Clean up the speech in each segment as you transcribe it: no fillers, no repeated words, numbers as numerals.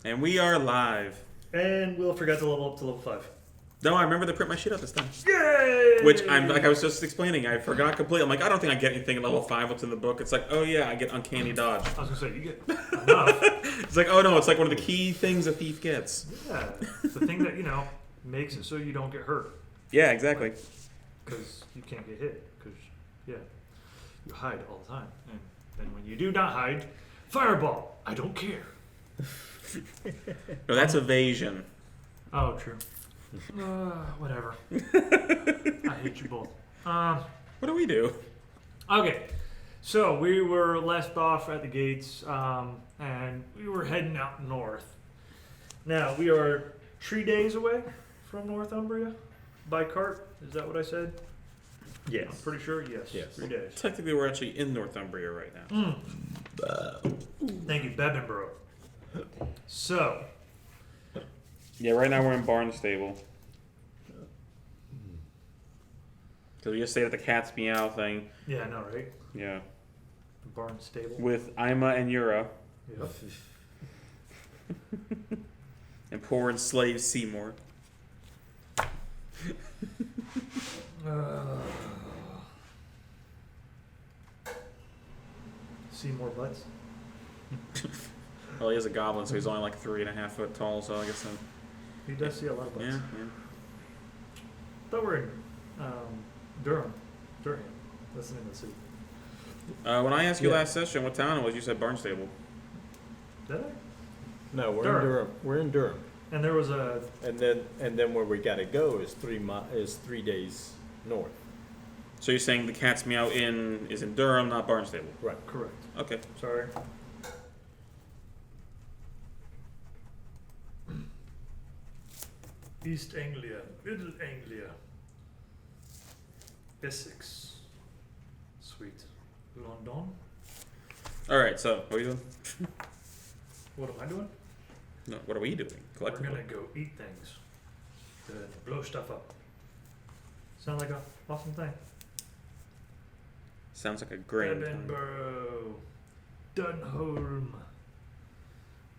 And we are live. And Will forgot to level up to level 5. No, I remember to print my shit up this time. Yay! Which I'm like I was just explaining. I forgot completely. I'm like, I don't think I get anything at level 5 what's in the book. It's like, oh yeah, I get uncanny dodge. I was gonna say you get enough. It's like, oh no, it's like one of the key things a thief gets. Yeah, it's the thing that makes it so you don't get hurt. Yeah, exactly. Because you can't get hit. Because you hide all the time, and then when you do not hide, fireball. I don't care. No, that's evasion. Oh, true. Whatever. I hate you both. What do we do? Okay, so we were left off at the gates, and we were heading out north. Now, we are 3 days away from Northumbria by cart. Is that what I said? Yes. I'm pretty sure, yes. 3 days. Technically, we're actually in Northumbria right now. Thank you, Bebinborough. So, Yeah, right now we're in Barnstable. Because we just stayed at the Cat's Meow thing. yeah, I know, right? Yeah. The barn stable. With Ima and Yura. Yep. And poor enslaved Seymour. See more butts? Well, he is a goblin, so he's only like 3.5 foot tall, so I guess then. He does see a lot of butts. Yeah. I thought we're in Durham. That's the name of the city. When I asked you Yeah. last session what town it was, you said Barnstable. Did I? No, we're Durham. in Durham. We're in Durham, And there was a... and then where we gotta go is 3 days north. So you're saying the Cat's Meow Inn is in Durham, not Barnstable? Right. Correct. Okay. Sorry. East Anglia, Middle Anglia, Essex, sweet, London. All right. So what are you doing? What am I doing? No. What are we doing? We're Collectively. gonna go eat things, blow stuff up. Sound like a awesome thing. Sounds like a grand time. Bebinborough, Dunholm.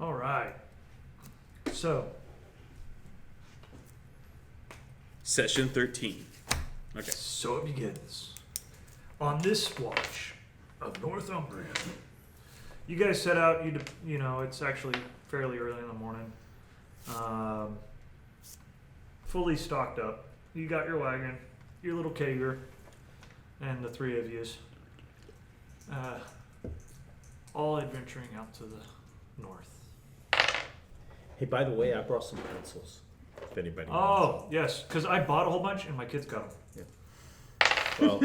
All right. So. Session 13. Okay. So it begins. On this watch of Northumbria, you guys set out. It's actually fairly early in the morning. Fully stocked up. You got your wagon, your little kager, and the three of yous. All adventuring out to the north. Hey, by the way, I brought some pencils. If anybody. Oh yes, because I bought a whole bunch and my kids got them. Well,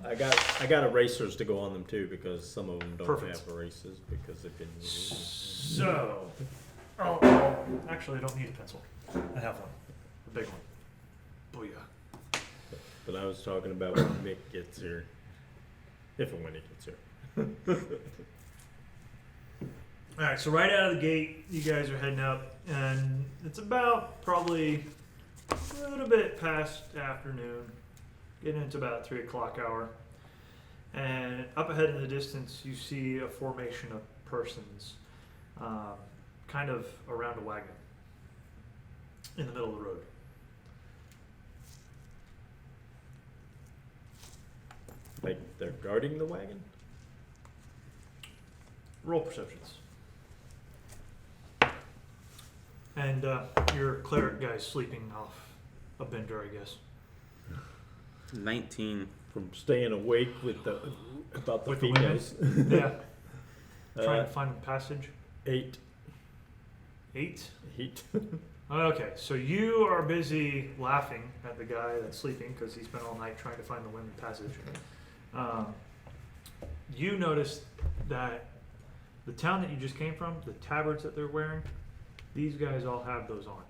I got erasers to go on them too because some of them don't Perfect. have erasers because they've been used. So, actually, I don't need a pencil. I have one, a big one. Booyah. But I was talking about when Mick gets here, if and when he gets here. All right, so right out of the gate, you guys are heading up, and it's about probably a little bit past afternoon, getting into about 3 o'clock hour. And up ahead in the distance, you see a formation of persons, kind of around a wagon in the middle of the road. Like they're guarding the wagon. Roll perceptions. And your cleric guy's sleeping off a bender, I guess. 19. From staying awake with the females. Yeah. Trying to find a passage. 8. 8? Heat. Okay, so you are busy laughing at the guy that's sleeping because he spent all night trying to find the women passage. You notice that the town that you just came from, the tabards that they're wearing, these guys all have those on.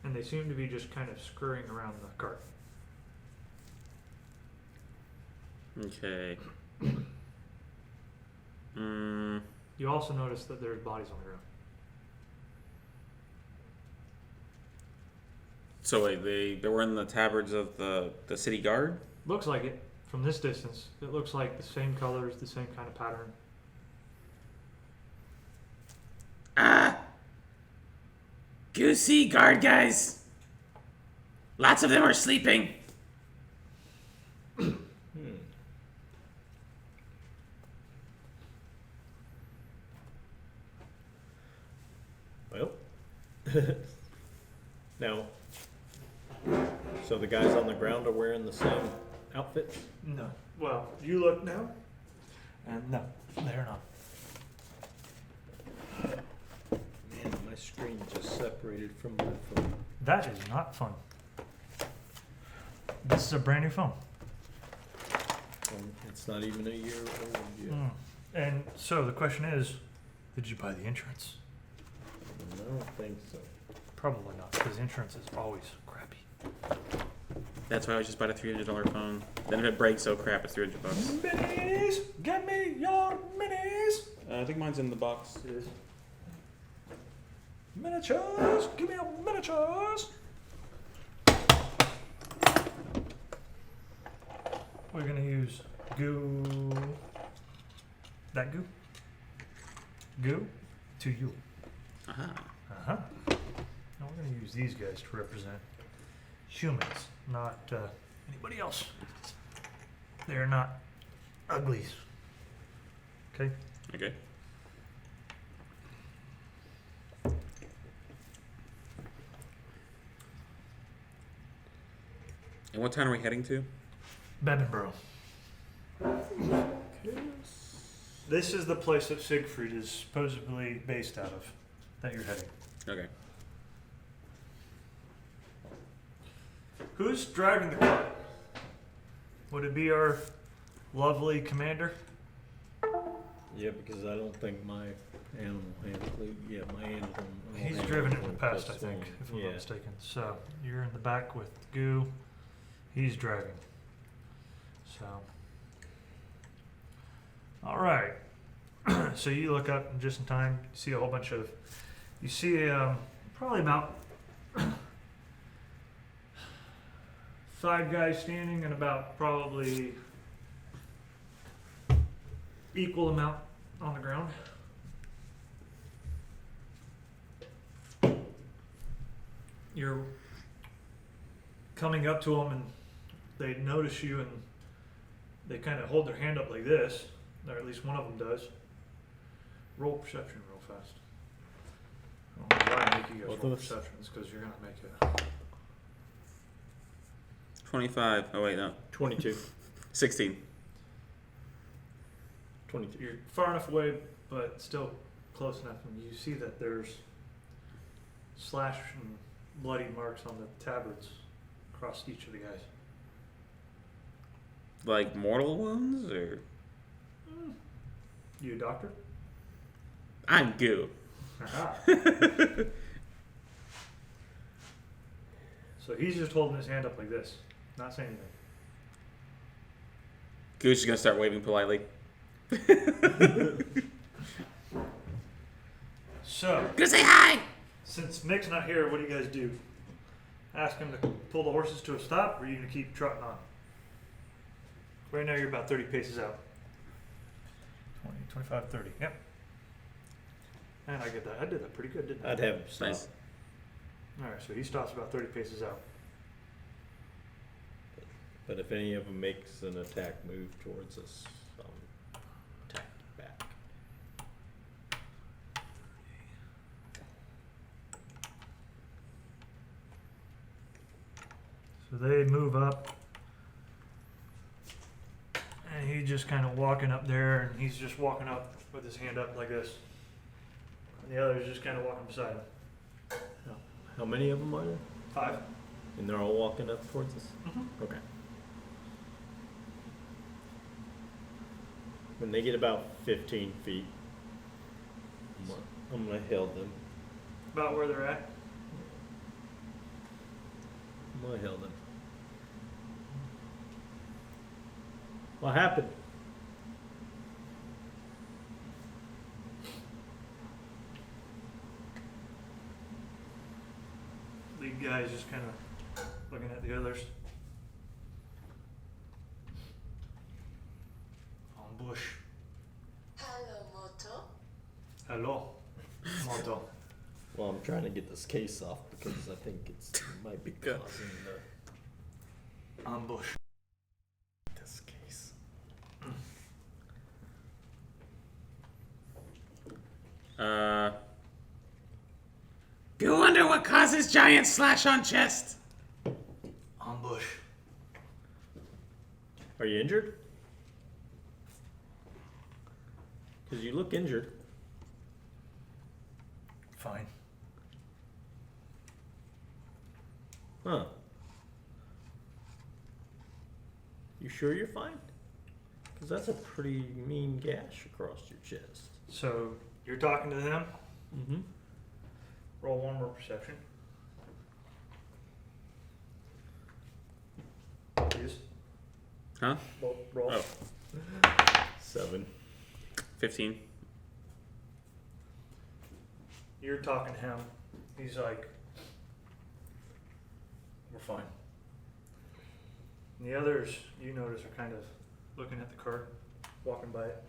And they seem to be just kind of scurrying around the cart. Okay. You also notice that there's bodies on the ground. So wait, they were in the tabards of the city guard? Looks like it. From this distance, it looks like the same colors, the same kind of pattern. Ah! Goosey, guard guys. Lots of them are sleeping. Well, now, so the guys on the ground are wearing the same outfits? No. Well, you look now, and no, they're not. Man, my screen just separated from my phone. That is not fun. This is a brand new phone. It's not even a year old yet. And so the question is, did you buy the insurance? I don't think so. Probably not, because insurance is always crappy. That's why I just bought a $300 phone. Then if it breaks, oh crap, it's $300. Minis! Get me your minis! I think mine's in the box. It is. Miniatures! Give me your miniatures! We're gonna use goo. That goo? Goo to you. Uh-huh. Uh-huh. Now we're gonna use these guys to represent humans, not anybody else. They're not uglies. Okay? Okay. And what town are we heading to? Bebinborough. This is the place that Siegfried is supposedly based out of, that you're heading. Okay. Who's driving the car? Would it be our lovely commander? Yeah, because I don't think my animal handler. Yeah, my animal. He's handler driven it in the will past, I plus think, one. if I'm Yeah. not mistaken. So you're in the back with Goo. He's driving. So, all right. So you look up and just in time, you see a whole bunch of. You see probably about 5 guys standing and about probably equal amount on the ground. You're coming up to them and they notice you and they kind of hold their hand up like this, or at least one of them does. Roll perception real fast. I don't know why I make you guys Both roll of us? perceptions, because you're going to make it. 25. Oh, wait, no. 22. 16. 22. You're far enough away, but still close enough, and you see that there's slash and bloody marks on the tabards across each of the guys. Like mortal wounds, or? You a doctor? I'm Goo. Aha. So he's just holding his hand up like this, not saying anything. Goo's just gonna start waving politely. So, Gonna say hi! since Mick's not here, what do you guys do? Ask him to pull the horses to a stop, or are you going to keep trotting on? Right now you're about 30 paces out. 20, 25, 30. Yep. And I get that. I did that pretty good, didn't I? I'd have him stop. Nice. Alright, so he stops about 30 paces out. But if any of them makes an attack move towards us, attack back. So they move up. And he's just kind of walking up there, and he's just walking up with his hand up like this. And the other's just kind of walking beside him. How many of them are there? 5. And they're all walking up towards us? Mhm. Okay. When they get about 15 feet, I'm gonna hail them. About where they're at. I'm gonna hail them. What happened? Lead guy's just kind of looking at the others. On bush. Hello, Moto. Hello, Moto. Well, I'm trying to get this case off because I think it might be Good. causing the ambush. this case. Go wonder what causes giant slash on chest. Ambush. Are you injured? Because you look injured. Fine. Huh. You sure you're fine? Because that's a pretty mean gash across your chest. So you're talking to them? Mm-hmm. Roll one more perception. Please. Huh? Roll. Oh, 7. 15. You're talking to him. He's like, we're fine. And the others, you notice, are kind of looking at the cart, walking by it.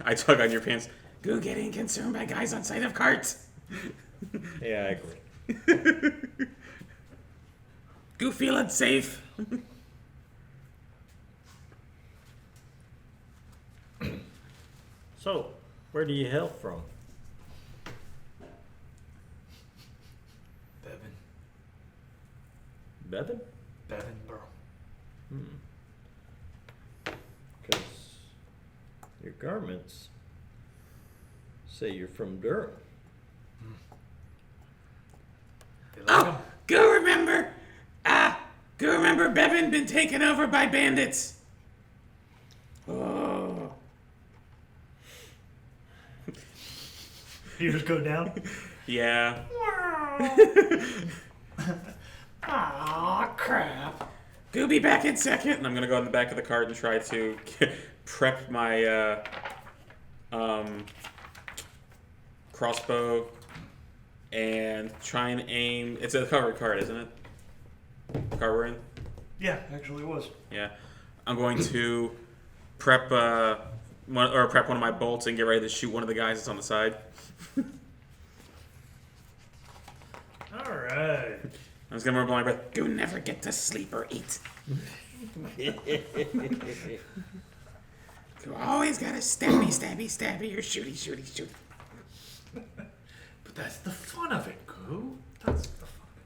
I tug on your pants. Go getting consumed by guys on side of carts. Yeah, I agree. Go feeling safe. So, where do you hail from? Bevan? Bebinborough. Because your garments say you're from Durham. You like him? Go remember Bevin been taken over by bandits. Oh. You just go down? Yeah. Ah, crap. Go be back in second. And I'm gonna go in the back of the cart and try to prep my crossbow and try and aim. It's a covered cart, isn't it? The cart we're in? Yeah, actually it was. Yeah. I'm going to prep one of my bolts and get ready to shoot one of the guys that's on the side. All right. I was gonna remember my breath. Go never get to sleep or eat. You always gotta stabby or shooty. But that's the fun of it, Goo. That's the fun of it.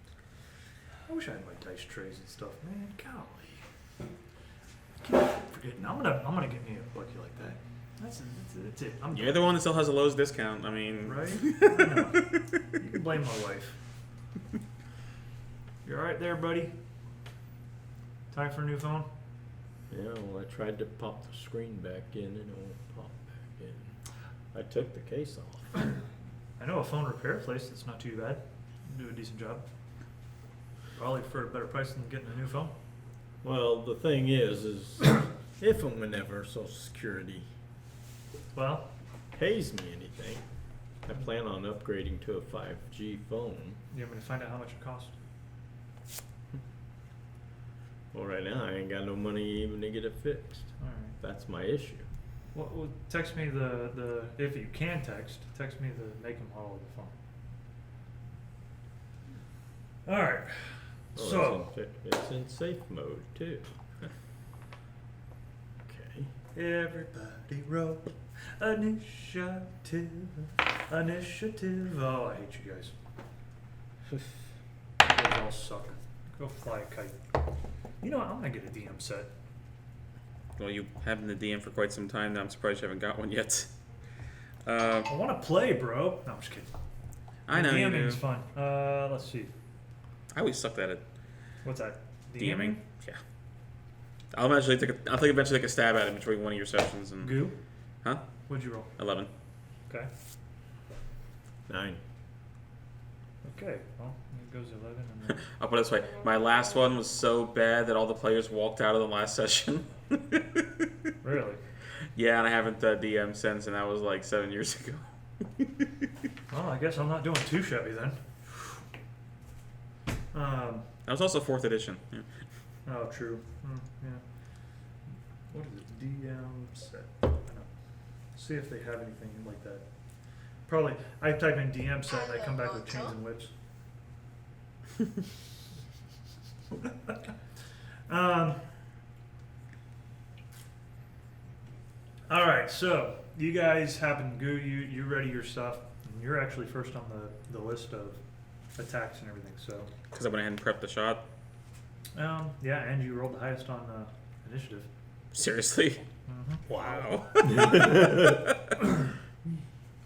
I wish I had my dice trays and stuff, man. Golly. I keep forgetting. I'm gonna get me a bucky like that. That's it. You're the one that still has a Lowe's discount. I mean, right? I know. You can blame my wife. You all right there, buddy? Time for a new phone? Yeah, well, I tried to pop the screen back in and it won't pop back in. I took the case off. I know a phone repair place that's not too bad. Do a decent job. Probably for a better price than getting a new phone. Well, the thing is if and whenever Social Security Well, pays me anything, I plan on upgrading to a 5G phone. you want me to find out how much it costs? Well, right now I ain't got no money even to get it fixed. All right. That's my issue. Well, text me the if you can text me the make and model of the phone. All right. Oh, So it's in safe mode too. Okay. everybody roll initiative. Oh, I hate you guys. You guys all suck. Go fly a kite. You know what? I'm gonna get a DM set. well, you have been the DM for quite some time now. I'm surprised you haven't got one yet. I want to play, bro. No, I'm just kidding. I know you do. DMing's fun. Let's see. I always sucked at it. What's that? DMing? Yeah. I'll eventually take a stab at it between one of your sessions and. Goo? Huh? What'd you roll? 11. Okay. 9. Okay. Well, it goes 11 and then. I'll put it this way. My last one was so bad that all the players walked out of the last session. Really? Yeah, and I haven't DM since, and that was like 7 years ago. Well, I guess I'm not doing too shabby then. That was also 4th edition. Yeah. Oh, true. Yeah. What is it? DM set. I know. see if they have anything like that. Probably, I type in DM set and I come back with chains and whips. All right, so you guys happen to go. You ready your stuff. And you're actually first on the list of attacks and everything. So Because I went ahead and prepped the shot. yeah, and you rolled the highest on initiative. Seriously? Mm-hmm. Wow.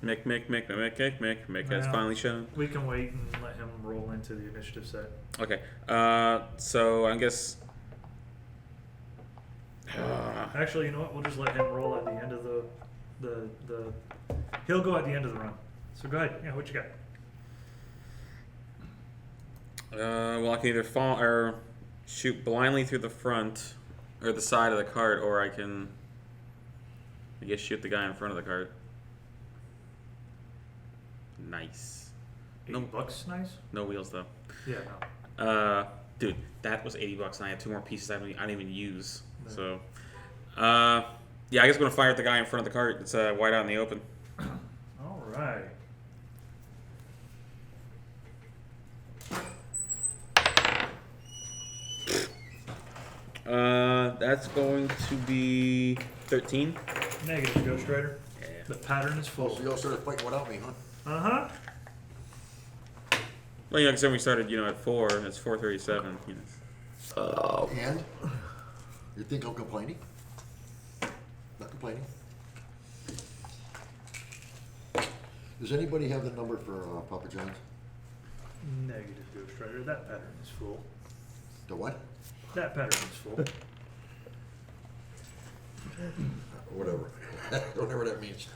Mick has Well, finally shown. We can wait and let him roll into the initiative set. Okay. So I guess. Actually, you know what? We'll just let him roll at the end of the. He'll go at the end of the run. So go ahead. Yeah, what you got? Well, I can either fall or shoot blindly through the front or the side of the cart, or I can, I guess, shoot the guy in front of the cart. Nice. $80 nice? No wheels though. Yeah, no. Dude, that was $80, and I have 2 more pieces I didn't even use. No. So, yeah, I guess I'm gonna fire at the guy in front of the cart. It's wide out in the open. All right. That's going to be 13. Negative, Ghost Rider. Yeah. The pattern is So full. you all started fighting without me, huh? Uh-huh. Well, because then we started, at 4, and it's 4:37. And? You think I'm complaining? Not complaining. Does anybody have the number for Papa John's? Negative, Ghost Rider. That pattern is full. The what? That pattern is full. Whatever. Whatever that means.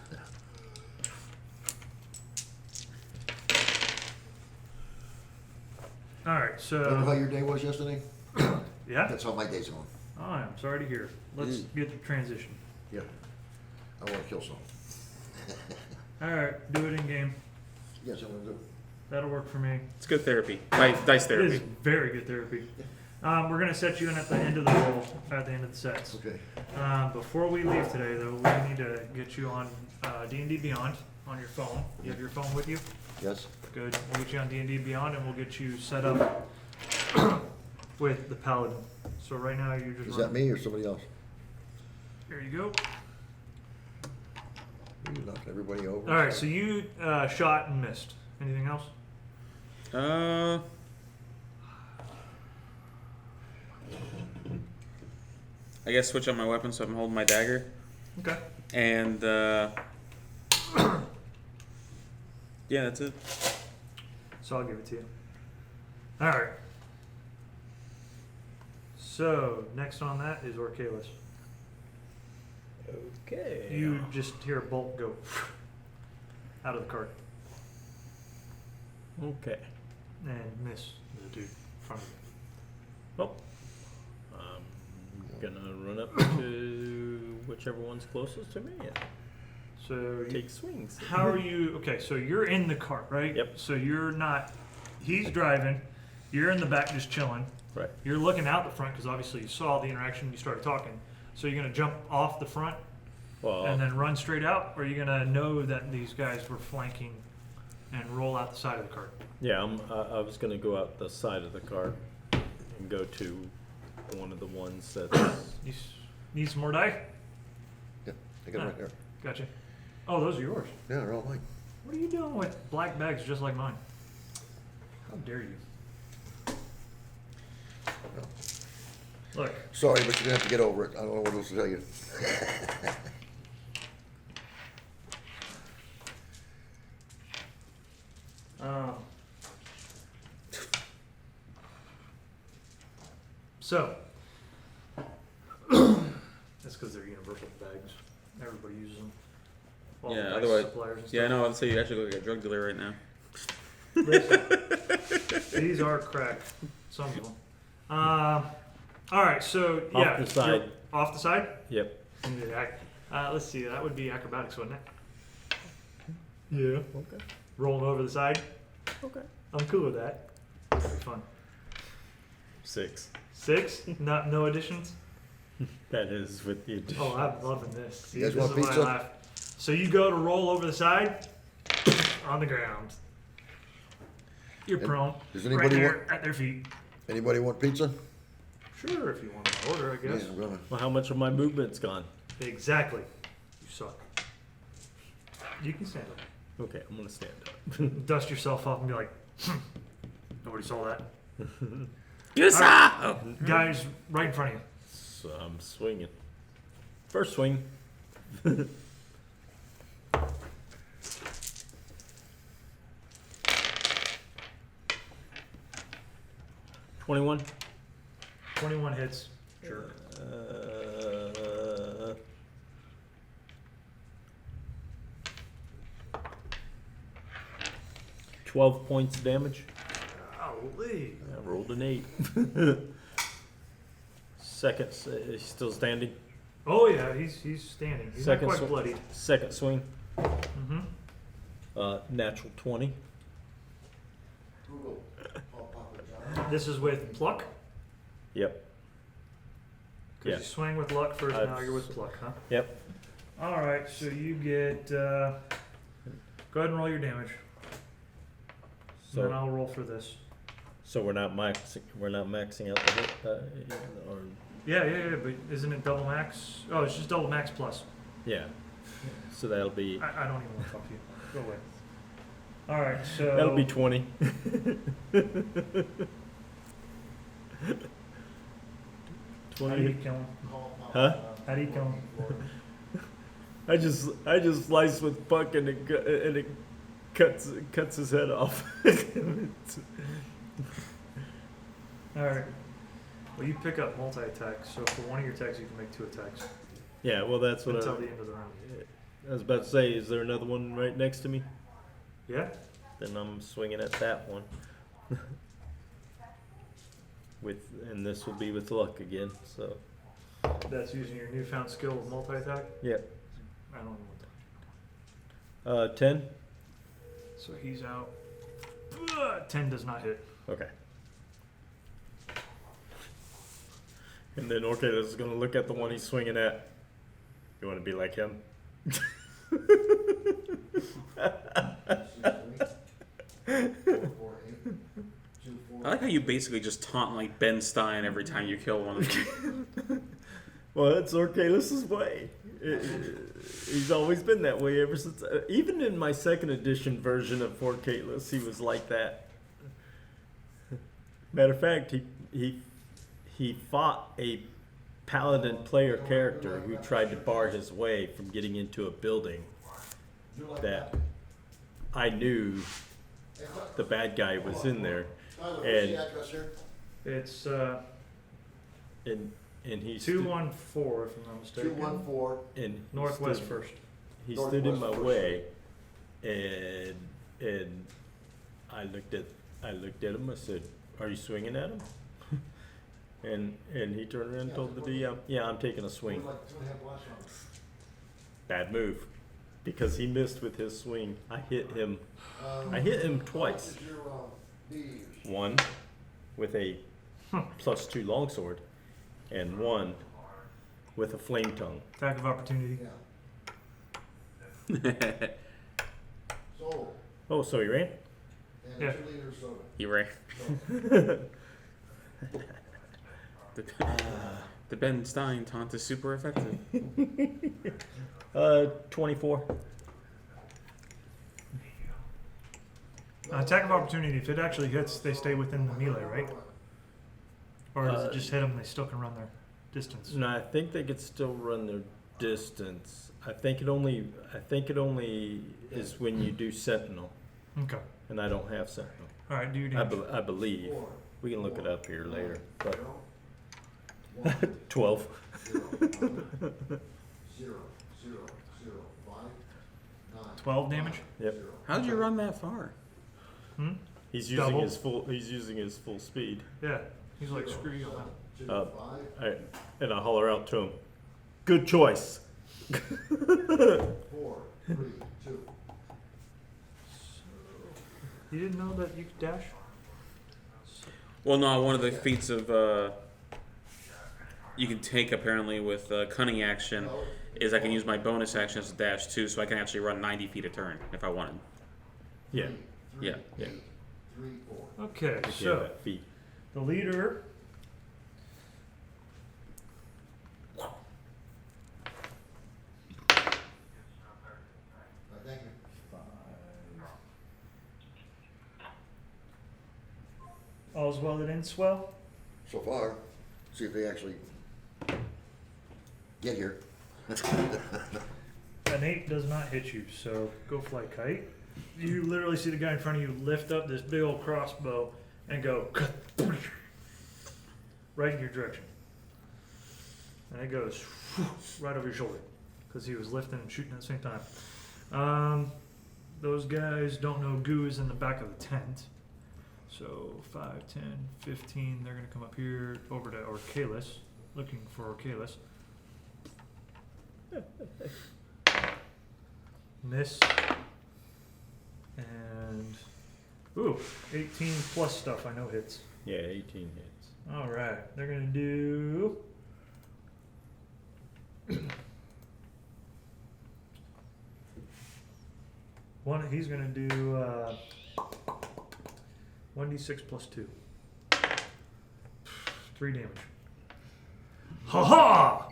All right, Remember how so your day was yesterday? yeah. That's how my day's going. Oh, I'm sorry to hear. Let's get the transition. Yeah. I want to kill some. All right, do it in game. Yes, I'm gonna do. That'll work for me. It's good therapy. Dice It therapy. is very good therapy. We're gonna set you in at the end of the roll, at the end of the sets. Okay. Before we leave today, though, we need to get you on D&D Beyond on your phone. You have your phone with you? Yes. Good. We'll get you on D&D Beyond, and we'll get you set up with the Paladin. So right now you're just Is that me or somebody else? Here you go. You knocked everybody over. All right. So you shot and missed. Anything else? I guess switch up my weapon so I'm holding my dagger. Okay. And, yeah, that's it. So I'll give it to you. All right. So next on that is Orcalis. Okay. You just hear a bolt go out of the cart Okay. and miss the dude in front of you. Well, I'm gonna run up to whichever one's closest to me and So you, take swings. how are you? Okay, so you're in the cart, right? Yep. So you're not. He's driving. You're in the back just chilling. Right. You're looking out the front because obviously you saw the interaction. You started talking. So you're gonna jump off the front Well, and then run straight out, or are you gonna know that these guys were flanking and roll out the side of the cart? yeah, I was gonna go out the side of the car and go to one of the ones that's You need some more die? Yeah, I got it right there. Gotcha. Oh, those are yours. Yeah, they're all mine. What are you doing with black bags just like mine? How dare you? Look, Sorry, but you're gonna have to get over it. I don't know what else to tell you. so that's because they're universal bags. Everybody uses them. All the Yeah, dice otherwise- suppliers and Yeah, I stuff. know. I'd say you actually look like a drug dealer right now. Listen, these are crack. Some of them. All right, so yeah, Off the side. you're off the side. Yep. Let's see. That would be acrobatics, wouldn't it? Yeah. Okay. Rolling over the side. Okay. I'm cool with that. That'd be fun. 6. 6? No additions. That is with the addition. Oh, I'm loving this. See, You guys this want is why I pizza? laugh. So you go to roll over the side, on the ground. You're And prone. does Right anybody there at their feet. Anybody want pizza? Sure, if you want to order, I Yeah, guess. I'm gonna. Well, how much of my movement's gone? Exactly. You suck. You can stand up. Okay, I'm gonna stand up. Dust yourself off and be like, nobody saw that. Yes, Oh. Guys right in front of you. So I'm swinging. First swing. 21. 21 hits. Sure. 12 points of damage. Golly. I rolled an 8. Second, he's still standing. Oh yeah, he's standing. He's Second not quite sw- bloodied. Second swing. Mm-hmm. Natural 20. Google. This is with pluck. Yep. Because Yeah. you swing with luck first, I've now you're with pluck, huh? Yep. All right, so you get. Go ahead and roll your damage. And then So, I'll roll for this. so we're not maxing out the hit, or Yeah, but isn't it double max? Oh, it's just double max plus. yeah. So that'll be I don't even want to talk to you. Go away. All right, so that'll be 20. how do you kill him? Huh? How do you kill him? I just slice with puck and it cuts his head off. All right. Well, you pick up multi attacks, so for one of your attacks, you can make 2 attacks Yeah, well that's what until the end of the round. I was about to say. Is there another one right next to me? Yeah. Then I'm swinging at that one. And this will be with luck again. So That's using your newfound skill of multi attack. yep. I don't know what that. 10. So he's out. 10 does not hit. Okay. And then Orcatus is gonna look at the one he's swinging at. You want to be like him? I like how you basically just taunt like Ben Stein every time you kill one of them. Well, that's Orcatus' way. He's always been that way ever since. Even in my second edition version of Orcatus, he was like that. Matter of fact, he fought a paladin player character who tried to bar his way from getting into a building that I knew the bad guy was in there, and It's and he 214, if I'm not mistaken. 214. and he Northwest stood- first. He stood in my Northwest way, and I looked at him. I said, "Are you swinging at him?" and he turned around and told the DM, "Yeah, I'm taking a swing." Bad move, because he missed with his swing. I hit him twice. One with a +2 longsword, and one with a flame tongue. Attack of opportunity. So, Oh, so he ran? and Yeah. 2 liters soda. You right. The Ben Stein taunt is super effective. 24. Attack of opportunity. If it actually hits, they stay within the melee, right? Or does it just hit them and they still can run their distance? No, I think they could still run their distance. I think it only is when you do Sentinel, Okay. and I don't have Sentinel. All right, do your I, damage. I believe. We can look it up here later. But 1, 12. 0, 0, 5, 9. 12 damage? Yep. How'd you run that far? Hmm? He's using Double. He's using his full speed. Yeah. He's like, screw you. I'm out. And I holler out to him, "Good choice." 4, 3, 2. You didn't know that you could dash? Well, no, one of the feats of you can take apparently with cunning action is I can use my bonus action as a dash too, so I can actually run 90 feet a turn if I wanted. Yeah. Yeah. Yeah. 3, 4. Okay, Yeah, so that feet. the leader. Thank you. All's well that ends well. So far, see if they actually get here. An 8 does not hit you, so go fly kite. You literally see the guy in front of you lift up this big old crossbow and go right in your direction. And it goes right over your shoulder because he was lifting and shooting at the same time. Those guys don't know goo is in the back of the tent. So 5, 10, 15, they're going to come up here over to Orcalis, looking for Orcalis. Miss. And, ooh, 18 plus stuff I know hits. Yeah, 18 hits. All right, they're going to do... he's going to do 1d6 plus 2. 3 damage. Ha ha!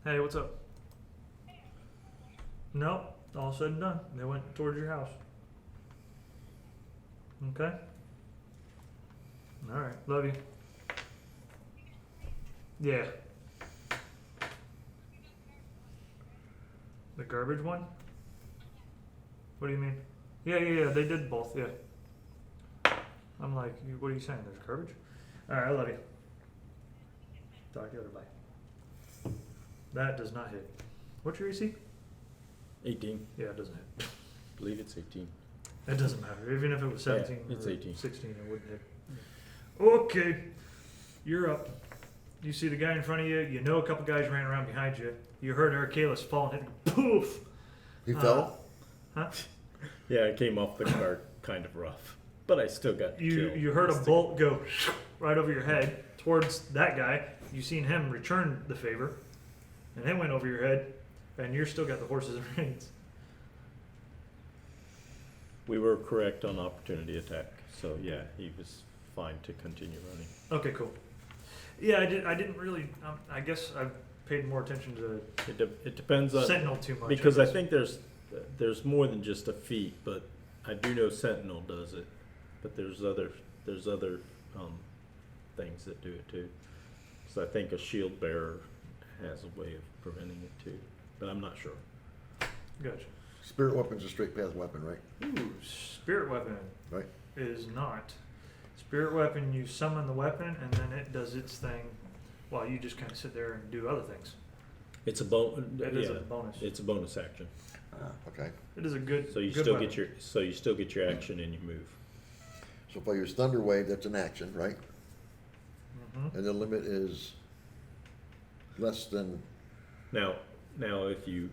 Hey, what's up? Nope, all said and done. They went towards your house. Okay? Alright, love you. Yeah. The garbage one? What do you mean? Yeah, they did both, yeah. I'm like, what are you saying? There's garbage? Alright, I love you. Talk to you later, bye. That does not hit. What's your AC? 18. Yeah, it doesn't hit. I believe it's 18. It doesn't matter. Even if it was 17 it's or 18. 16, it wouldn't hit. Okay, you're up. You see the guy in front of you. You know a couple guys ran around behind you. You heard Archaelis fall and hit. Poof! He fell? Huh? Yeah, I came off the cart kind of rough, but I still got killed. You heard a bolt go right over your head towards that guy. You seen him return the favor, and it went over your head, and you're still got the horses and reins. We were correct on opportunity attack, so yeah, he was fine to continue running. Okay, cool. Yeah, I didn't really. I guess I've paid more attention to It depends on Sentinel too much. because I think there's more than just a feat, but I do know Sentinel does it, but there's other things that do it too. So I think a shield bearer has a way of preventing it too, but I'm not sure. Gotcha. Spirit weapon's a straight path weapon, right? Ooh, spirit weapon Right. is not. Spirit weapon, you summon the weapon and then it does its thing while you just kind of sit there and do other things. It's a It is a bonus. It's a bonus action. Okay. It is a good. So you good still weapon. get your action and you move. So if I use Thunder Wave, that's an action, right? Mhm. And the limit is less than, Now if you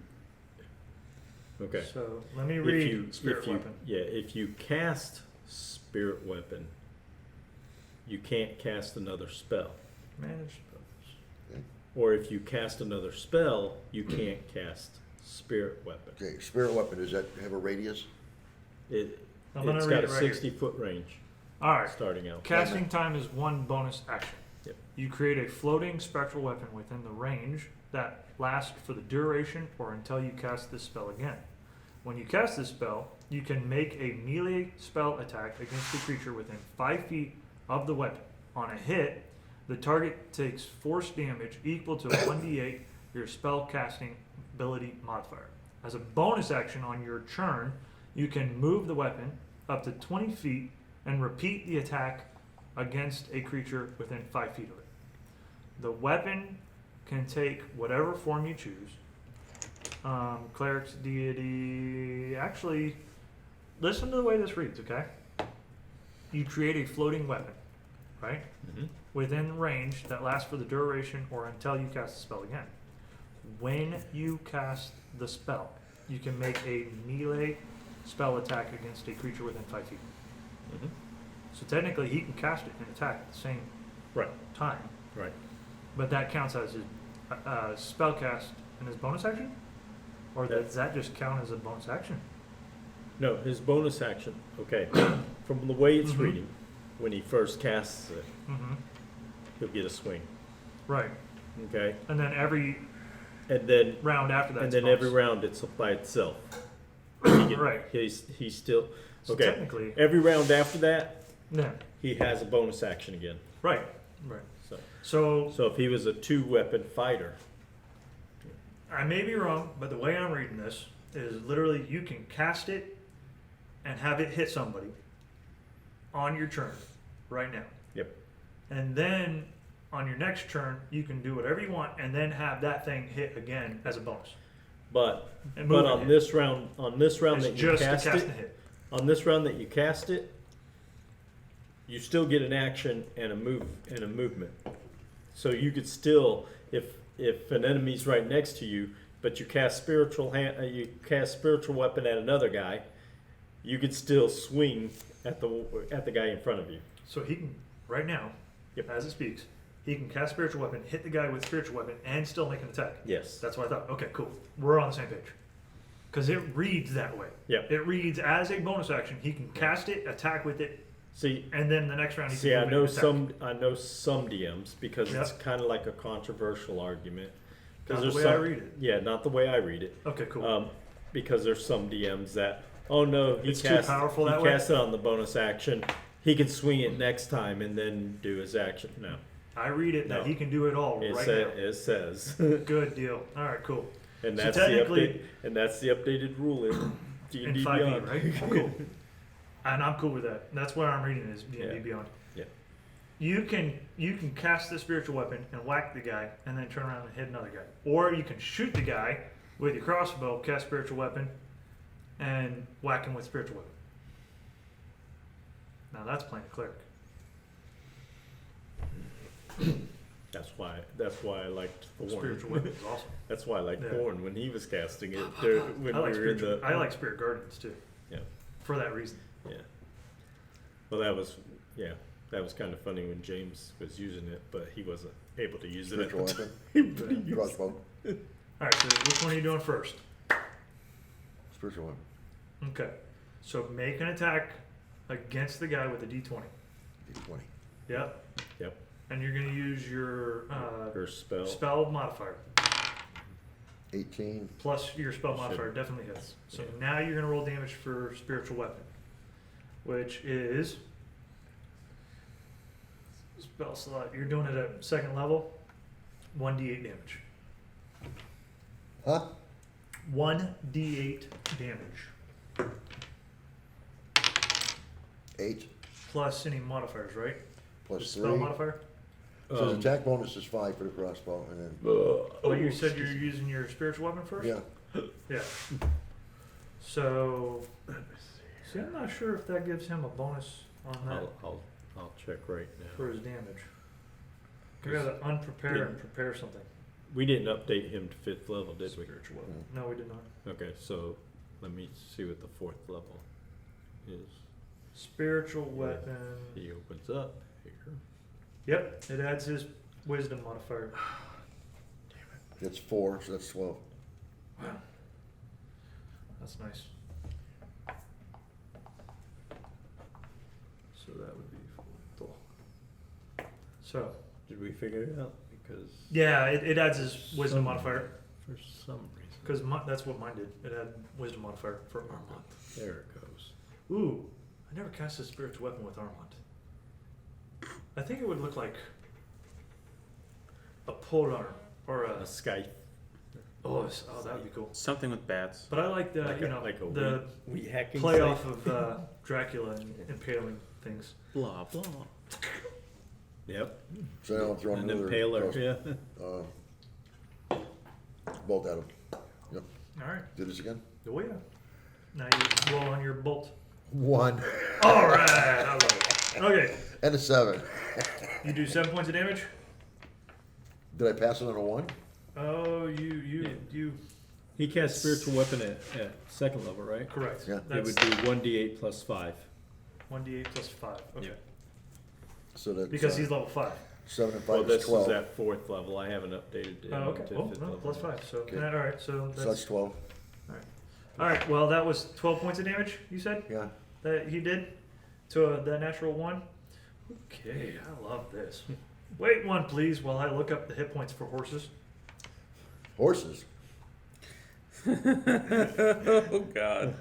okay. So let me read spirit weapon. If you cast spirit weapon, you can't cast another spell. Manage. Or if you cast another spell, you can't cast spirit weapon. okay, Spirit weapon, does that have a radius? It's I'm gonna got read a it right here. 60-foot range All right. starting out. Casting time is one bonus action. Yep. You create a floating spectral weapon within the range that lasts for the duration or until you cast this spell again. When you cast this spell, you can make a melee spell attack against a creature within 5 feet of the weapon. On a hit, the target takes force damage equal to 1d8 your spell casting ability modifier. As a bonus action on your turn, you can move the weapon up to 20 feet and repeat the attack against a creature within 5 feet of it. The weapon can take whatever form you choose. Cleric's deity. Actually, listen to the way this reads, okay? You create a floating weapon, right? Mhm. Within range that lasts for the duration or until you cast the spell again. When you cast the spell, you can make a melee spell attack against a creature within 5 feet. Mhm. So technically, he can cast it and attack at the same Right. time. Right. But that counts as his spell cast and his bonus action? Or Yeah. does that just count as a bonus action? No, his bonus action, okay, from the way it's Mhm. reading, when he first casts it, Mm-hmm. he'll get a swing, Right. okay? And then every And then, round after that, and it's then every bonus. round it's by itself. He Right. He's still, So okay, technically, every round after that, yeah. he has a bonus action again. Right. Right. So, So so if he was a 2-weapon fighter, I may be wrong, but the way I'm reading this is literally you can cast it and have it hit somebody on your turn right now. yep, And then on your next turn, you can do whatever you want and then have that thing hit again as a bonus. but And but move on it. this round, It's that you just cast to cast it, and hit. on this round that you cast it, you still get an action and a movement. So you could still, if an enemy's right next to you, but you cast spiritual weapon at another guy, you could still swing at the guy in front of you. So he can, right now, Yep. as it speaks, he can cast spiritual weapon, hit the guy with spiritual weapon, and still make an attack. Yes. That's what I thought. Okay, cool. We're on the same page. Because it reads that way. Yep. It reads as a bonus action. He can cast it, attack with it, See, and then the next round he see, can I move it know and attack. I know some DMs because it's Yep. kind of like a controversial argument. Not the there's way some, I read it. Yeah, not the way I read it. Okay, cool. Because there's some DMs that, oh no, It's too powerful that way? cast it on the bonus action. He can swing it next time and then do his action. No, I read it no. that he can do it all it, right it says, now. Good deal. All right, cool. and So that's technically- the updated rule in D&D In 5e, Beyond. right? Cool. And I'm cool with that. That's what I'm reading is D&D Yeah. Beyond. Yeah. You can cast the spiritual weapon and whack the guy, and then turn around and hit another guy. Or you can shoot the guy with your crossbow, cast spiritual weapon, and whack him with spiritual weapon. Now that's playing a cleric. That's why I liked Thorn. Spiritual weapon is awesome. That's why I liked Yeah. Thorn when he was casting it. There, when I like we were in spiritual. the I like spirit guardians too. Yeah. For that reason. Yeah. Well, that was kind of funny when James was using it, but he wasn't able to use it. at Spiritual the weapon, time. But he used- crossbow, All right. So which one are you doing first? spiritual weapon, Okay. So make an attack against the guy with a D20. D20. Yep. Yep. And you're going to use your Her spell. spell modifier. 18, Plus your spell Should- modifier definitely hits. So Yeah. now you're going to roll damage for spiritual weapon, which is spell slot. You're doing it at second level. 1d8 damage. huh? 1d8 damage. 8 Plus any modifiers, right? The plus spell 3. modifier? So the attack bonus is 5 for the crossbow, and then, Oh, you said you're using your spiritual weapon first? yeah, Yeah. So, see, I'm not sure if that gives him a bonus on that I'll check right for now. his damage. We gotta unprepare and prepare something. We didn't update him to 5th level, did we? Spiritual weapon. No, we did not. Okay, so let me see what the 4th level is. Spiritual weapon. He opens up here. Yep, it adds his wisdom modifier. it's 4, so that's 12. Wow. That's nice. So that would be full. So, Did we figure it out? Because yeah, it adds his wisdom Some- modifier. for some reason. Because that's what mine did. It had wisdom modifier for Armand. There it goes. Ooh, I never cast a spiritual weapon with Armand. I think it would look like a polearm or A a scythe. oh that would be cool. Something with bats. But I like the Like a the wheat hacking play scythe. off of Dracula and impaling things. Blah blah. Yep. So now I'm throwing An another impaler. cross- bolt at him. Yep, All right. do this again. Oh yeah. Now you roll on your bolt. 1 All right. I love it. Okay. and a 7. You do 7 points of damage. Did I pass it on a 1? Oh, you. He cast spiritual weapon at 2nd level, right? Correct. Yeah. It That's would be 1d8 plus 5. 1d8 plus 5. Okay. Yeah. So that's Because he's level 5. 7 and 5 Well, is this 12. is at 4th level. I haven't updated it. Oh, okay. to Oh, 5th no, level. plus 5. So, Okay. all right. So So that's that's 12. all right. Well, that was 12 points of damage. You said Yeah. that he did to the natural 1. Okay, I love this. Wait one, please, while I look up the hit points for horses. Horses. Oh God.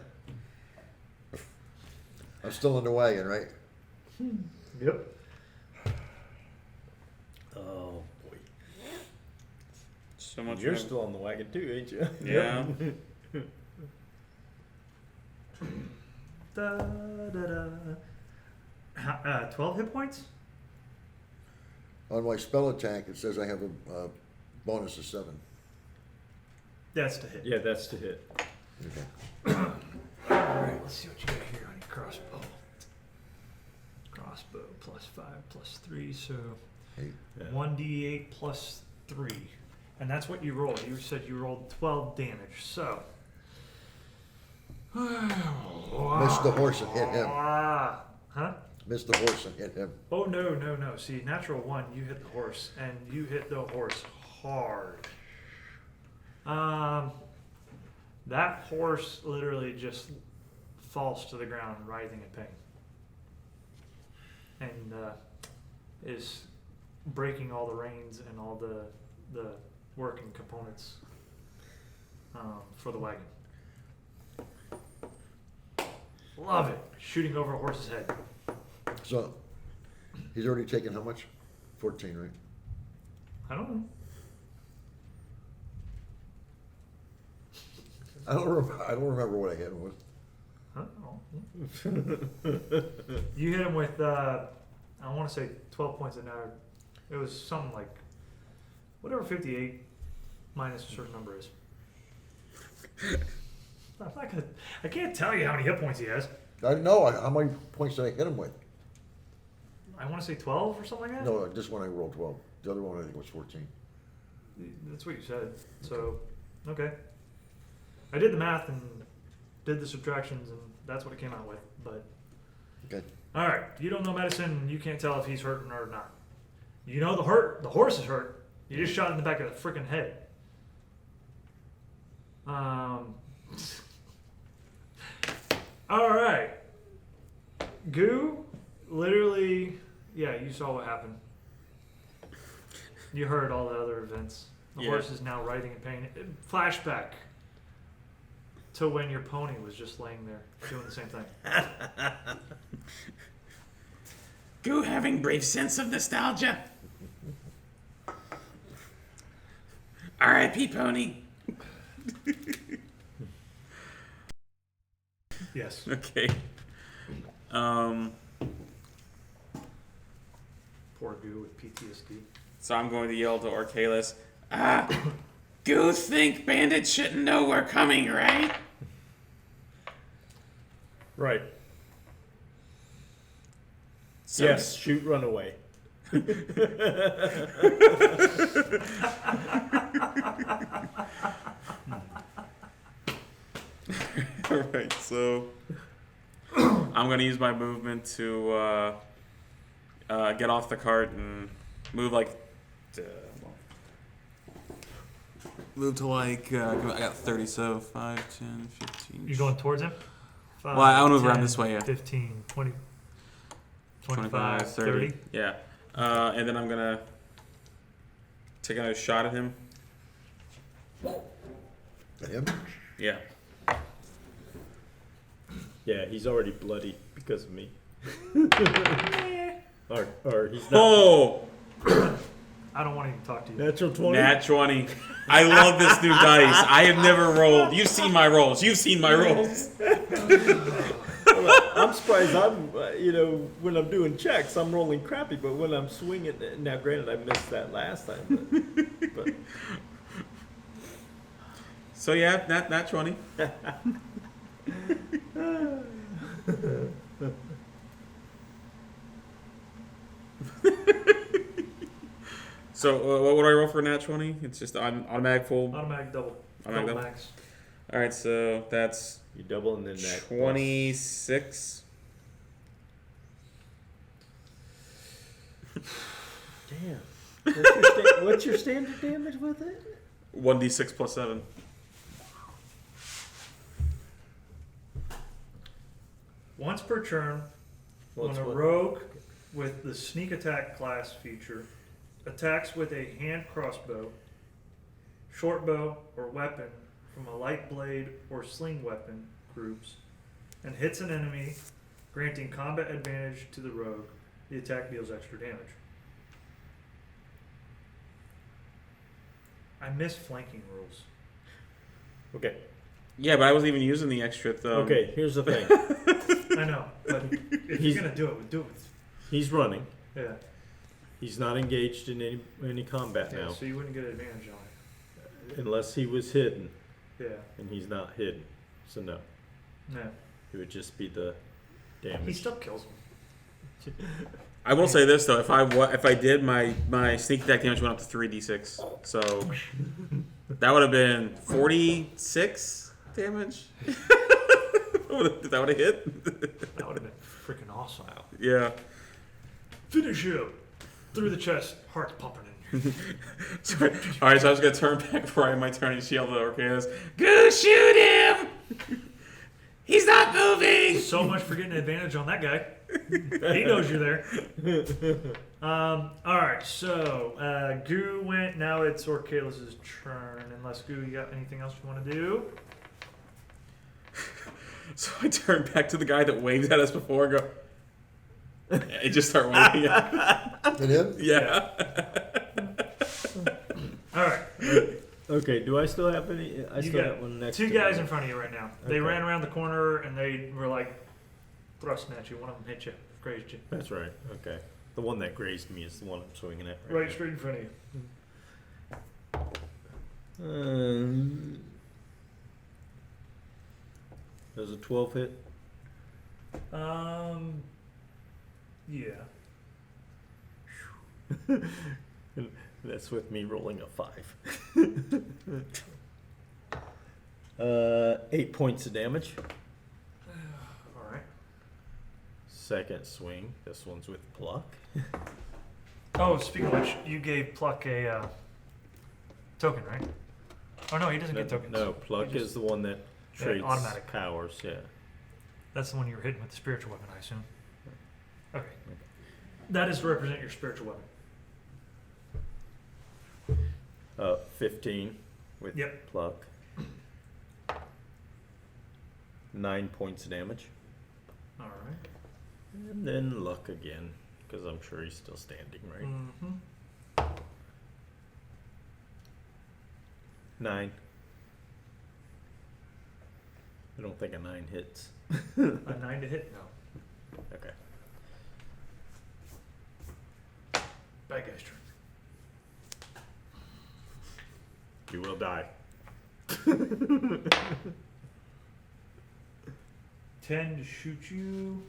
I'm still in the wagon, right? Yep. Oh boy. So much. You're more- still on the wagon too, ain't you? Yeah. Da, da, da. 12 hit points? On my spell attack, it says I have a bonus of 7. That's to hit. Yeah, that's to hit. Okay. Alright, let's see what you got here on your crossbow. Crossbow plus 5 plus 3, so 8. Yeah. 1d8 plus 3. And that's what you rolled. You said you rolled 12 damage, so. Missed the horse and hit him. Huh? Missed the horse and hit him. Oh, no. See, natural 1, you hit the horse, and you hit the horse hard. That horse literally just falls to the ground, writhing in pain. And is breaking all the reins and all the working components for the wagon. Love it. Shooting over a horse's head. So he's already taken how much? 14, right? I don't know. I don't remember what I hit him with. Huh? You hit him with, I want to say 12 points an hour. It was something like, whatever 58 minus a certain number is. I'm not gonna, I can't tell you how many hit points he has. I know. How many points did I hit him with? I want to say 12 or something like that. No, just when I rolled 12. The other one I think was 14. That's what you said. So, okay. I did the math and did the subtractions, and that's what it came out with. But Okay. all right, you don't know medicine. You can't tell if he's hurting or not. You know the horse is hurt. You just shot in the back of the freaking head. All right. Goo, literally, yeah, you saw what happened. You heard all the other events. The Yeah. horse is now writhing in pain. Flashback to when your pony was just laying there doing the same thing. Go having brave sense of nostalgia. R.I.P. Pony. Yes. Okay. Poor Goo with PTSD. So I'm going to yell to Orcalis. Go think bandits shouldn't know we're coming, right? Right. So Yes, shoot, run away. Alright, so I'm going to use my movement to get off the cart and move move to I got 30, so 5, 10, 15. You're going towards him? 5, Well, I wanna move 10, around this way, yeah. 15, 20, 25, 30. Yeah. And then I'm going to take another shot at him. At him? Yeah. Yeah, he's already bloody because of me. or he's not. Oh! I don't want to even talk to you. Natural 20. Nat 20. I love this new dice. I have never rolled. You've seen my rolls. You've seen my rolls. I'm surprised I'm, when I'm doing checks, I'm rolling crappy, but when I'm swinging, now granted I missed that last time, but So yeah, Nat 20. So what would I roll for Nat 20? It's just automatic full. Automatic double. Automatic double? Max. All right, so that's you double and then that 26. Damn. What's your standard damage with it? 1d6 plus 7. Once per turn, What's when a what? rogue with the sneak attack class feature attacks with a hand crossbow, short bow, or weapon from a light blade or sling weapon groups and hits an enemy, granting combat advantage to the rogue, the attack deals extra damage. I miss flanking rules. Okay. Yeah, but I wasn't even using the extra though. Okay, here's the thing. I know, but if He's- you're gonna do it, do it with He's running. yeah. He's not engaged in any combat Yeah, now. so you wouldn't get advantage on it. Unless he was hidden. Yeah. And he's not hidden. So no. No. It would just be the He damage. still kills him. I will say this though, if I did my sneak attack damage went up to 3d6, so that would have been 46 damage. That would have hit. That would have been freaking awesome. Yeah. Finish him through the chest, heart's pumping in here. Sorry. All right, so I was gonna turn back before I had my turn and shield the Orcadas. Go shoot him! He's not moving. So much for getting advantage on that guy. He knows you're there. All right, so Goo went. Now it's Orcalis' turn. Unless Goo, you got anything else you want to do? So I turn back to the guy that waved at us before and go. I just start waving at And him? Yeah. All right, Okay, do I still have any? I you still got have one next two to guys me. in front of you right now. They Okay. ran around the corner and they were like thrusting at you. One of them hit you, grazed you, That's right. Okay. The one that grazed me is the one I'm swinging at right now. straight in front of you. Does a 12 hit? Yeah. That's with me rolling a 5. 8 points of damage. All right. Second swing. This one's with pluck. Oh, speaking of which, you gave Pluck a token, right? Oh no, he doesn't get tokens. No, pluck He just- is the one that Yeah, trades automatic. powers. Yeah. That's the one you were hitting with the spiritual weapon, I assume. Okay. That is to represent your spiritual weapon. 15 with Yep. pluck. 9 points of damage. All right. And then luck again, because I'm sure he's still standing, right? Mm-hmm. 9. I don't think a 9 hits. A 9 to hit? No. Okay. Bad guy's turn. You will die. 10 to shoot you.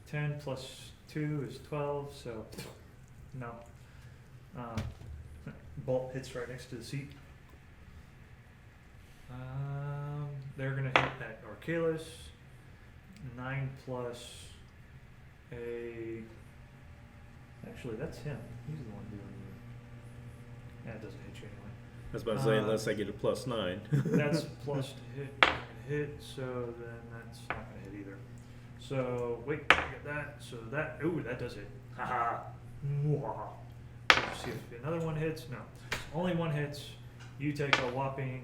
10 plus 2 is 12, so no. Bolt hits right next to the seat. They're going to hit at Orcalis. 9 plus a... Actually, that's him. He's the one doing it. Yeah, it doesn't hit you anyway. I was about to say, unless I get a +9. That's plus to hit, not gonna hit, so then that's not gonna hit either. So, wait, I got that, so that, ooh, that does hit. Haha. Mwah. Let's see if another one hits, no. Only one hits, you take a whopping,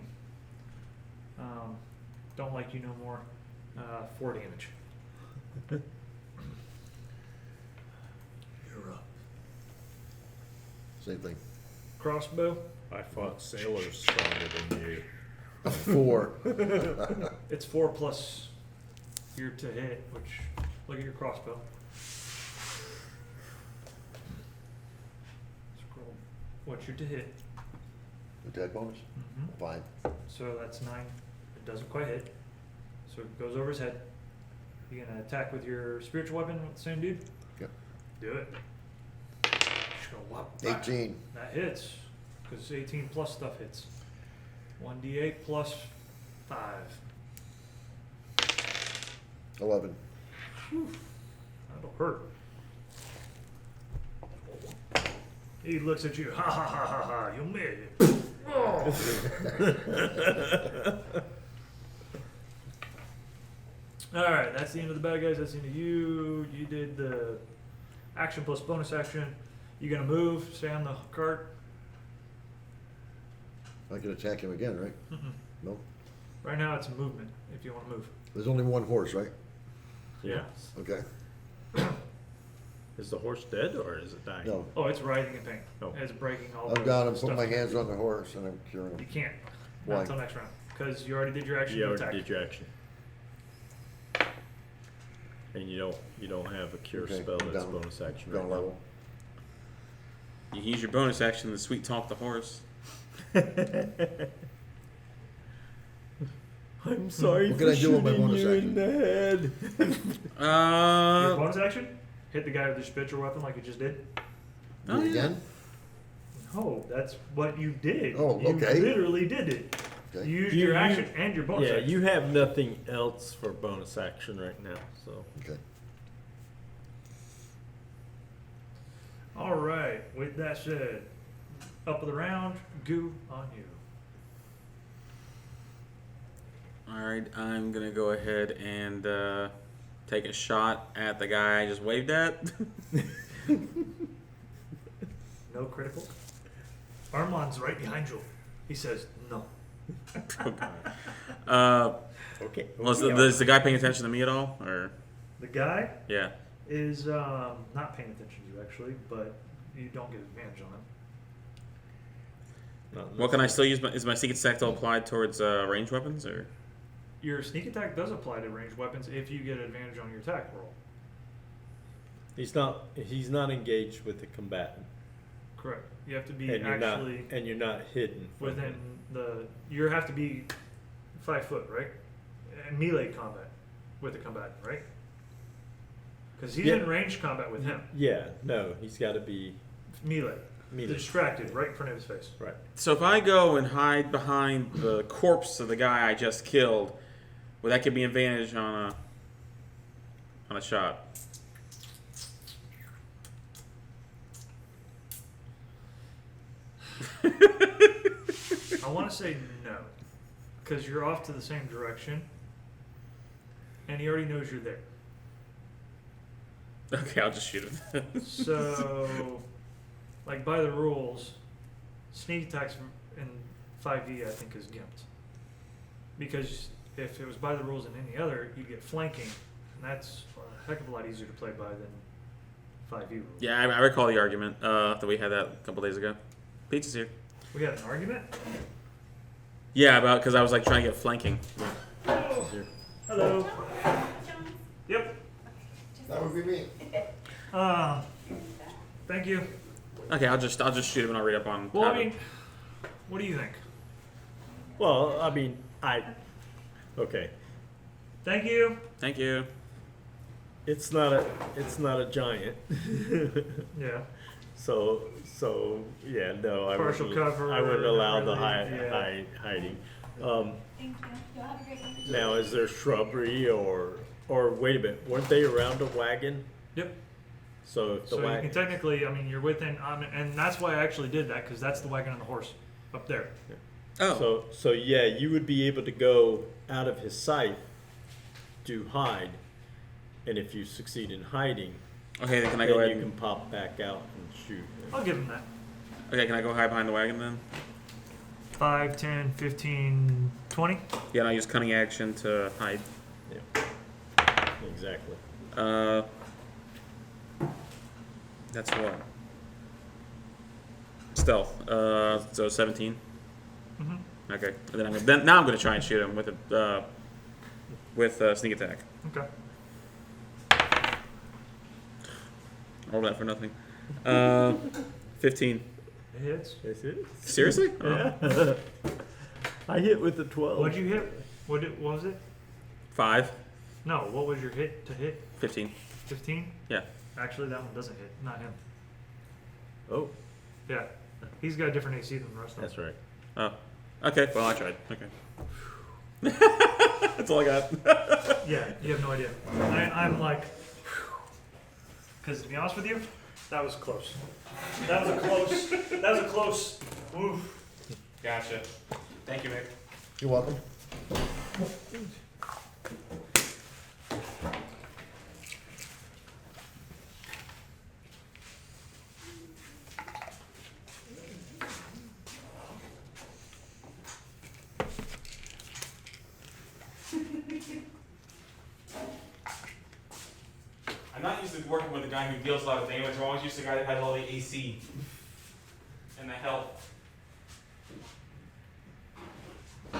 don't like you no more, 4 damage. You're up. Same thing. Crossbow, I fought sailors stronger than you. 4. it's 4 plus your to hit, which, look at your crossbow. Scroll, what's your to hit? Attack bonus? Mm-hmm. 5. So that's 9. It doesn't quite hit. So it goes over his head. You gonna attack with your spiritual weapon with the same dude? Yep. Do it. Just gonna whop back. 18. That hits. Because 18 plus stuff hits. 1d8 plus 5. 11. That'll hurt. He looks at you. Ha ha ha ha ha. You made it. All right, that's the end of the bad guys. That's the end of you. You did the action plus bonus action. You gonna move? Stay on the cart? I can attack him again, right? Mm-mm. No? Right now, it's movement. If you want to move. There's only one horse, right? Yeah. Okay. Is the horse dead or is it dying? No. Oh, it's writhing in pain. Oh. It's breaking all. I've the got him, stuff. put my hands on the horse, and I'm curing You him. can't. Why? Not until next round, because you already did your action. You to attack. already did your action. And you don't have a cure Okay, spell I'm that's down. bonus action Down right now. level. You can use your bonus action to sweet talk the horse. I'm sorry What for can I do with my shooting bonus you action? in the head. Your bonus action? Hit the guy with the spitzer weapon like you just did? Oh, Do it yeah. again? No, that's what you did. Oh, You okay. literally did it. Okay. You used You- your you- action and your bonus Yeah, action. you have nothing else for bonus action right now, so. Okay. All right. With that said, up of the round, goo on you. Alright, I'm gonna go ahead and take a shot at the guy I just waved at. No critical. Armand's right behind you. He says no. Okay. Well, is the guy paying attention to me at all? Or The guy yeah. is not paying attention to you actually, but you don't get advantage on him. Well, can I still use is my secret attack still applied towards ranged weapons or? Your sneak attack does apply to ranged weapons if you get advantage on your attack roll. He's not engaged with the combatant. Correct. You have to be And you're actually not hidden from within him. you have to be 5 foot, right? And melee combat with the combatant, right? Because he's Yeah. in range combat with him. Yeah, no, he's got to be Melee. melee. Distracted right in front of his face. Right. So if I go and hide behind the corpse of the guy I just killed, would that give me advantage on a shot? I want to say no, because you're off to the same direction, and he already knows you're there. Okay, I'll just shoot him. So, like by the rules, sneak attacks in 5e I think is gimped. Because if it was by the rules in any other, you get flanking, and that's a heck of a lot easier to play by than 5e rules. Yeah, I recall the argument that we had that a couple days ago. Pizza's here. We had an argument? Yeah, because I was like trying to get flanking. Hello. Yep. That would be me. Thank you. Okay, I'll just shoot him and I'll read up on. Well, how I to- mean, what do you think? Well, I mean, okay. Thank you. Thank you. It's not a giant. Yeah. So yeah, no, I Partial wouldn't, cover, I wouldn't allow the really, hiding. Thank you. You'll have a great day. Now, is there shrubbery or wait a minute? Weren't they around a wagon? Yep. So if the So you can wagon, technically, I mean, you're within, and that's why I actually did that, because that's the wagon and the horse up there. Oh. so yeah, you would be able to go out of his sight to hide, and if you succeed in hiding, Okay, then can I then go ahead? you can pop back out and shoot. I'll give him that. Okay, can I go hide behind the wagon then? 5, 10, 15, 20. Yeah, and I use cunning action to hide. Yeah, exactly. That's what. Stealth. So 17. Mm-hmm. Okay. And then now I'm gonna try and shoot him with sneak attack. Okay. Roll that for nothing. 15. It hits. Is it? Seriously? Yeah. I hit with the 12. What'd you hit? What was it? 5. No, what was your hit to hit? 15. 15? Yeah. Actually, that one doesn't hit. Not him. Oh, Yeah. He's got a different AC than the rest of them. that's right. Oh. Okay. Well, I tried. Okay. That's all I got. Yeah, you have no idea. I'm like, because to be honest with you, That was close. That was a close. That was a close. Oof. Gotcha. Thank you, Mick. You're welcome. I'm not used to working with a guy who deals a lot of damage. I'm always used to a guy that has all the AC and the health. I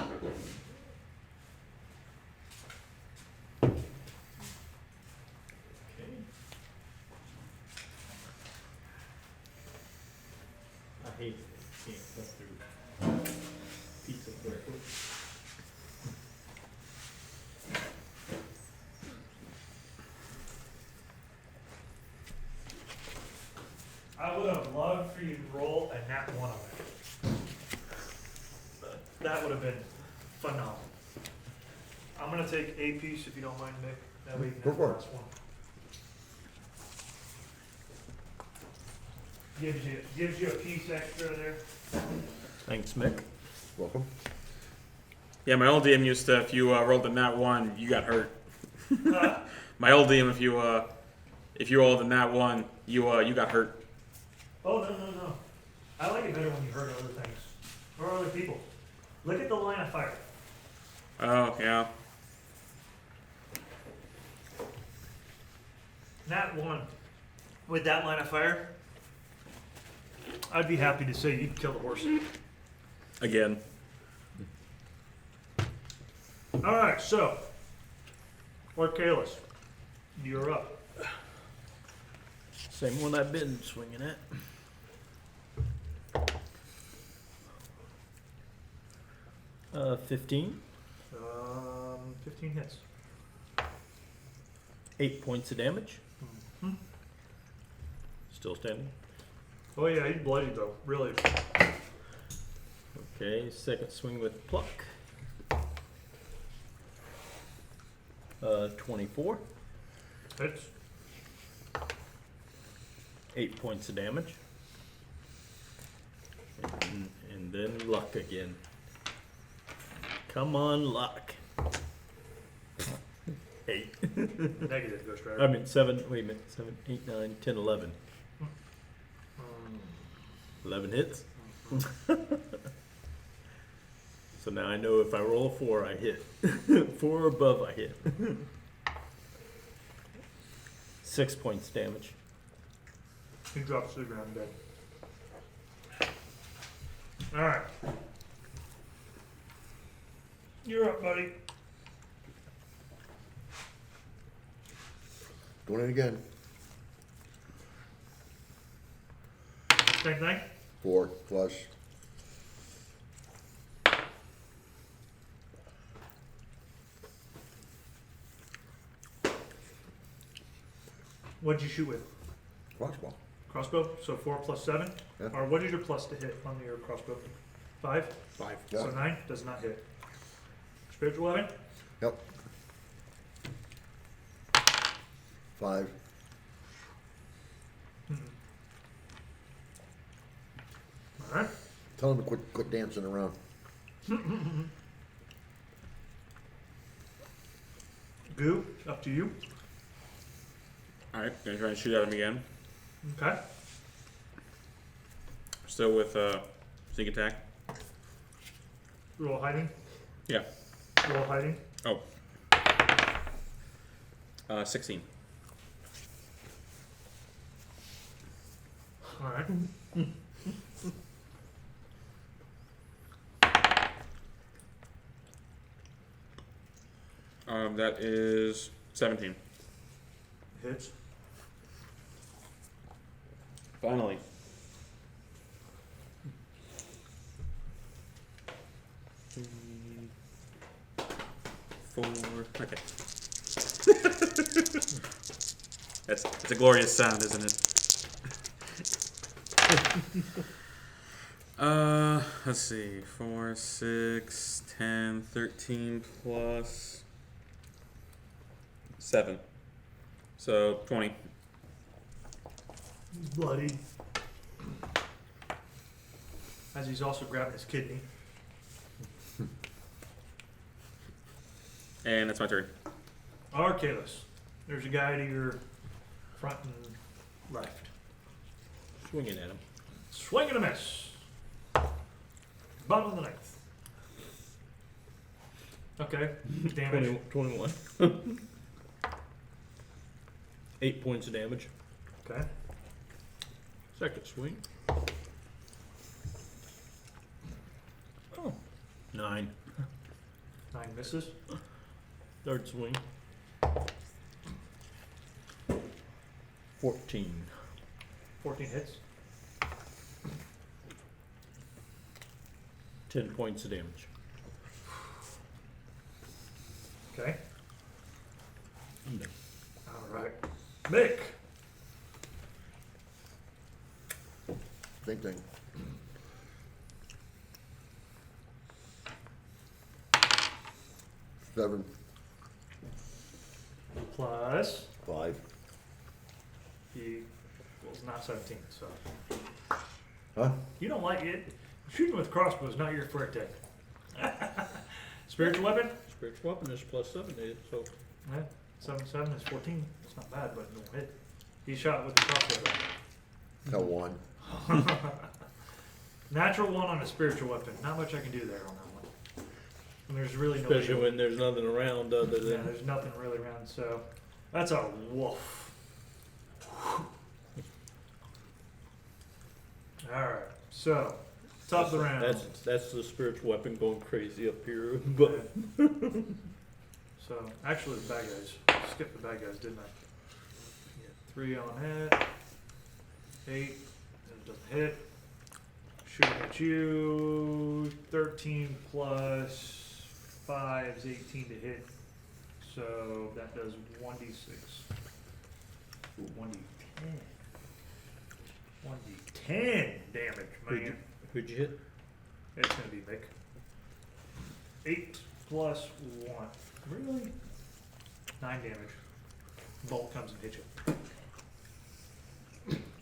hate it. Can't cut through pizza quickly. I would have loved for you to roll a nat 1 on that. That would have been phenomenal. I'm gonna take a piece if you don't mind, Mick. That way you can Go have for the it. last one. Gives you a piece extra there. Thanks, Mick. Welcome. Yeah, my old DM used to, if you rolled a nat 1, you got hurt. My old DM, if you rolled a nat 1, you got hurt. Oh, no. I like it better when you hurt other things. Or other people. Look at the line of fire. Oh, yeah. Nat 1. With that line of fire, I'd be happy to say you'd kill the horse. Again. Alright, so. Lord Kalis, you're up. Same one I've been swinging at. 15. 15 hits. 8 points of damage. Mhm. Still standing. Oh yeah, he's bloody though, really. Okay, second swing with pluck. 24. Hits. 8 points of damage. And then luck again. Come on, luck. 8. Negative, Ghost Rider. I mean, 7. Wait a minute. 7, 8, 9, 10, 11. 11 hits. So now I know if I roll a 4, I hit. 4 or above, I hit. 6 points damage. He drops to the ground dead. Alright. You're up, buddy. Going in again. Same thing? 4 plus. What'd you shoot with? Crossbow. Crossbow? So 4 plus 7? Yeah. Or what is your plus to hit on your crossbow? 5? 5. Yeah. So 9 does not hit. Spiritual weapon? Yep. 5. Alright. Tell him to quit dancing around. Goo, up to you. Alright, gonna try and shoot at him again. Okay. Still with sneak attack. Roll hiding. Yeah. Roll hiding. Oh. 16. Alright. That is 17. Hits. Finally. 4. Okay. It's a glorious sound, isn't it? Let's see. 4, 6, 10, 13 plus 7. So 20. He's bloodied. As he's also grabbing his kidney. And that's my turn. Arcalis, there's a guy to your front and left. Swinging at him. Swing and a miss. Bottom of the ninth. Okay. Damage. 21. 8 points of damage. Okay. Second swing. Oh. 9. 9 misses. Third swing. 14. 14 hits. 10 points of damage. Okay. I'm done. Alright. Mick. Same thing. Seven, Plus. 5. He was not 17, so. Huh? You don't like it. Shooting with crossbows, not your forte. Spiritual weapon? Spiritual weapon is +7 to hit, so Yeah. 7 is 14. It's not bad, but no hit. He shot with the crossbow. No, 1. Natural 1 on a spiritual weapon. Not much I can do there on that one. And there's really no. especially when there's nothing around other Yeah, than there's nothing really around, so that's a wolf. Alright, so top of the round. that's the spiritual weapon going crazy up here. But So actually the bad guys. Skipped the bad guys, didn't I? Yeah, 3 on hit. 8. It doesn't hit. Shooting at you. 13 plus 5 is 18 to hit. So that does 1d6. Ooh, 1d10. 1d10 damage, man. who'd you hit? It's gonna be Mick. 8 plus 1. Really? 9 damage. Bolt comes and hits you.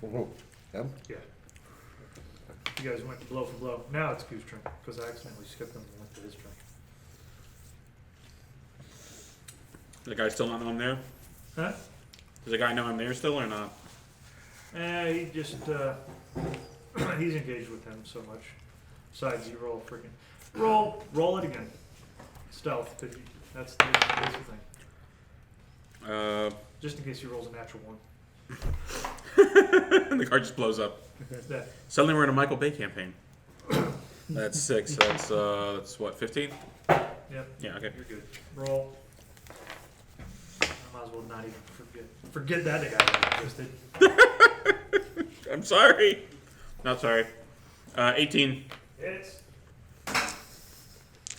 Oh, him? Yeah. You guys went blow for blow. Now it's Q's turn, because I accidentally skipped him and went to his turn. The guy still not know I'm there? Huh? Does the guy know I'm there still or not? He just, he's engaged with him so much. Besides, you roll freaking. Roll it again. Stealth, that's the thing. Just in case he rolls a natural 1. The card just blows up. Yeah. Suddenly we're in a Michael Bay campaign. That's 6. That's what, 15? Yep. Yeah, okay. You're good. Roll. I might as well not even forget that guy existed. I'm sorry. Not sorry. 18. Hits.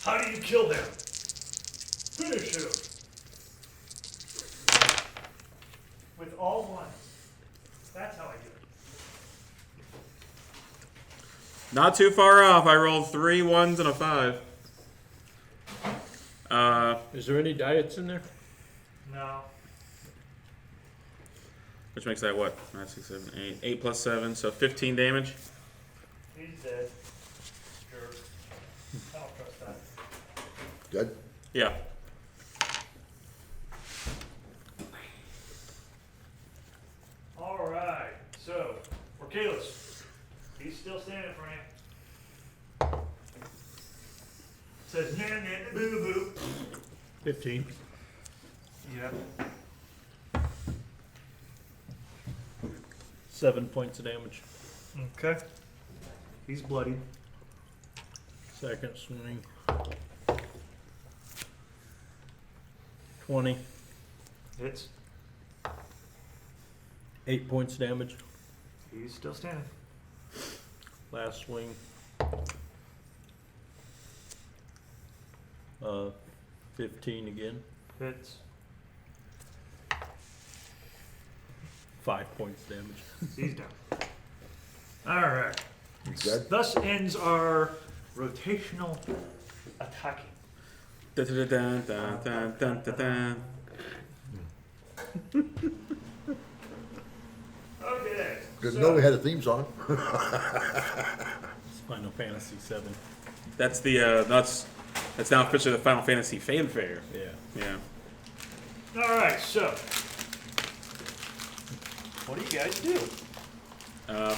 How do you kill him? Finish him. With all ones. That's how I do it. Not too far off. I rolled 3 1s and a 5. Is there any diets in there? No. Which makes that what? 9, 6, 7, 8. 8 plus 7, so 15 damage. He's dead. Sure. I don't trust that. Dead? Yeah. Alright, so, Orcalis. He's still standing for you. Says, nah, nah, boo, boo. 15. Yep. 7 points of damage. Okay. He's bloody. Second swing. 20. Hits. 8 points of damage. He's still standing. Last swing. 15 again. Hits. 5 points of damage. He's down. Alright. He's dead? Thus ends our rotational attacking. Dun, dun, dun, dun, dun, dun, dun, dun. Okay. Didn't know we had a theme song. It's Final Fantasy VII. That's the that's now officially the Final Fantasy fanfare. Yeah. Yeah. All right, so what do you guys do?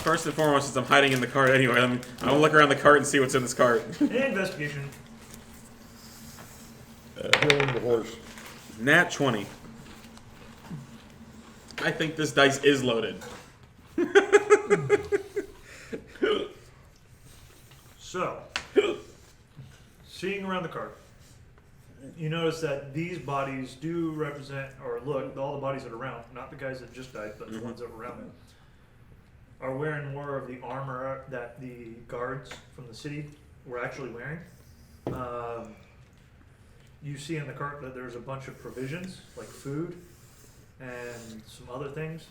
First and foremost, since I'm hiding in the cart anyway, I'm gonna look around the cart and see what's in this cart. Investigation. Killing the horse. Nat 20. I think this dice is loaded. So, seeing around the cart, you notice that these bodies do represent, or look, all the bodies that are around, not the guys that just died, but the ones that were around them, are wearing more of the armor that the guards from the city were actually wearing. You see in the cart that there's a bunch of provisions, like food and some other things.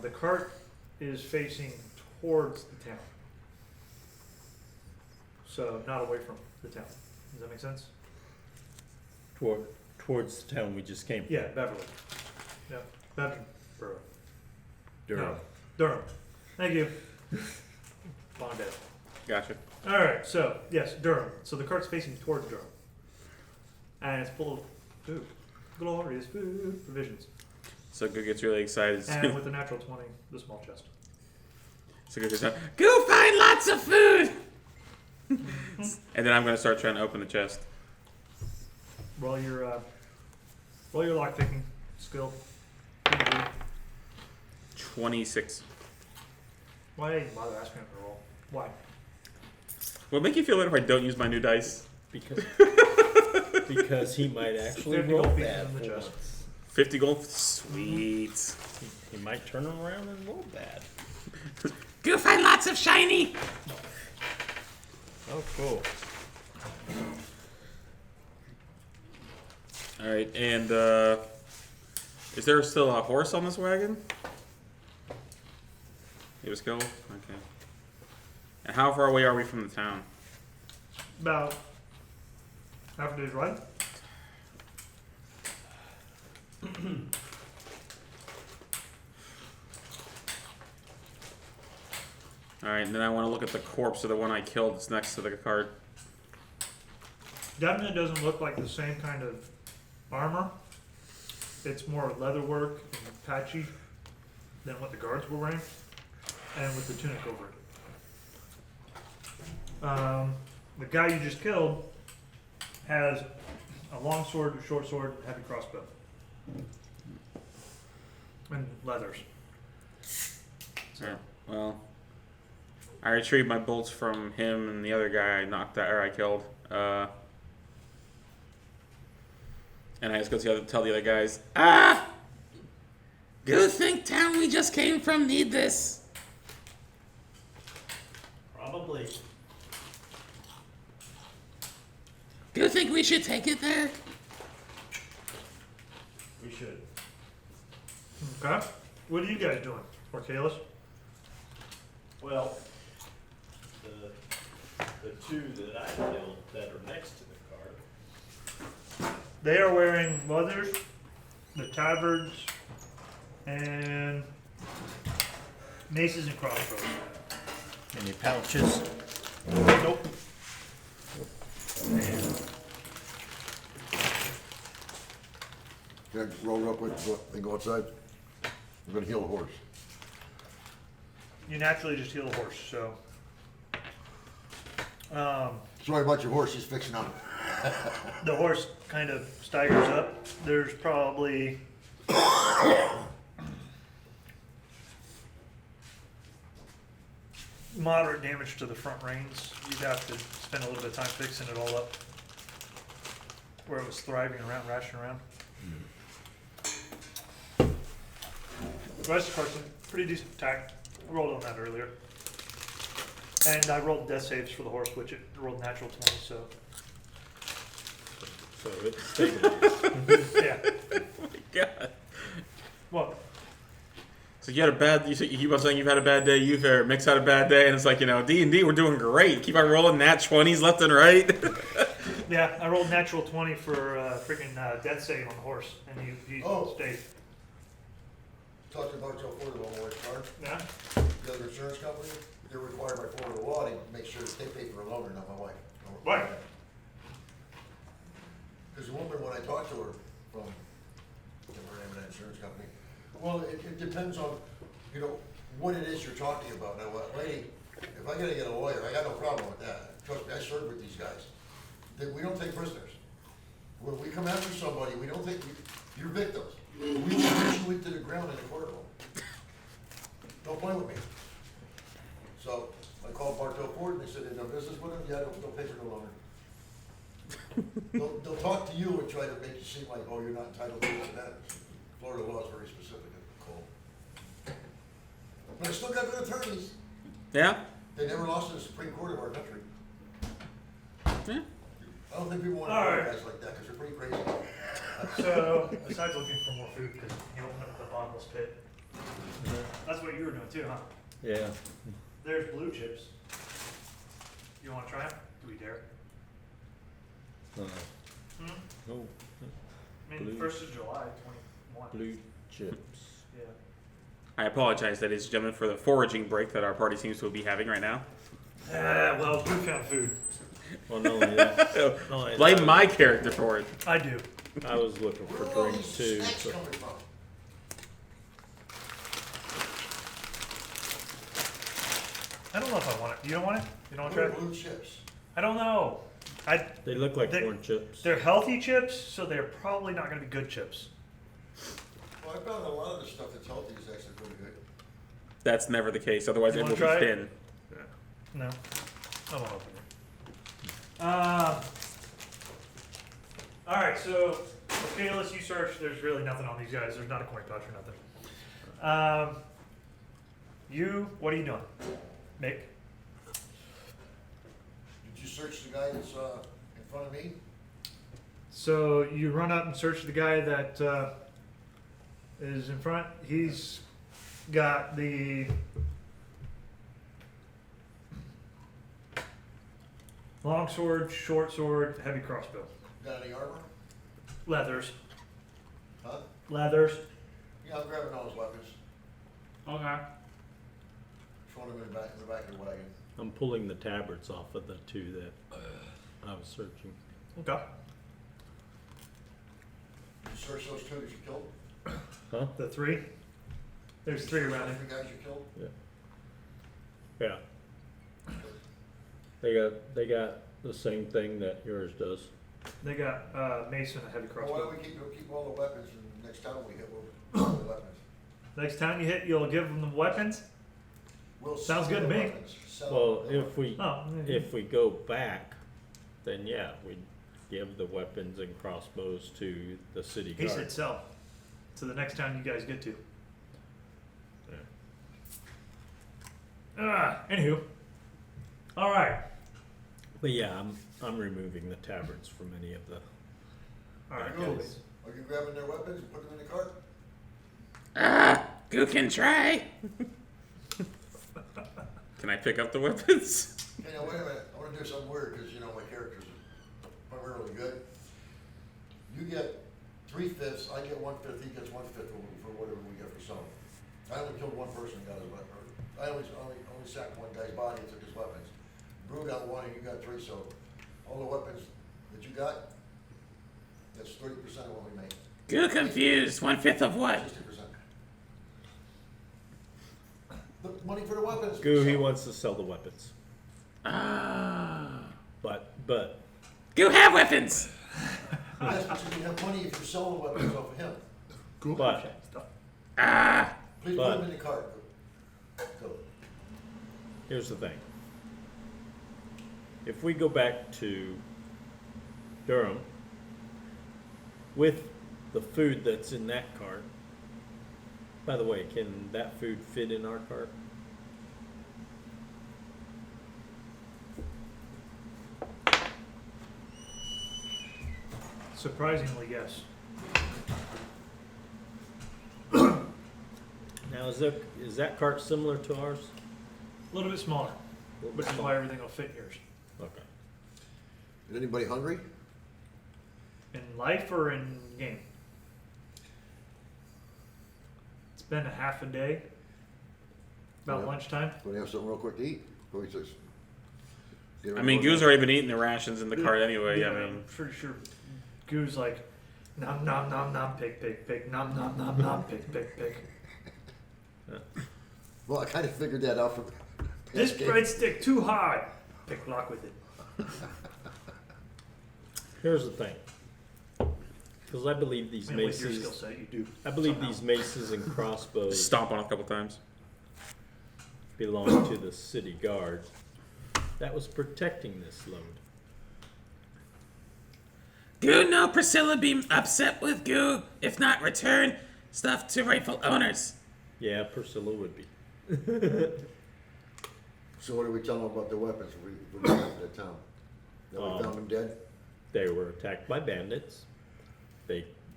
The cart is facing towards the town. So not away from the town. Does that make sense? Towards the town we just came from. Yeah, Beverly. Yeah, Bebinborough. Durham. No, Durham. Thank you. Bandits. Gotcha. All right, so yes, Durham. So the cart's facing towards Durham, and it's full of food, glorious food provisions, So Good gets really excited. and with a natural 20, the small chest. So Good gets like, go find lots of food! And then I'm gonna start trying to open the chest. Roll your lockpicking skill. 26. Why even bother asking him to roll? Why? Will it make you feel better if I don't use my new dice? Because he might actually 50 roll gold pieces bad in the for chest. once. 50 gold? Sweet. He might turn around and roll bad. Go find lots of shiny! Oh, cool. Alright, and is there still a horse on this wagon? It was go? Okay. And how far away are we from the town? About half a day's ride. Alright, and then I want to look at the corpse of the one I killed that's next to the cart. Definitely doesn't look like the same kind of armor. It's more leather work and patchy than what the guards were wearing, and with the tunic over it. The guy you just killed has a long sword, a short sword, and heavy crossbow, and leathers. So, Alright, well, I retrieved my bolts from him and the other guy I knocked out, or I killed. And I just go tell the other guys, go think town we just came from need this. Probably. Do you think we should take it there? We should. okay. What are you guys doing? Or Kalis? Well, the two that I killed that are next to the cart. They are wearing leathers, the tabards, and maces and crossbows. Any pouches? Nope. Can I roll real quick and go outside? I'm gonna heal the horse. You naturally just heal the horse, so. Sorry about your horse, he's fixing up. The horse kind of staggers up. There's probably moderate damage to the front reins. You'd have to spend a little bit of time fixing it all up. Where it was thriving around, rashing around. The rest of the car's in pretty decent attack. I rolled on that earlier. And I rolled death saves for the horse, which it rolled natural 20, so. So it's stabilized. Yeah. Oh my god. What? So you had a bad. You keep on saying you've had a bad day. You've had Mix had a bad day, and it's like D&D. We're doing great. Keep on rolling nat 20s left and right. Yeah, I rolled natural 20 for freaking death save on the horse, and he Oh. stayed. talked to Bartow Ford about my wife's car. Yeah. The other insurance company, they're required by Florida law to make sure that they pay for a loaner, not my wife. Why? Because the woman, when I talked to her from, I can't remember the name of that insurance company, well, it depends on, you know, what it is you're talking about. Now, lady, if I gotta get a lawyer, I got no problem with that. Trust me, I served with these guys. We don't take prisoners. When we come after somebody, we don't take, you're victims. We will push you into the ground in the courtroom. Don't play with me. So, I called Bartow Ford and they said they've done business with him, yeah, they'll pay for no loaner. They'll talk to you and try to make you seem like, oh, you're not entitled to this and that. Florida law is very specific and cool. But I still got good attorneys. Yeah? They never lost in the Supreme Court of our country. Yeah. I don't think people want to All hear right. guys like that because they're pretty crazy. So, besides looking for more food, because you opened up the bottomless pit, that's what you were doing too, huh? Yeah. There's blue chips. You want to try them? Do we dare? Hmm? No, I mean, Blue. 1st of July, 21. blue chips. Yeah. I apologize, ladies and gentlemen, for the foraging break that our party seems to be having right now. Well, we found food. Well, not only that, not only Blame that, my character for it. I do. I was looking Where for are all drinks these too. snacks So. coming from? I don't know if I want it. You don't want it? You don't want to Where try are it? blue chips? I don't know. They look like They- corn chips. They're healthy chips, so they're probably not going to be good chips. Well, I found a lot of the stuff that's healthy is actually pretty good. That's never the case, otherwise You it will be wanna try thin. it? No. I won't open it. Alright, so, okay, let's you search. There's really nothing on these guys. There's not a coin pouch or nothing. What are you doing? Mick? Did you search the guy that's in front of me? So you run up and search the guy that is in front. He's got the long sword, short sword, heavy crossbow, Got any armor? leathers, Huh? leathers. Yeah, I'm grabbing all his weapons. Okay. Throwing them in the back of the wagon. I'm pulling the tabards off of the two that I was searching. Okay. Did you search those two that you killed? Huh? The three. There's three Search around those him. three guys you killed? Yeah. They got the same thing that yours does. They got mace and a heavy Well, why crossbow. don't we keep all the weapons and next time we hit, we'll sell the weapons. Next time you hit, you'll give them the weapons. We'll Sounds sell good to the me. weapons. Sell Well, them. if we go back, then yeah, we'd give the weapons and crossbows to the city He guard. said sell. So the next time you guys get to. Anywho. All right. But yeah, I'm removing the tabards from any of the. All right. Are Cool. you grabbing their weapons and putting them in the cart? Who can try? Can I pick up the weapons? Hey, now wait a minute, I wanna do something weird, cause you know, my characters are primarily good. You get 3/5, I get 1/5, he gets 1/5 for whatever we get for selling. I only killed one person, got his weapon, I only sacked one guy's body and took his weapons. Brew got one and you got 3, so all the weapons that you got, that's 30% of what we make, Goo confused. 1/5 of what? 60%. The money for the weapons. Goo, he So- wants to sell the weapons, Ah. but Goo have weapons. Yes, but you can have money if you sell the weapons off of him. but Ah. Please put them in the cart. Go. here's the thing. If we go back to Durham with the food that's in that cart, by the way, can that food fit in our cart? Surprisingly, yes. Now, is that cart similar to ours? A little bit smaller, Little bit which is smaller. why everything will fit yours. Okay. Is anybody hungry? In life or in game? It's been a half a day. About Yeah. lunchtime. Want to have something real quick to eat? Before he says, get I ready mean, to go. Goo's already been eating the rations in the cart anyway. Yeah, I mean, I'm pretty sure Goo's like, nom nom nom nom, pig pig pig, nom nom nom nom, pig pig pig. Well, I kind of figured that out from This past game. breadstick too hard. Pick lock with it. Here's the thing. Because I believe these And with your skill maces, set, you do. I believe somehow. these maces and crossbows stomp on it a couple times. belong to the city guard that was protecting this load. Goo, no, Priscilla be upset with Goo. If not, return stuff to rightful owners. Yeah, Priscilla would be. So what do we tell them about the weapons we got in the town? That we found them dead? They were attacked by bandits.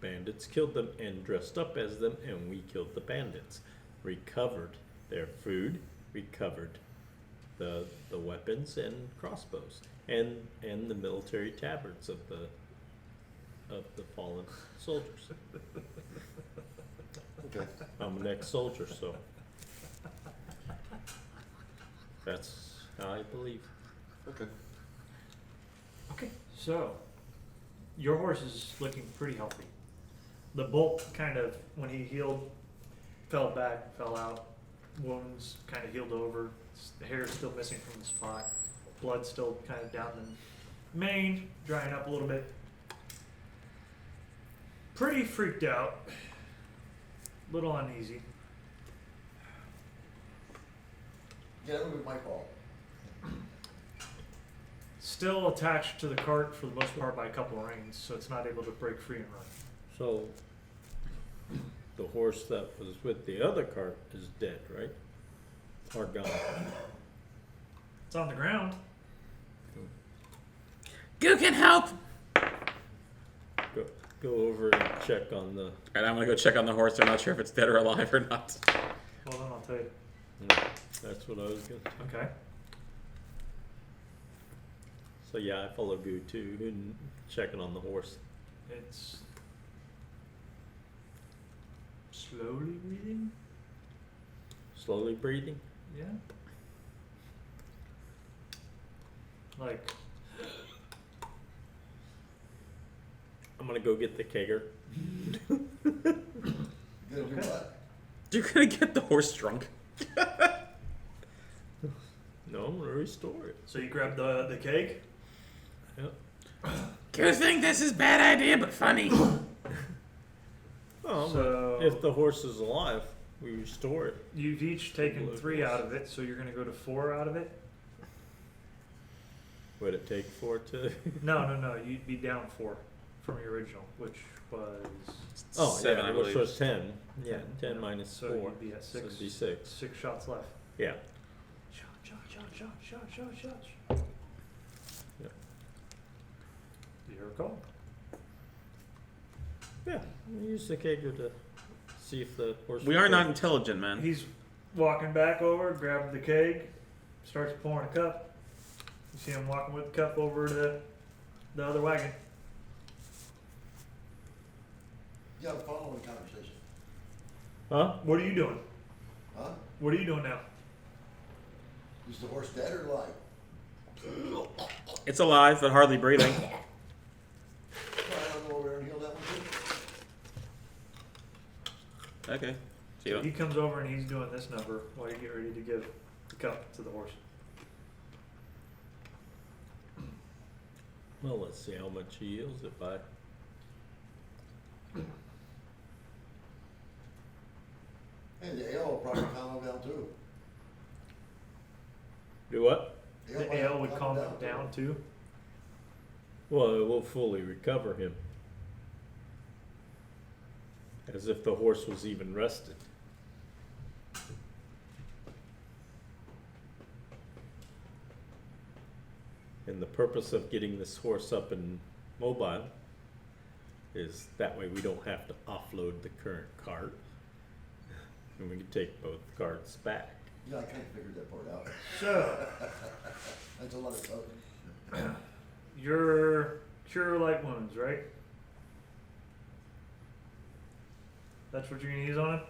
Bandits killed them and dressed up as them, and we killed the bandits. Recovered their food, recovered the weapons and crossbows, and the military tabards of the fallen soldiers. Okay. I'm an ex-soldier, so that's how I believe. Okay. Okay, so your horse is looking pretty healthy. The bolt kind of, when he healed, fell back, fell out. Wounds kind of healed over. The hair is still missing from the spot. Blood still kind of down the mane, drying up a little bit. Pretty freaked out. Little uneasy. Yeah, that would be my fault. Still attached to the cart for the most part by a couple of reins, so it's not able to break free and run. So the horse that was with the other cart is dead, right? Or gone. It's on the ground. Goo can help. Go over and check on the. And I'm gonna go check on the horse. I'm not sure if it's dead or alive or not. Hold on, I'll tell you. That's what I was gonna. Okay. So yeah, I follow Goo too, and checking on the horse. It's slowly breathing. Slowly breathing. Yeah. Like, I'm gonna go get the kegger. You gotta do Okay. what? You're gonna get the horse drunk. No, I'm gonna restore it. so you grab the keg. Yep. Goo think this is bad idea, but funny. Oh, So- but if the horse is alive, we restore it. You've each taken 3 out of it, so you're gonna go to 4 out of it. Would it take 4 to? No. You'd be down 4 from your original, which was Oh, 7, yeah, I which believe. was 10. Yeah, 10 minus so 4. you'd be at So 6. it'd be 6. 6 shots left. Yeah. Shot. Yeah. Your call. Yeah. We use the kegger to see if the horse. We are not intelligent, man. He's walking back over, grabs the keg, starts pouring a cup. You see him walking with the cup over to the other wagon. Yeah, I'm following the conversation. Huh? What are you doing? Huh? What are you doing now? Is the horse dead or alive? It's alive, but hardly breathing. Well, I don't go over there and heal that one too. Okay. See you. He comes over and he's doing this number while you get ready to give the cup to the horse. Well, let's see how much he heals it by. Hey, the ale will probably calm him down too. Do what? The ale would calm him down too. Well, it will fully recover him. As if the horse was even rested. And the purpose of getting this horse up and mobile is that way we don't have to offload the current cart. And we can take both carts back. Yeah, I kind of figured that part out. So, That's a lot of talking. your cure light wounds, right? That's what you're gonna use on him?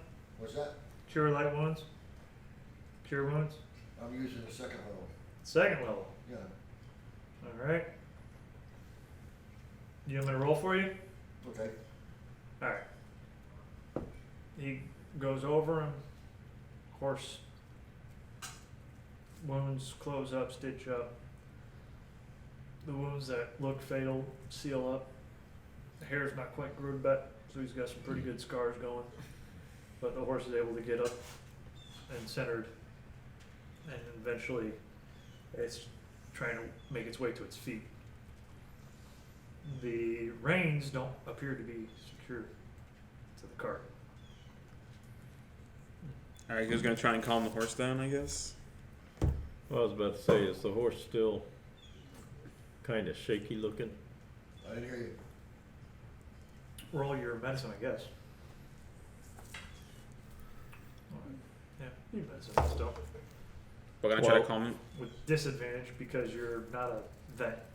What's that? Cure light wounds? Cure wounds? I'm using the second level. Second level. Yeah. Alright. You want me to roll for you? Okay. Alright. He goes over and horse wounds close up, stitch up. The wounds that look fatal seal up. The hair's not quite growed back, so he's got some pretty good scars going. But the horse is able to get up and centered, and eventually it's trying to make its way to its feet. The reins don't appear to be secured to the cart. Alright, who's gonna try and calm the horse down, I guess? What I was about to say, is the horse still kind of shaky looking? I didn't hear you. Roll your medicine, I guess. Yeah, you medicine still. We're gonna try to Well- calm him. With disadvantage because you're not a vet.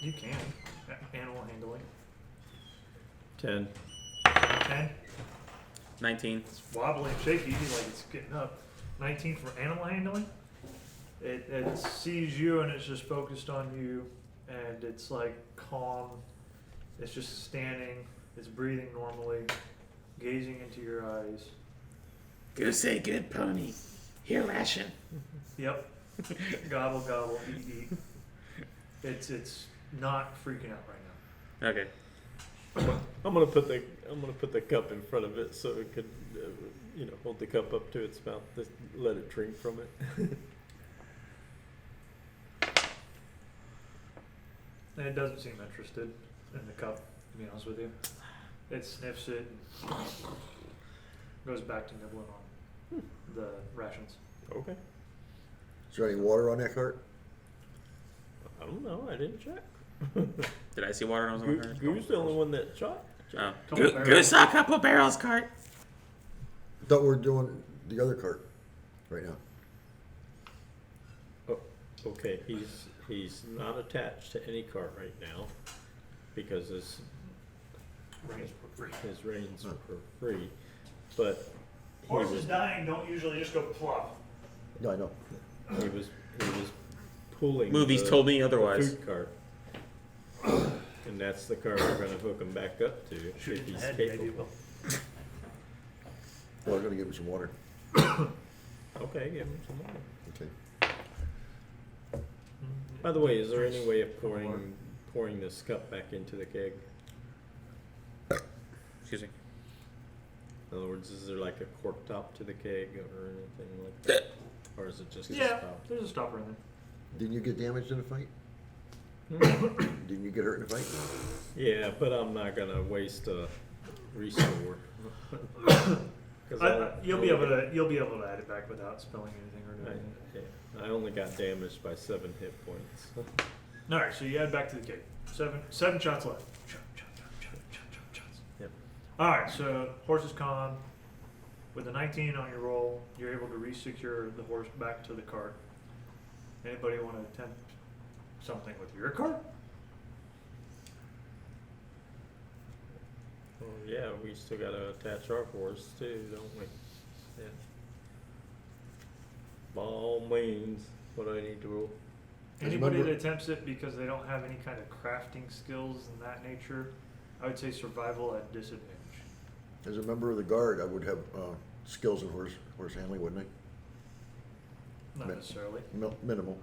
You can. Animal handling. 10. 10. 19. It's wobbly and shaky, like it's getting up. 19 for animal handling. It sees you and it's just focused on you, and it's like calm. It's just standing. It's breathing normally, gazing into your eyes. Goose say good pony. Here, ration. Yep. Gobble gobble, eat eat. It's not freaking out right now. Okay. I'm gonna put the cup in front of it so it could, hold the cup up to its mouth, just let it drink from it. And it doesn't seem interested in the cup, to be honest with you. It sniffs it and goes back to nibbling on the rations. Okay. Is there any water on that cart? I don't know. I didn't check. Did I see water when I was on the cart? Goose the only one that shot. Oh. Couple barrels. Goose saw a couple barrels, cart. Thought we were doing the other cart right now. Oh, okay. He's not attached to any cart right now because his Reins for free. reins are for free. But Horses dying don't usually just go plop. No, I know. he was pulling. Movies the- told me the otherwise. food cart. And that's the cart we're gonna hook him back up to Shoot if in the he's head, maybe it capable. will. Well, I'm gonna give him some water. Okay, give him some more. Okay. By the way, is there any way of pouring this cup back into the keg? Excuse me. In other words, is there like a cork top to the keg or anything like that? Or is it just a Yeah, stop? there's a stopper in there. Didn't you get damaged in the fight? Didn't you get hurt in the fight? Yeah, but I'm not gonna waste a restore. 'Cause You'll be able to add it back without spilling anything or doing anything. I only got damaged by 7 hit points. All right, so you add back to the cake. Seven shots left. Shots. Yep. All right, so horse is calm. With a 19 on your roll, you're able to re-secure the horse back to the cart. Anybody want to attempt something with your cart? Well, yeah, we still gotta attach our horse too, don't we? Yeah. By all means, what do I need to roll? Anybody remember- that attempts it because they don't have any kind of crafting skills and that nature, I would say survival at disadvantage. As a member of the guard, I would have skills in horse handling, wouldn't I? Not necessarily. Minimal.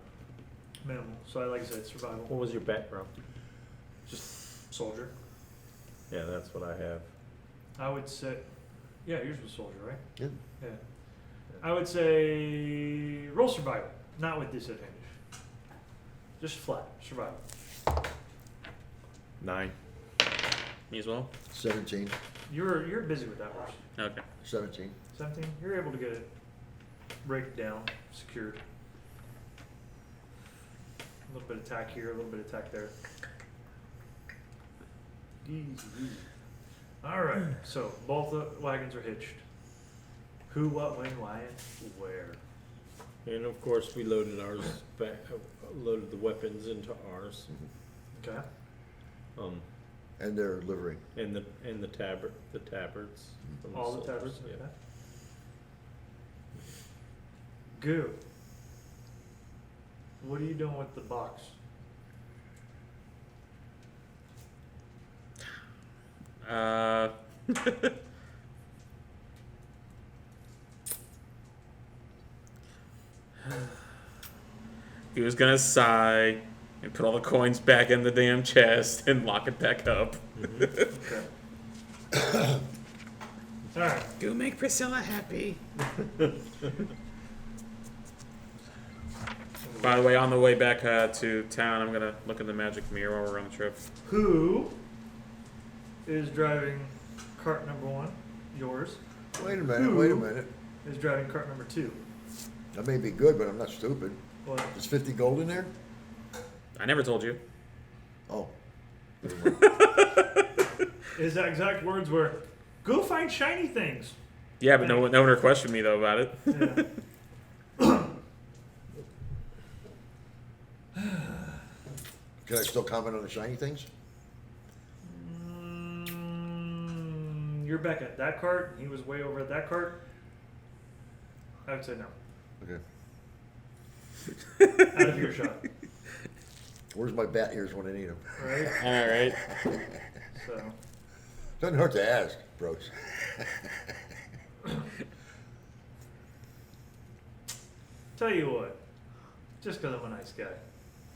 Minimal. So like I said, survival. What was your background? Just soldier. Yeah, that's what I have. I would say, yeah, yours was soldier, right? Yeah. Yeah. I would say roll survival, not with disadvantage. Just flat survival. 9. Me as well? 17. You're busy with that horse. Okay. 17. 17. You're able to get it raked down, secured. A little bit of tack here, a little bit of tack there. Easy, easy. All right. So both the wagons are hitched. Who, what, when, why, and where? And of course, we loaded ours back, loaded the weapons into ours. Okay. And their livery. And the tabards. from All the soldiers, tabards. yeah. Okay. Goo. What are you doing with the box? He was gonna sigh and put all the coins back in the damn chest and lock it back up. Okay. All right. Go make Priscilla happy. By the way, on the way back to town, I'm gonna look in the magic mirror while we're on the trip. Who is driving cart number 1? Yours. Wait a minute. Is driving cart number 2. That may be good, but I'm not stupid. What? There's 50 gold in there? I never told you. Oh. His exact words were, "Go find shiny things." Yeah, but no one ever questioned me though about it. Yeah. Can I still comment on the shiny things? You're back at that cart. He was way over at that cart. I would say no. Okay. Out of earshot. Where's my bat ears when I need them? Right? All right. So, Doesn't hurt to ask, bros. tell you what. Just because I'm a nice guy.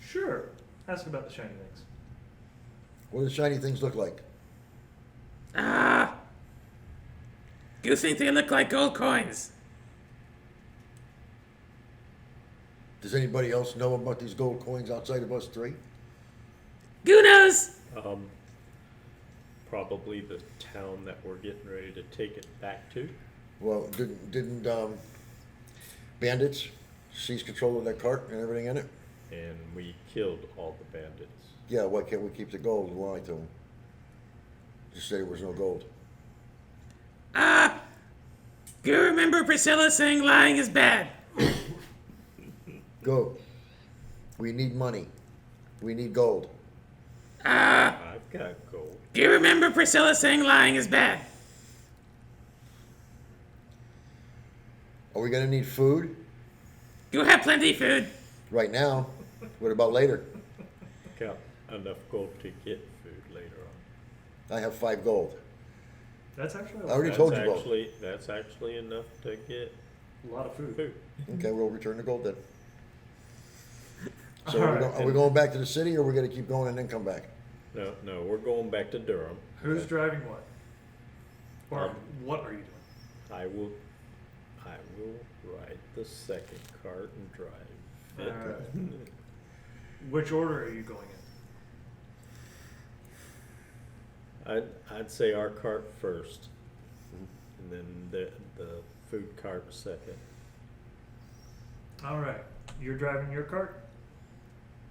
Sure. Ask about the shiny things. What do the shiny things look like? Ah! You think they look like gold coins? Does anybody else know about these gold coins outside of us three? Who knows? Probably the town that we're getting ready to take it back to. Well, didn't Bandits seize control of that cart and everything in it? And we killed all the bandits. Yeah, why can't we keep the gold and lie to them? Just say there was no gold. Ah! Do you remember Priscilla saying lying is bad? Go. We need money. We need gold. Ah! I've got gold. Do you remember Priscilla saying lying is bad? Are we gonna need food? You have plenty food. Right now. What about later? Got enough gold to get food later on. I have 5 gold. That's actually I already a told you both. That's actually enough to get lot of food. food. Okay, we'll return the gold then. So All are, right. are we going back to the city, or are we gonna keep going and then come back? No, we're going back to Durham. Who's driving what? Or Um, what are you doing? I will ride the second cart and drive. it. Alright. Which order are you going in? I'd say our cart first, and then the food cart second. All right. You're driving your cart.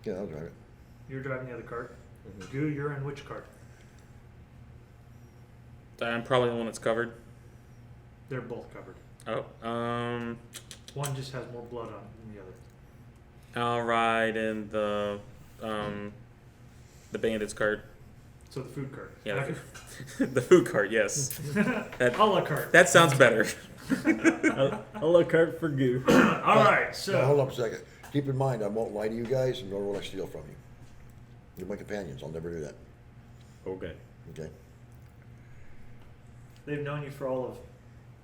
Yeah, I'll drive it. You're driving the other cart. Mhm. Goo, you're in which cart? I'm probably the one that's covered. They're both covered. Oh, One just has more blood on it than the other. I'll ride in the bandits cart. So the food cart. Yeah, Okay. the food cart. Yes, A la carte. that sounds better. A la carte for goo. All right. Now, hold So up a second. Keep in mind, I won't lie to you guys, nor will I steal from you. You're my companions. I'll never do that. Okay. Okay? they've known you for all of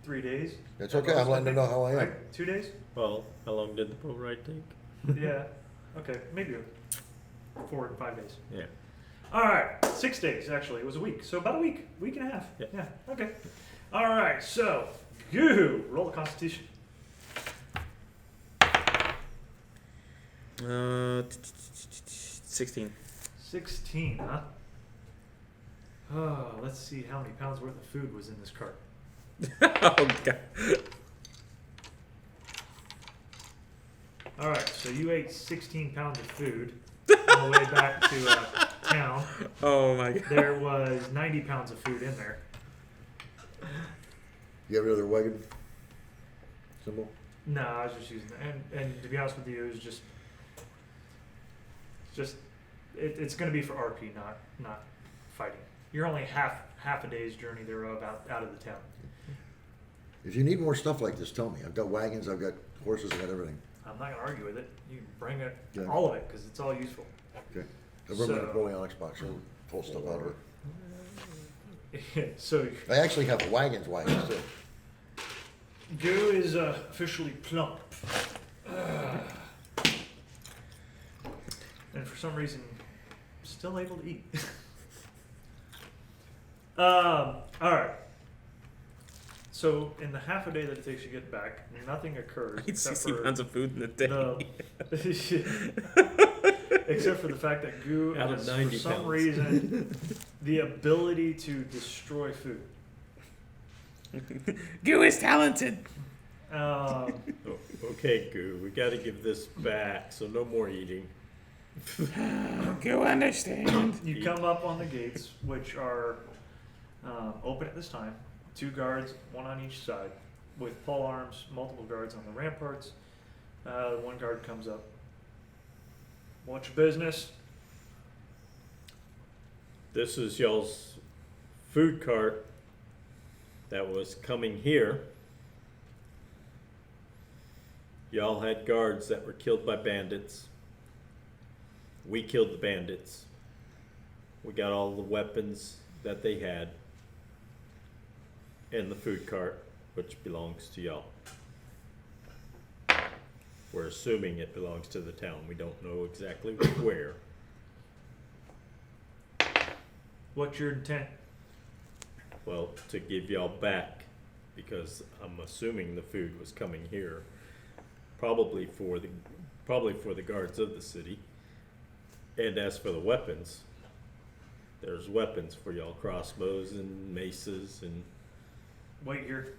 3 days. It's okay. I'm letting them know how I am. Right? 2 days? Well, how long did the boat ride take? Yeah. Okay. Maybe 4 and 5 days. Yeah. All right, 6 days actually. It was a week, so about a week and a half. Yeah. Yeah. Okay. All right. So, you roll the Constitution. 16. 16, huh? Oh, let's see how many pounds worth of food was in this cart. Oh god. All right, so you ate 16 pounds of food on the way back to town. Oh my god. There was 90 pounds of food in there. You have another wagon symbol? No, I was just using that. And to be honest with you, it was it's going to be for RP, not fighting. You're only half a day's journey thereof out of the town. If you need more stuff like this, tell me. I've got wagons, I've got horses, I've got everything. I'm not gonna argue with it. You can bring it, Yeah. all of it, because it's all useful. Okay. I've run my So- Napoleonics box, so pull stuff out of it. So I actually have wagons too. Goo is officially plump. And for some reason, still able to eat. Alright. So, in the half a day that it takes you to get back, nothing occurs I eat except 60 for pounds of food in a day. except for the fact that Goo Out of has, 90 for some pounds. reason, the ability to destroy food. Goo is talented. Oh, okay, Goo, we gotta give this back, so no more eating. Goo understand. You come up on the gates, which are open at this time. 2 guards, 1 on each side, with pole arms, multiple guards on the ramparts. 1 guard comes up. What's your business? This is y'all's food cart that was coming here. Y'all had guards that were killed by bandits. We killed the bandits. We got all the weapons that they had. And the food cart, which belongs to y'all. We're assuming it belongs to the town. We don't know exactly where. What's your intent? Well, to give y'all back, because I'm assuming the food was coming here, probably for the guards of the city. And as for the weapons, there's weapons for y'all, crossbows and maces and Wait here.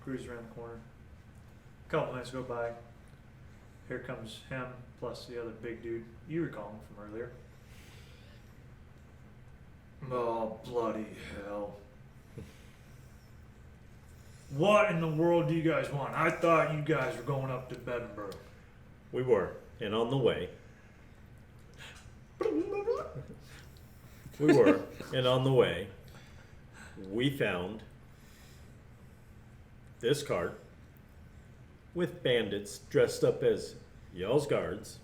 Cruise around the corner. A couple minutes go by. Here comes him plus the other big dude. You recall him from earlier. Oh, bloody hell. What in the world do you guys want? I thought you guys were going up to Bebinborough. we were. And on the way, we found this cart with bandits dressed up as y'all's guards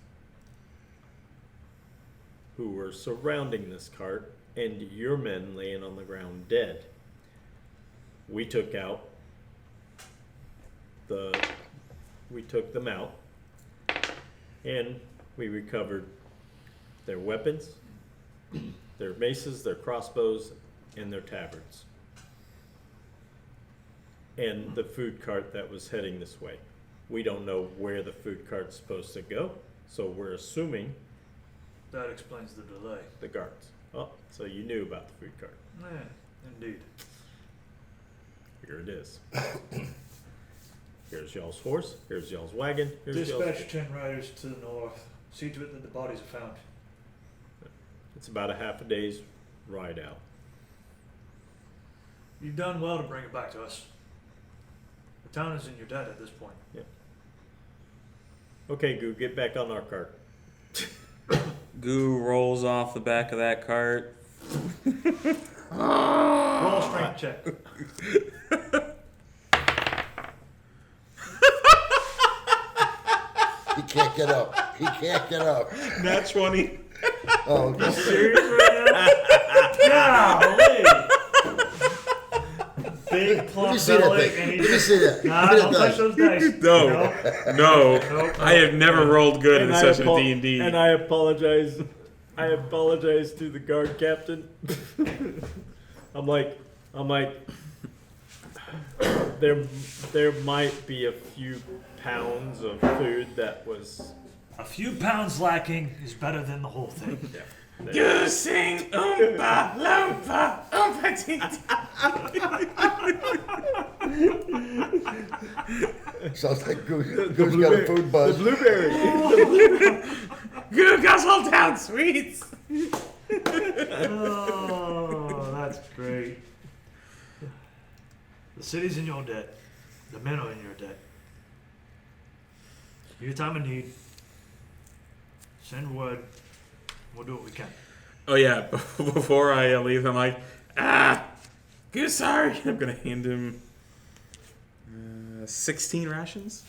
who were surrounding this cart and your men laying on the ground dead. We took them out and we recovered their weapons, their maces, their crossbows, and their tabards. And the food cart that was heading this way. We don't know where the food cart's supposed to go, so we're assuming That explains the delay. the guards. Oh, so you knew about the food cart. Yeah, indeed. Here it is. Here's y'all's horse, here's y'all's wagon, here's y'all's... Dispatch 10 riders to the north. See to it that the bodies are found. It's about a half a day's ride out. You've done well to bring it back to us. The town is in your debt at this point. Okay, Goo, get back on our cart. Goo rolls off the back of that cart. Roll a strength check. He can't get up. He can't get up. Nat 20. Oh, okay. Serious right now? Golly. Big Let plump me see that belly, thing. and he Let me just see that. nah, Put it don't touch down. those dice. No. No. I have never rolled good in a session of D&D. And I apologize. I apologize to the guard captain. I'm like, there might be a few pounds of food that was. A few pounds lacking is better than the whole thing. Goo sing oompa loompa oompa dee Sounds like Goo's got a food buzz. The blueberry. Goo guzzle down sweets. Oh, that's great. The city's in your debt. The men are in your debt. Your time of need. Send word. We'll do what we can. Oh yeah, before I leave, I'm like, good, sorry. I'm gonna hand him 16 rations,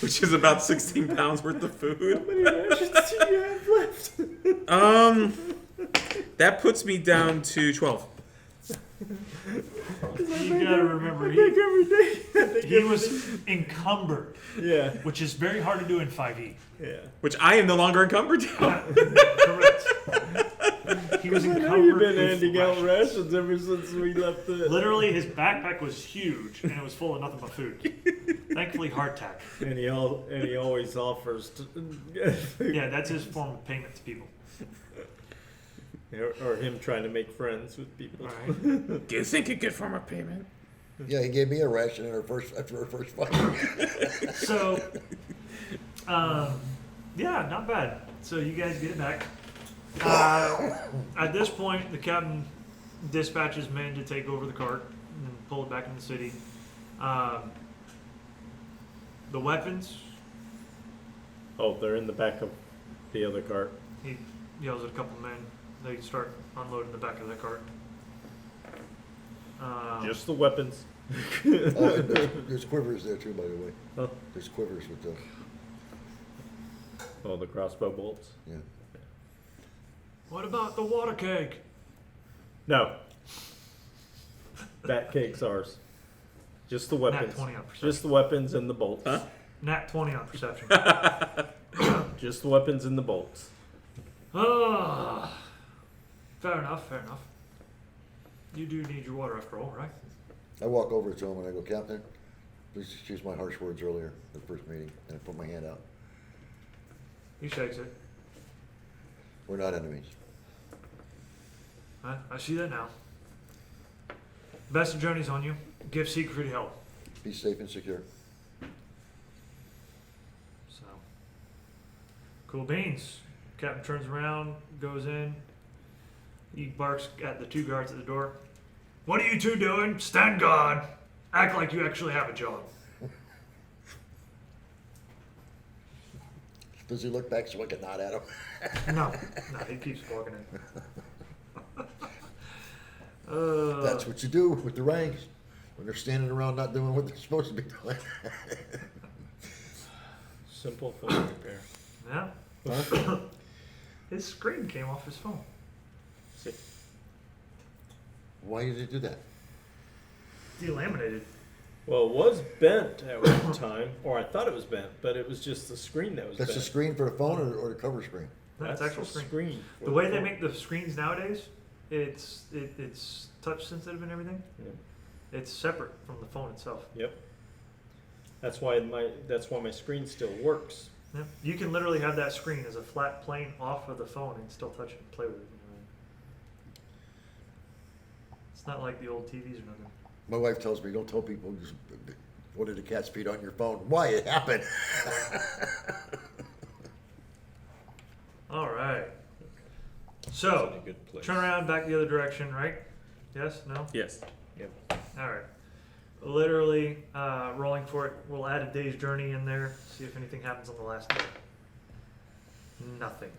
which is about 16 pounds worth of food. How many rations do you have left? That puts me down to 12. You gotta remember, Every day. he was encumbered, Yeah. which is very hard to do in 5e. Yeah. Which I am no longer encumbered to. Correct. He was I encumbered. know you've been with handing out rations. rations ever since we left the. Literally, his backpack was huge, and it was full of nothing but food. Thankfully, hardtack. And he always offers to. Yeah, that's his form of payment to people. Or him trying to make friends with people. All right. Do you think a good form of payment? Yeah, he gave me a ration after our first fight. So, yeah, not bad. So you guys get it back. At this point, the captain dispatches men to take over the cart and pull it back in the city. The weapons, Oh, they're in the back of the other cart. he yells at a couple men. They start unloading the back of the cart. Just the weapons. Oh, and there's quivers there too, by the way. Oh, There's quivers with the, the crossbow bolts. yeah. What about the water keg? No. That cake's ours. Just the weapons. Nat 20 on perception. Just the weapons and the bolts. Huh? Nat 20 on perception. Just the weapons and the bolts. Fair enough, fair enough. You do need your water after all, right? I walk over to him and I go, Captain, please excuse my harsh words earlier at the first meeting, and I put my hand out. He shakes it. We're not enemies. I see that now. Best of journeys on you. Give Siegfried help. Be safe and secure. So, cool beans. Captain turns around, goes in. He barks at the two guards at the door. What are you two doing? Stand guard. Act like you actually have a job. Does he look back so I can nod at him? No, he keeps walking in. That's what you do with the ranks when they're standing around not doing what they're supposed to be doing. Simple phone repair. Yeah. His screen came off his phone. Why did he do that? Delaminated. Well, it was bent at one time, or I thought it was bent, but it was just the screen that was That's bent. the screen for the phone or the cover screen? That's actual the screen. for The way phone. they make the screens nowadays, it's touch sensitive and everything. Yep. It's separate from the phone itself. Yep. That's why my screen still works. Yeah. You can literally have that screen as a flat plane off of the phone and still touch it and play with it. It's not like the old TVs or nothing. My wife tells me, don't tell people just what did the cat's feet on your phone. Why? It happened. All right. It's So, in a good place. turn around, back the other direction, right? Yes? No? Yes. Yep. All right. Literally, rolling for it. We'll add a day's journey in there, see if anything happens on the last day. Nothing.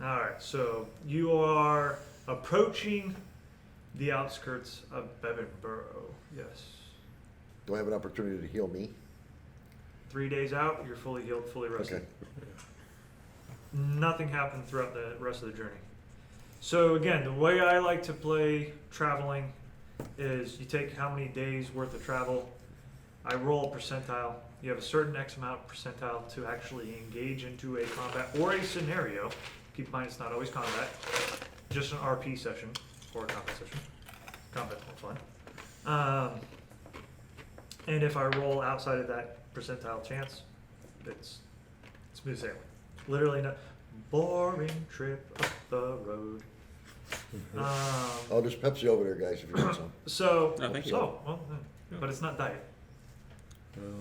All right, so you are approaching the outskirts of Bebinborough. Yes. Do I have an opportunity to heal me? 3 days out, you're fully healed, fully rested. Okay. Nothing happened throughout the rest of the journey. So again, the way I like to play traveling is you take how many days worth of travel. I roll a percentile. You have a certain X amount of percentile to actually engage into a combat or a scenario. Keep in mind it's not always combat, just an RP session or a combat session. Combat's more fun. And if I roll outside of that percentile chance, it's smooth sailing. Literally not boring trip up the road. Oh, there's Pepsi over there, guys, if you want some. So, Oh, thank you. well, but it's not diet.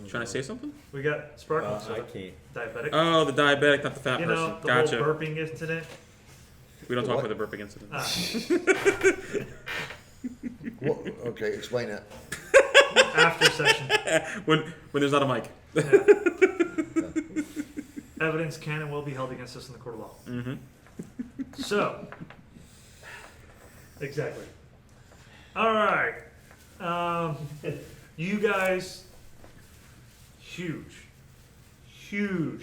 Trying to say something? We got sparkling I soda, can't. diabetic. Oh, the diabetic, not the fat You person. know, the Gotcha. whole burping incident. We don't The talk what? about the burping incident. Well, okay, explain that. After session. when there's not a mic. Evidence can and will be held against us in the court of law. Mm-hmm. So, exactly. All right. You guys, huge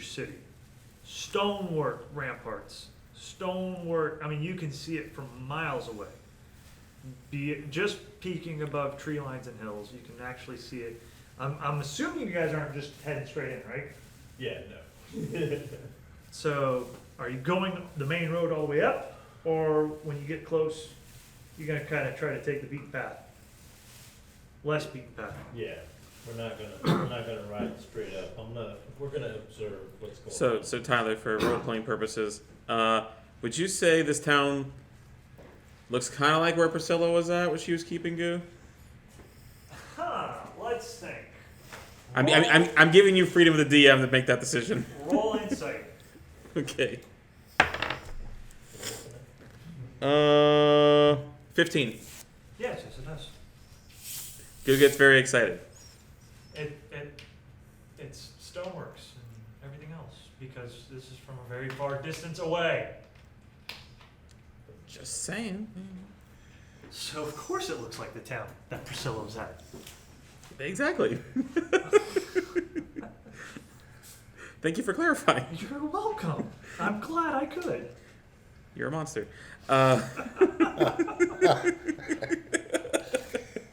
city. Stonework ramparts. Stonework, I mean, you can see it from miles away. Be it just peeking above tree lines and hills, you can actually see it. I'm assuming you guys aren't just heading straight in, right? Yeah, no. So, are you going the main road all the way up, or when you get close, you're gonna kind of try to take the beaten path? Less beaten path. Yeah, we're not gonna ride straight up. We're gonna observe what's going on. So Tyler, for role playing purposes, would you say this town looks kind of like where Priscilla was at when she was keeping Goo? Let's think. I'm giving you freedom of the DM to make that decision. Roll insight. Okay. 15. Yes, it does. Goo gets very excited. It's stoneworks and everything else because this is from a very far distance away. Just saying. So of course it looks like the town that Priscilla was at. Exactly. Thank you for clarifying. You're welcome. I'm glad I could. You're a monster.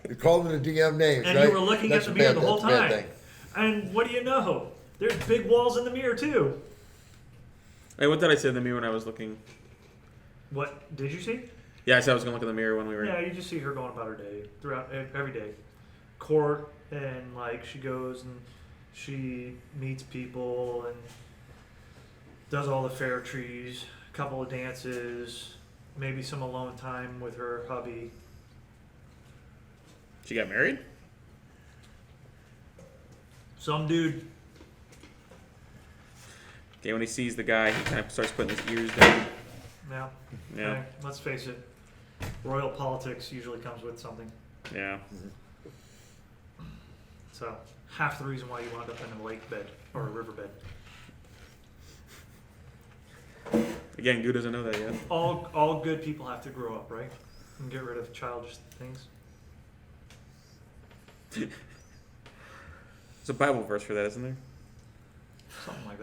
You called them the DM names, And right? you were looking That's at a the mirror bad- the whole that's a bad time. thing. And what do you know? There's big walls in the mirror too. Hey, what did I say in the mirror when I was looking? What did you see? Yeah, I said I was going to look in the mirror when we were... Yeah, you just see her going about her day throughout every day. Court and like she goes and she meets people and does all the fair trees, a couple of dances, maybe some alone time with her hubby. She got married? Some dude. Okay, when he sees the guy, he kind of starts putting his ears down. Yeah. Yeah. Okay, let's face it. Royal politics usually comes with something. Yeah. So half the reason why you wound up in a lake bed or a riverbed. Again, Goo doesn't know that yet. All good people have to grow up, right? And get rid of childish things. There's a Bible verse for that, isn't there? Something like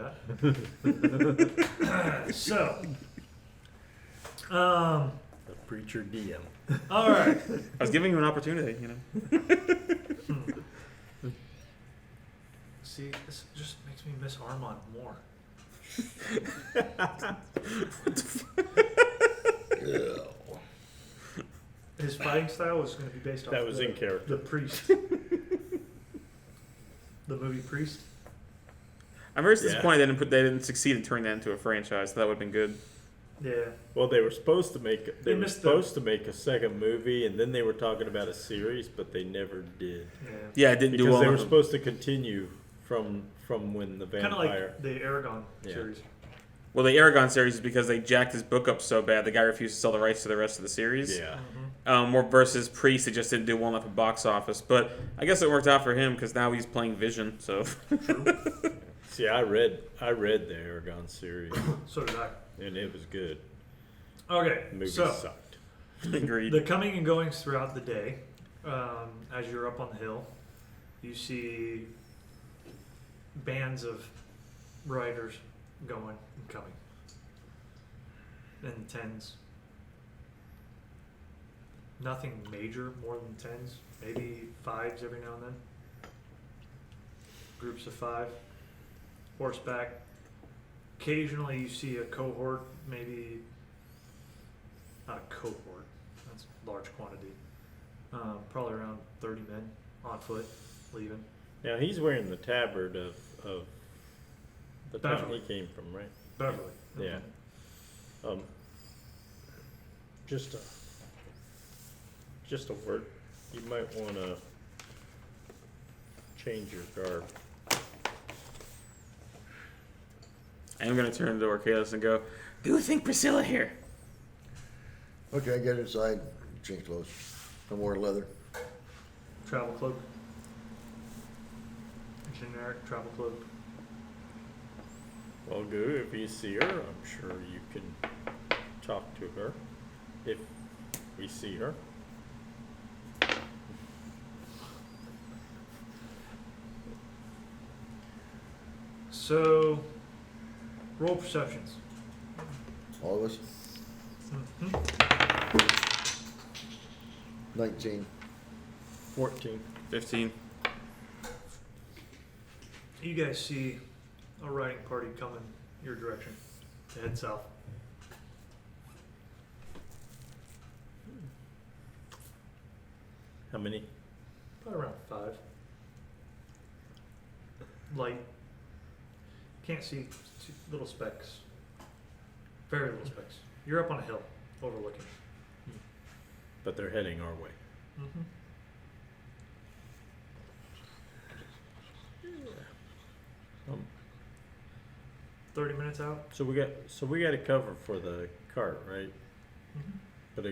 that. So, The preacher DM. all right. I was giving you an opportunity, you know. See, this just makes me miss Armand more. His fighting style was going to be based off That was in character. the priest. The movie Priest. I'm very Yeah. disappointed they didn't succeed in turning that into a franchise. That would have been good. Yeah. Well, they were supposed to make They missed the- a second movie, and then they were talking about a series, but they never did Yeah. Yeah, it didn't do because well. they were enough. supposed to continue from when the Kind of vampire. like the Aragon Yeah. series. Well, the Aragon series is because they jacked his book up so bad, the guy refused to sell the rights to the rest of the series. Yeah. More versus Priest, it just didn't do well enough at box office. But I guess it worked out for him because now he's playing Vision. So See, I read the Aragon series, So did I. and it was good. Okay, The movie so sucked. agreed. the coming and goings throughout the day, as you're up on the hill, you see bands of riders going and coming in the tens. Nothing major, more than tens, maybe fives every now and then. Groups of 5, horseback. Occasionally you see a cohort, maybe not a cohort, that's a large quantity. Probably around 30 men on foot leaving. Now he's wearing the tabard of the town Beverly. he came from, right? Beverly. Yeah. Just a word. You might want to change your garb. I'm going to turn to Orcalis and go, do you think Priscilla here? Okay, I get inside, change clothes. I'm wearing leather. Travel cloak. Generic travel cloak. Well, good. If you see her, I'm sure you can talk to her if we see her. So, roll perceptions. All of us? Mm-hmm. 19. 14. 15. You guys see a riding party coming your direction to head south. How many? Probably around 5. Light. Can't see little specks. Very little specks. You're up on a hill overlooking. But they're heading our way. Mm-hmm. Um, 30 minutes out. so we got a cover for the cart, right? Mm-hmm.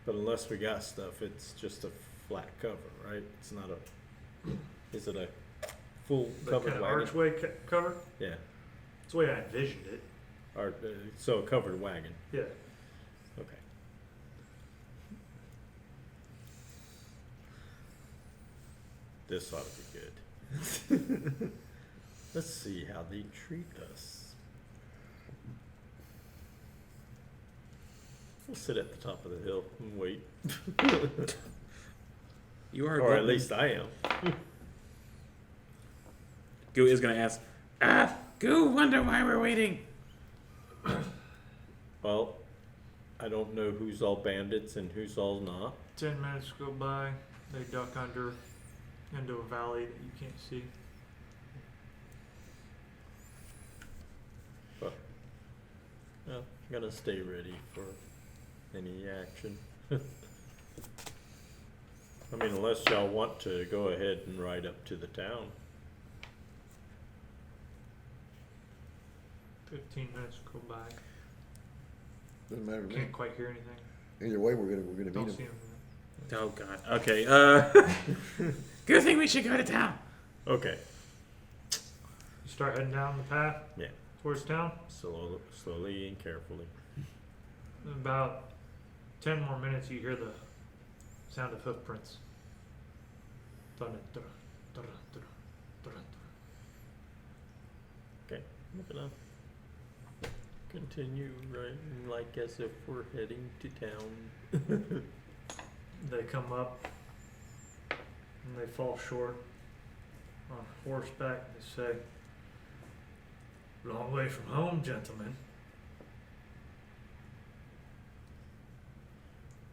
But unless we got stuff, it's just a flat cover, right? It's not a. Is it a full The covered kind of wagon? archway cover. Yeah. That's the way I envisioned it. So a covered wagon. Yeah. Okay. This ought to be good. Let's see how they treat us. We'll sit at the top of the hill and wait. You are. Or at glutton. least I am. Goo is gonna ask. Goo, wonder why we're waiting. Well, I don't know who's all bandits and who's all not. 10 minutes go by. They duck under into a valley that you can't see. But well, gotta stay ready for any action. I mean, unless y'all want to go ahead and ride up to the town. 15 minutes go by. Doesn't matter to me. Can't quite hear anything. Either way, we're gonna Don't meet see him. anything. Oh God. Okay. Good thing we should go to town. Okay. You start heading down the path Yeah. towards town. Slowly and carefully. In about 10 more minutes, you hear the sound of hoofprints. Dun, dun, dun, dun, dun, dun, dun. Okay. Moving on. Continue riding like as if we're heading to town. They come up and they fall short on horseback. They say, "Long way from home, gentlemen."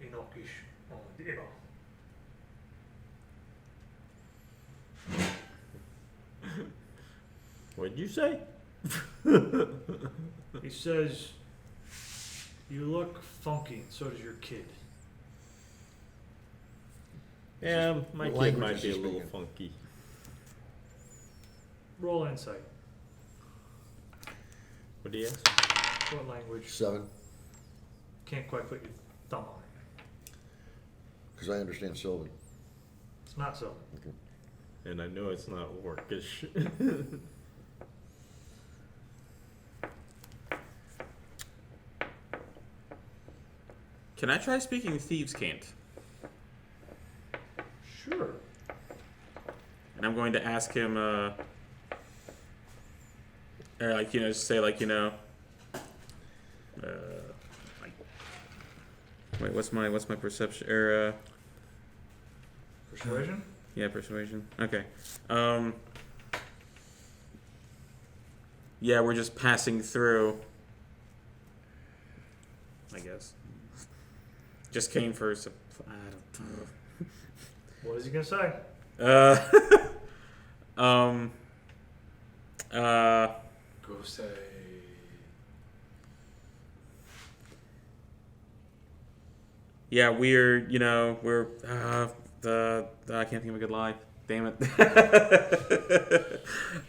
Enochish on the deal. What'd you say? He says, "You look funky, and so does your kid." Yeah, my What kid language might is be he a little speaking? funky. Roll insight. What do you ask? What language? 7, Can't quite put your thumb on it. because I understand Sylvan. It's not so. And I know it's not orcish. Can I try speaking thieves' cant? Sure. And I'm going to ask him, or like, just say like, like, wait, what's my perception? Or Persuasion? yeah, persuasion. Okay. Yeah, we're just passing through. I guess. Just came for supply. I don't know. What is he gonna say? Go say. Yeah, we're I can't think of a good lie. Damn it.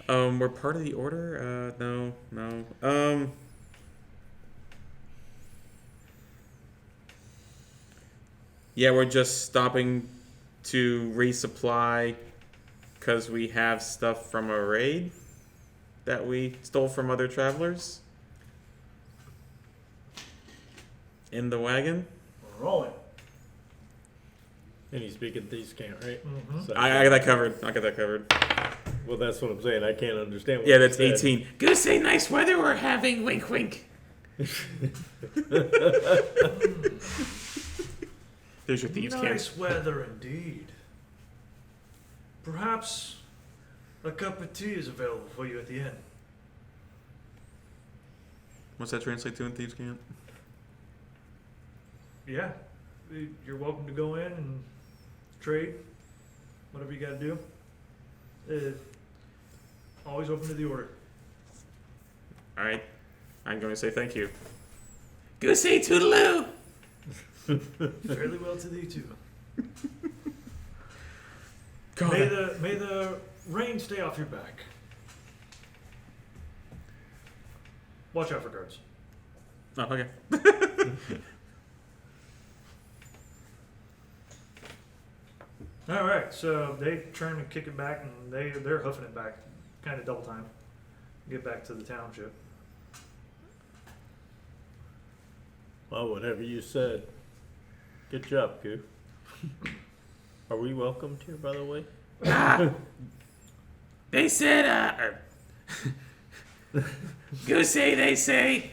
We're part of the order. No. Yeah, we're just stopping to resupply because we have stuff from a raid that we stole from other travelers. In the wagon. We're rolling. And he's speaking thieves can't, right? Mhm. So- I got that covered. I got that covered. Well, that's what I'm saying. I can't understand what Yeah, you that's said. 18. Goose say nice weather we're having. Wink, wink. There's your thieves' camp. Nice weather indeed. Perhaps a cup of tea is available for you at the inn. What's that translate to in thieves' camp? Yeah, you're welcome to go in and trade, whatever you got to do. Always open to the order. All right. I'm going to say thank you. Goose say toodaloo. Fairly well to thee too. God. May the rain stay off your back. Watch out for guards. Oh, okay. All right, so they turn and kick it back, and they're hoofing it back, kind of double time. Get back to the township. Well, whatever you said. Good job, Goo. Are we welcomed here, by the way? They said, Goose say, they say,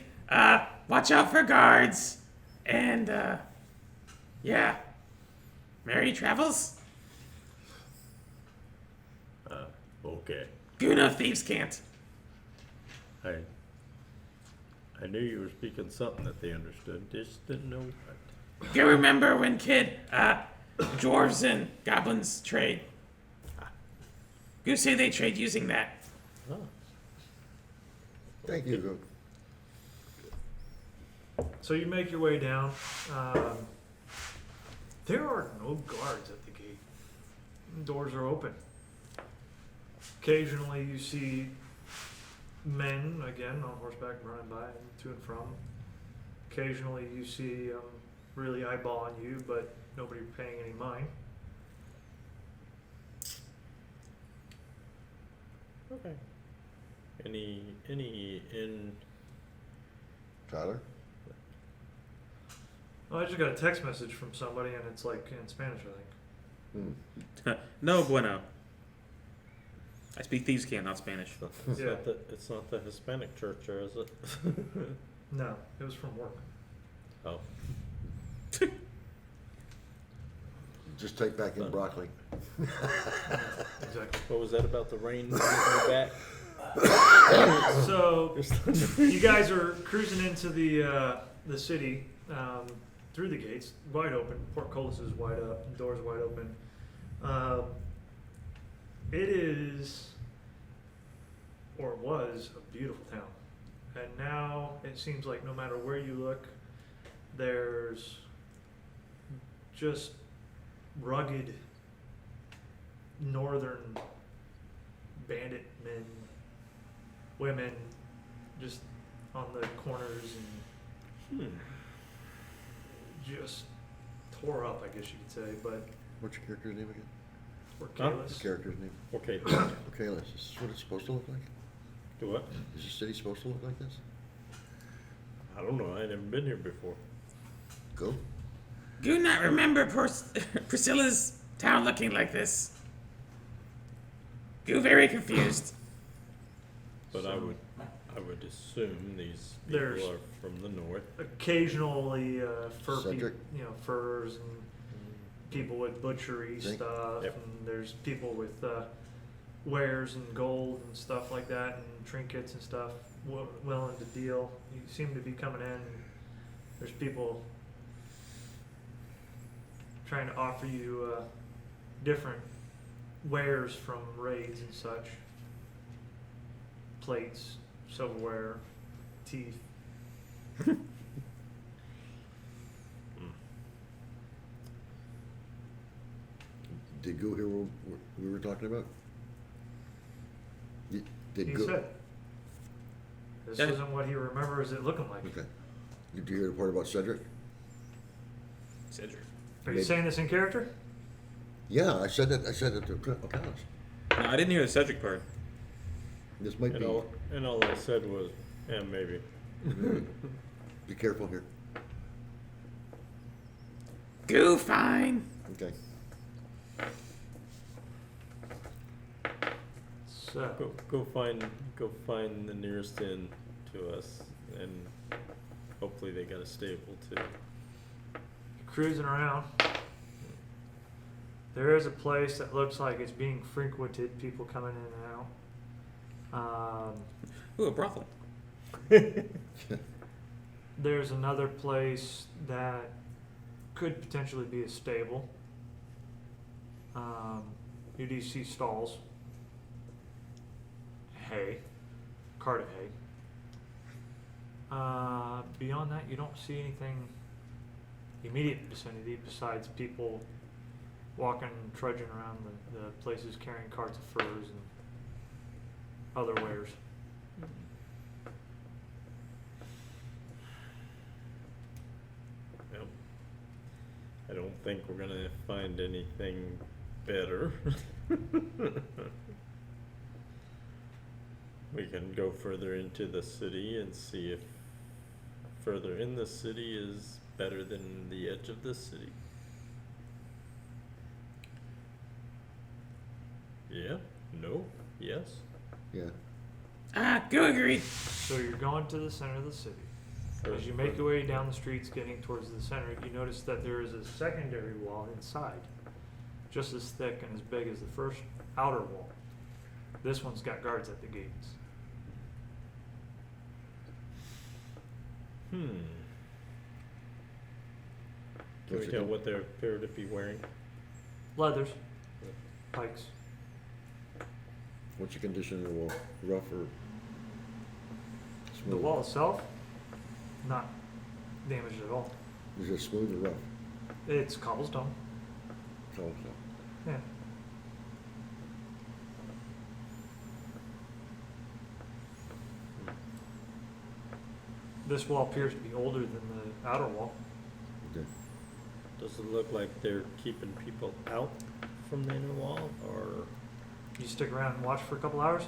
watch out for guards. And, yeah. Merry travels. Okay. Guna thieves can't. I knew you were speaking something that they understood. Just didn't know what. You remember when kid, dwarves and goblins trade? Goose say they trade using that. Oh. Thank you. So you make your way down. There are no guards at the gate. Doors are open. Occasionally you see men, again, on horseback running by to and from. Occasionally you see really eyeballing you, but nobody paying any mind. Okay. Any in Tyler? Well, I just got a text message from somebody, and it's like in Spanish, I think. No bueno. I speak thieves can't, not Spanish. Yeah. It's not the Hispanic church, or is it? No, it was from work. Oh. Just take back in broccoli. Exactly. What was that about the rain hitting your back? So you guys are cruising into the city through the gates, wide open. Portcullis is wide up, doors wide open. It is, or was, a beautiful town, and now it seems like no matter where you look, there's just rugged northern bandit men, women, just on the corners and just tore up, I guess you could say. But What's your character's name again? we're Huh? careless. Character's name. Okay. Okay, is this what it's supposed to look like? Do what? Is the city supposed to look like this? I don't know. I never been here before. Go. Do not remember Priscilla's town looking like this. You very confused. But I would assume these people There's- are from the north. Occasionally, Cedric? furs and people with butchery Think- stuff, Yep. and there's people with wares and gold and stuff like that, and trinkets and stuff, willing to deal. You seem to be coming in, and there's people trying to offer you different wares from raids and such. Plates, silverware, teeth. Did Go hear what we were talking about? Did He Go? said. This Yeah. isn't what he remembers it looking like. Okay. Did you hear the part about Cedric? Cedric. Are you Maybe. saying this in character? Yeah, I said that. I said that to Ocallis. No, I didn't hear the Cedric part. This might And be. all I said was, yeah, maybe. Be careful here. Goo, fine. Okay. So, Go find the nearest inn to us, and hopefully they got a stable too. cruising around. There is a place that looks like it's being frequented, people coming in and out. Ooh, a brothel. There's another place that could potentially be a stable. You do see stalls, hay, cart of hay. Beyond that, you don't see anything immediate vicinity besides people walking and trudging around the places carrying carts of furs and other wares. Yep. I don't think we're gonna find anything better. We can go further into the city and see if further in the city is better than the edge of the city. Yeah? No? Yes? Yeah. Go agree. So you're going to the center of the city. As you make your way down the streets getting towards the center, you notice that there is a secondary wall inside, just as thick and as big as the first outer wall. This one's got guards at the gates. Can we What's it tell do? what they appear to be wearing? Leathers, pikes. What's the condition of the wall? Rough or The smooth? wall itself, not damaged at all. Is it smooth or rough? It's cobblestone. So. Yeah. This wall appears to be older than the outer wall. Okay. Does it look like they're keeping people out from the inner wall, or? You stick around and watch for a couple hours?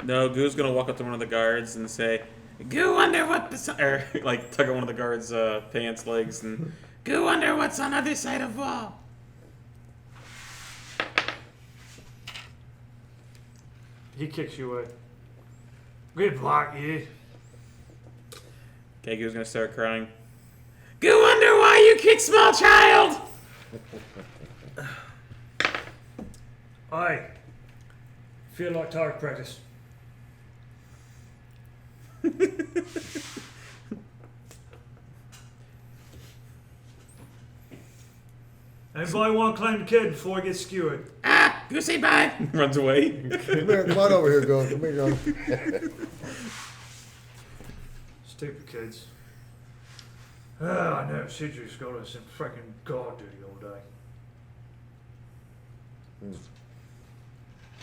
No, Goo's gonna walk up to one of the guards and say, "Goo, wonder what or like tug at one of the guards' pants legs and Goo, wonder what's on other side of wall." He kicks you away. Good luck, you. Okay, Goo's gonna start crying. Goo, wonder why you kick small child. Aye. Feel like target practice. Anybody want to claim the kid before he gets skewered? Goo, say bye. Runs away. Come here, come on over here, go. Come here, go. Stupid kids. I know Cedric's got us in freaking guard duty all day.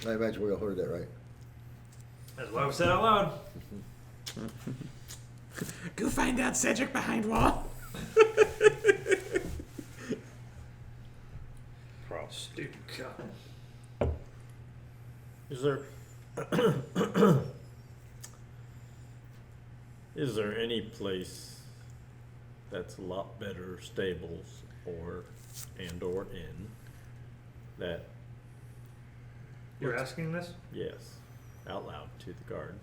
I imagine we all heard that, right? That's why we said out loud. Go find out Cedric behind wall. Stupid cop. Is there is there any place that's a lot better stables or inn that You're asking this? yes, out loud to the guard?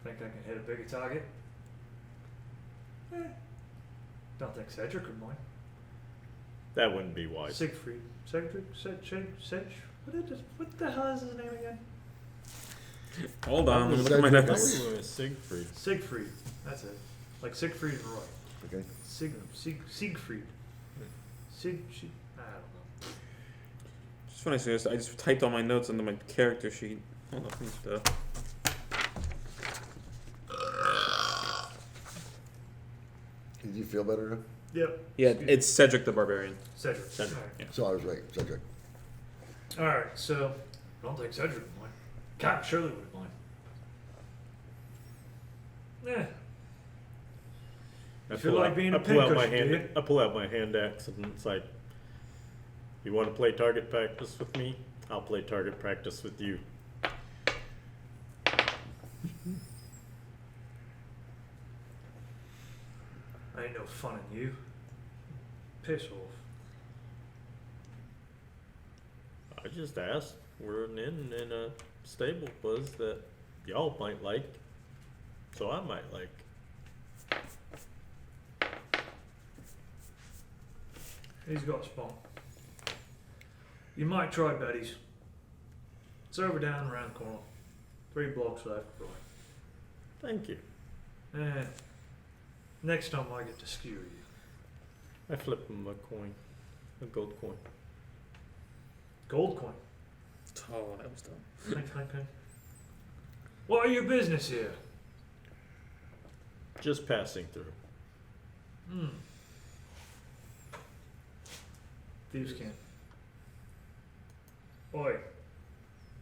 Think I can hit a bigger target? Don't think Cedric would mind. That wouldn't be wise. Siegfried. Cedric? What the hell is his name again? Hold on, let me look Cedric. at my That notes. was Siegfried. Siegfried. That's it. Like Siegfried and Roy. Okay. Siegfried. I don't know. Just funny, so I just typed all my notes onto my character sheet. Hold on, please, Did you feel better now? Yep. Yeah, Excuse- it's Cedric the Barbarian. Cedric. Cedric. All right. Yeah. So I was right, Cedric. All right, so I don't think Cedric would mind. God, surely would mind. Yeah. I You feel pull like out- being I a pull out my pincushion, do hand. I pull out my hand axe and it's like, You want to play target practice with me? I'll play target practice with you. I ain't no fun in you. Piss off. I just asked. We're an inn in a stable buzz that y'all might like. So I might like. He's got a spot. You might try Betty's. It's over down around the corner. 3 blocks left, boy. Thank you. Eh. Next time I get to skewer you. I flip him a coin. A gold coin. Gold coin. Oh, that was dumb. Clink, clink, clink. What are your business here? Just passing through. Hmm. Thieves' camp. Oi.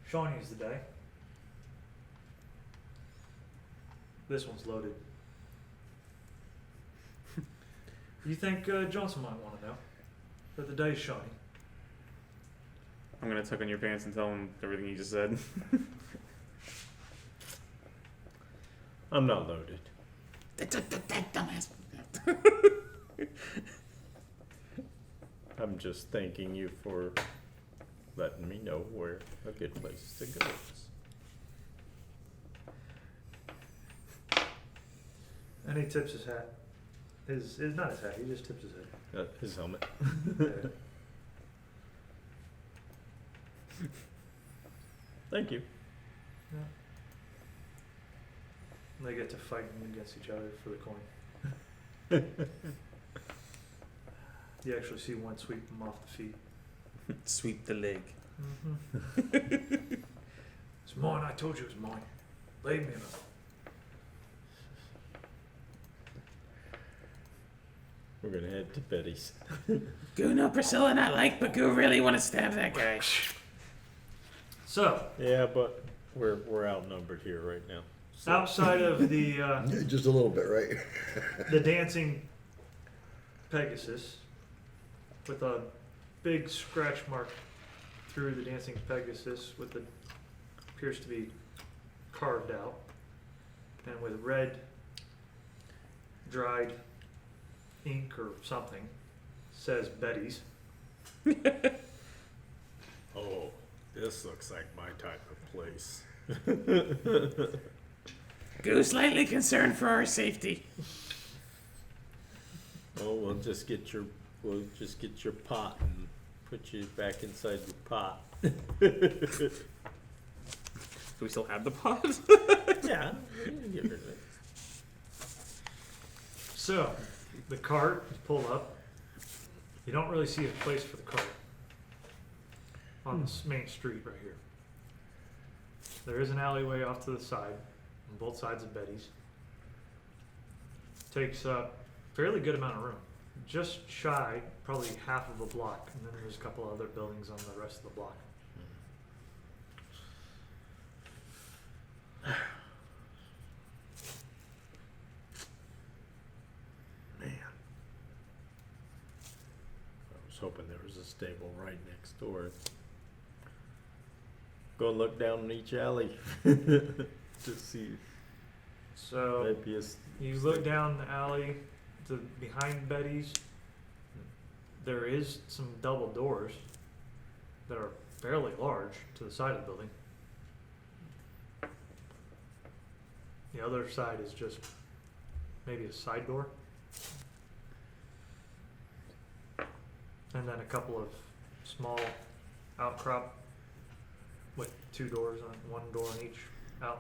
Shawnee's the day. This one's loaded. You think Johnson might want to know? But the day's Shawnee. I'm gonna tuck in your pants and tell him everything you just said. I'm not loaded. That dumbass. I'm just thanking you for letting me know where a good place to go is. And he tips his hat. His not his hat, he just tips his head. His helmet. Yeah. Thank you. Yeah. And they get to fighting against each other for the coin. You actually see one sweep him off the feet. Sweep the leg. It's mine, I told you it was mine. Leave me alone. We're gonna head to Betty's. Goo, no, Priscilla, not like, but Goo really want to stab that guy. So, Yeah, but we're outnumbered here right now. So outside of the Just a little bit, right? the dancing Pegasus, with a big scratch mark through the dancing Pegasus, with the appears to be carved out, and with red dried ink or something, says Betty's. Oh, this looks like my type of place. Goo, slightly concerned for our safety. Oh, we'll just get your pot and put you back inside your pot. Do we still have the pot? Yeah, we can get rid of it. So, the cart is pulled up. You don't really see a place for the cart on this main street right here. There is an alleyway off to the side, on both sides of Betty's. Takes up a fairly good amount of room. Just shy, probably half of a block, and then there's a couple other buildings on the rest of the block. Man. I was hoping there was a stable right next door. Go and look down in each alley to see. So, Maybe a you look down the alley to behind Betty's. There is some double doors that are fairly large to the side of the building. The other side is just maybe a side door. And then a couple of small outcrop with 2 doors on one door in each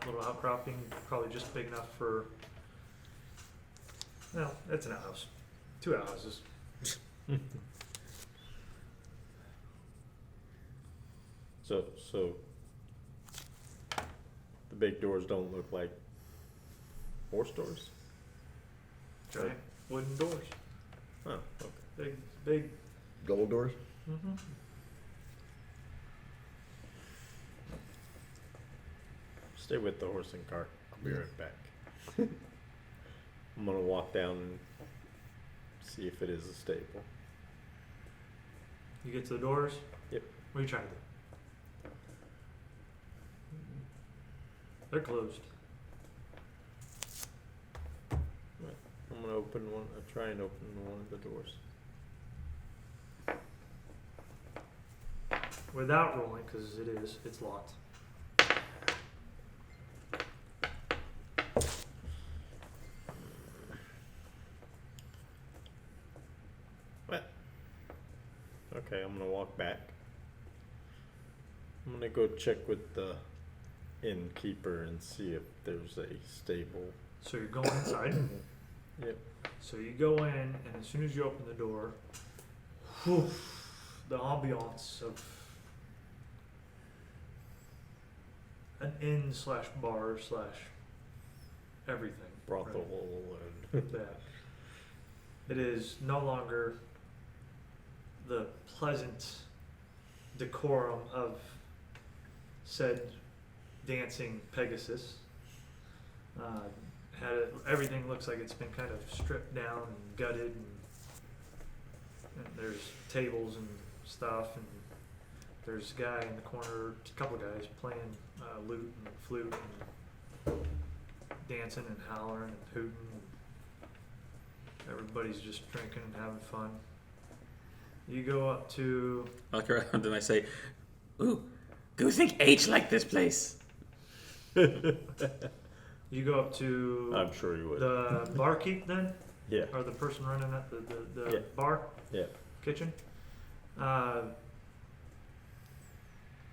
little outcropping, probably just big enough for, well, it's an outhouse. 2 outhouses. So the big doors don't look like horse doors? Giant wooden doors. Oh, okay. Big. Double doors? Mm-hmm. Stay with the horse and cart. I'll be right back. I'm gonna walk down and see if it is a stable. You get to the doors? Yep. What are you trying to do? They're closed. I'm gonna open one. I'll try and open one of the doors. Without rolling, because it's locked. What? Okay, I'm gonna walk back. I'm gonna go check with the innkeeper and see if there's a stable. So you're going inside. Yep. So you go in, and as soon as you open the door, whew, the ambiance of an inn slash bar slash everything. Brothel Right? That it is no longer the pleasant decorum of said dancing Pegasus. Everything looks like it's been kind of stripped down and gutted, and there's tables and stuff, and there's a guy in the corner, a couple of guys playing lute and flute and dancing and hollering and hooting. Everybody's just drinking and having fun. You go up to I look around and I say, "Ooh, do think H like this place?" you go up to I'm sure you would. the barkeep then, Yeah. or the person running at the Yeah. bar Yeah. kitchen.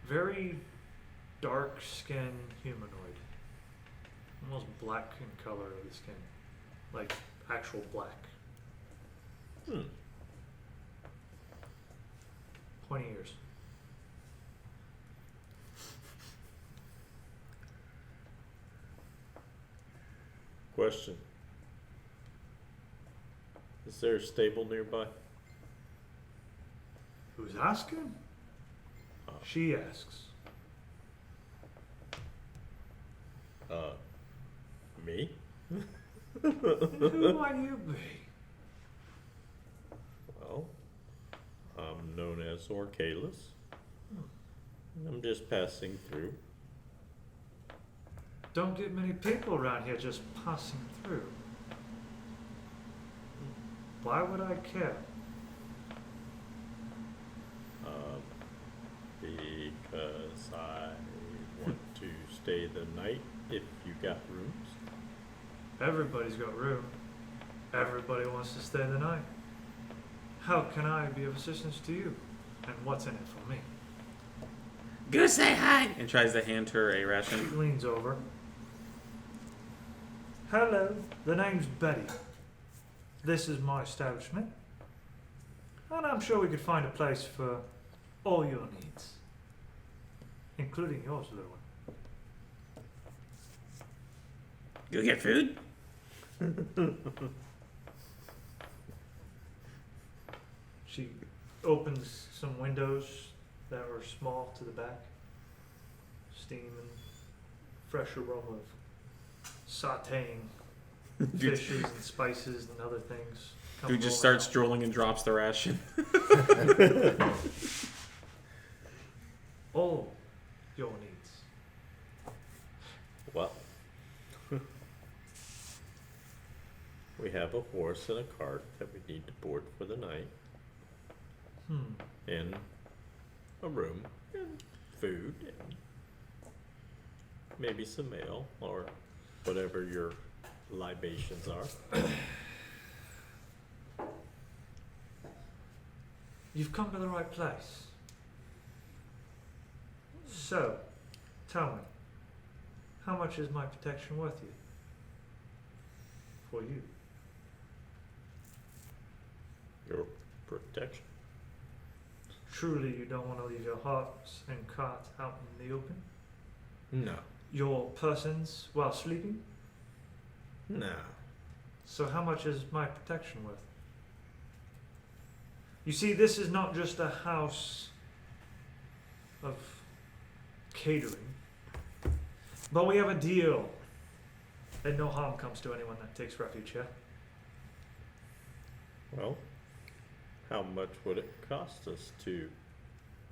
Very dark skinned humanoid, almost black in color of the skin, like actual black. Hmm. Pointy ears. Question. Is there a stable nearby? Who's asking? She asks. Me? Who might you be? Well, I'm known as Orcalis. I'm just passing through. Don't get many people around here just passing through. Why would I care? Because I want to stay the night if you got rooms. Everybody's got room. Everybody wants to stay the night. How can I be of assistance to you? And what's in it for me? Go say hi! And tries to hand her a She ration. leans over. Hello, the name's Betty. This is my establishment. And I'm sure we could find a place for all your needs. Including yours, little one. Go get food? She opens some windows that were small to the back. Steam and fresh aroma of sauteing Dude, fishes and spices and other things. come dude just rolling starts out. drooling and drops the ration. All your needs. Well, we have a horse and a cart that we need to board for the night, and a room, and food, and maybe some ale, or whatever your libations are. You've come to the right place. So, tell me, how much is my protection worth you? For you. Your protection. Truly, you don't want to leave your horse and cart out in the open? No. Your persons while sleeping? No. So how much is my protection worth? You see, this is not just a house of catering, but we have a deal that no harm comes to anyone that takes refuge here. Well, how much would it cost us to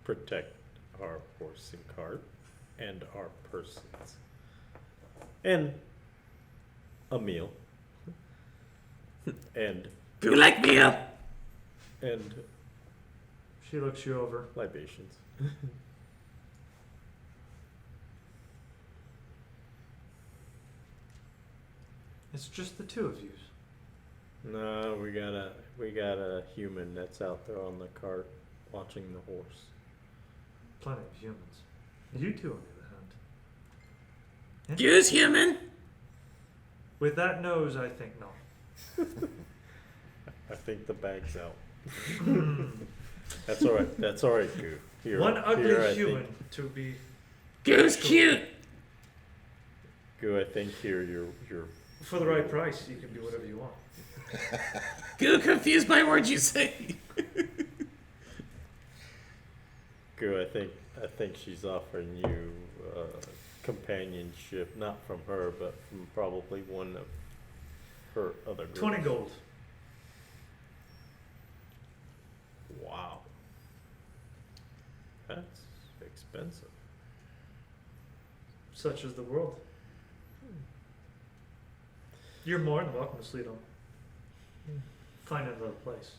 protect our horse and cart and our persons? And a meal. And Do you like meal? and She looks you over. libations. It's just the two of you. No, we got a human that's out there on the cart watching the horse. Plenty of humans. You two, on the other hand. Use human. With that nose, I think no. I think the bag's out. That's all right. That's all right, Goo. Here, One ugly here, I human think- to be. Goo's cute. Goo, I think here you're. For the right price, you can do whatever you want. Goo confused by words you say. Goo, I think she's offering you companionship, not from her, but from probably one of her other girls. 20 gold. Wow. That's expensive. Such is the world. You're more than welcome to sleep on. Find another place.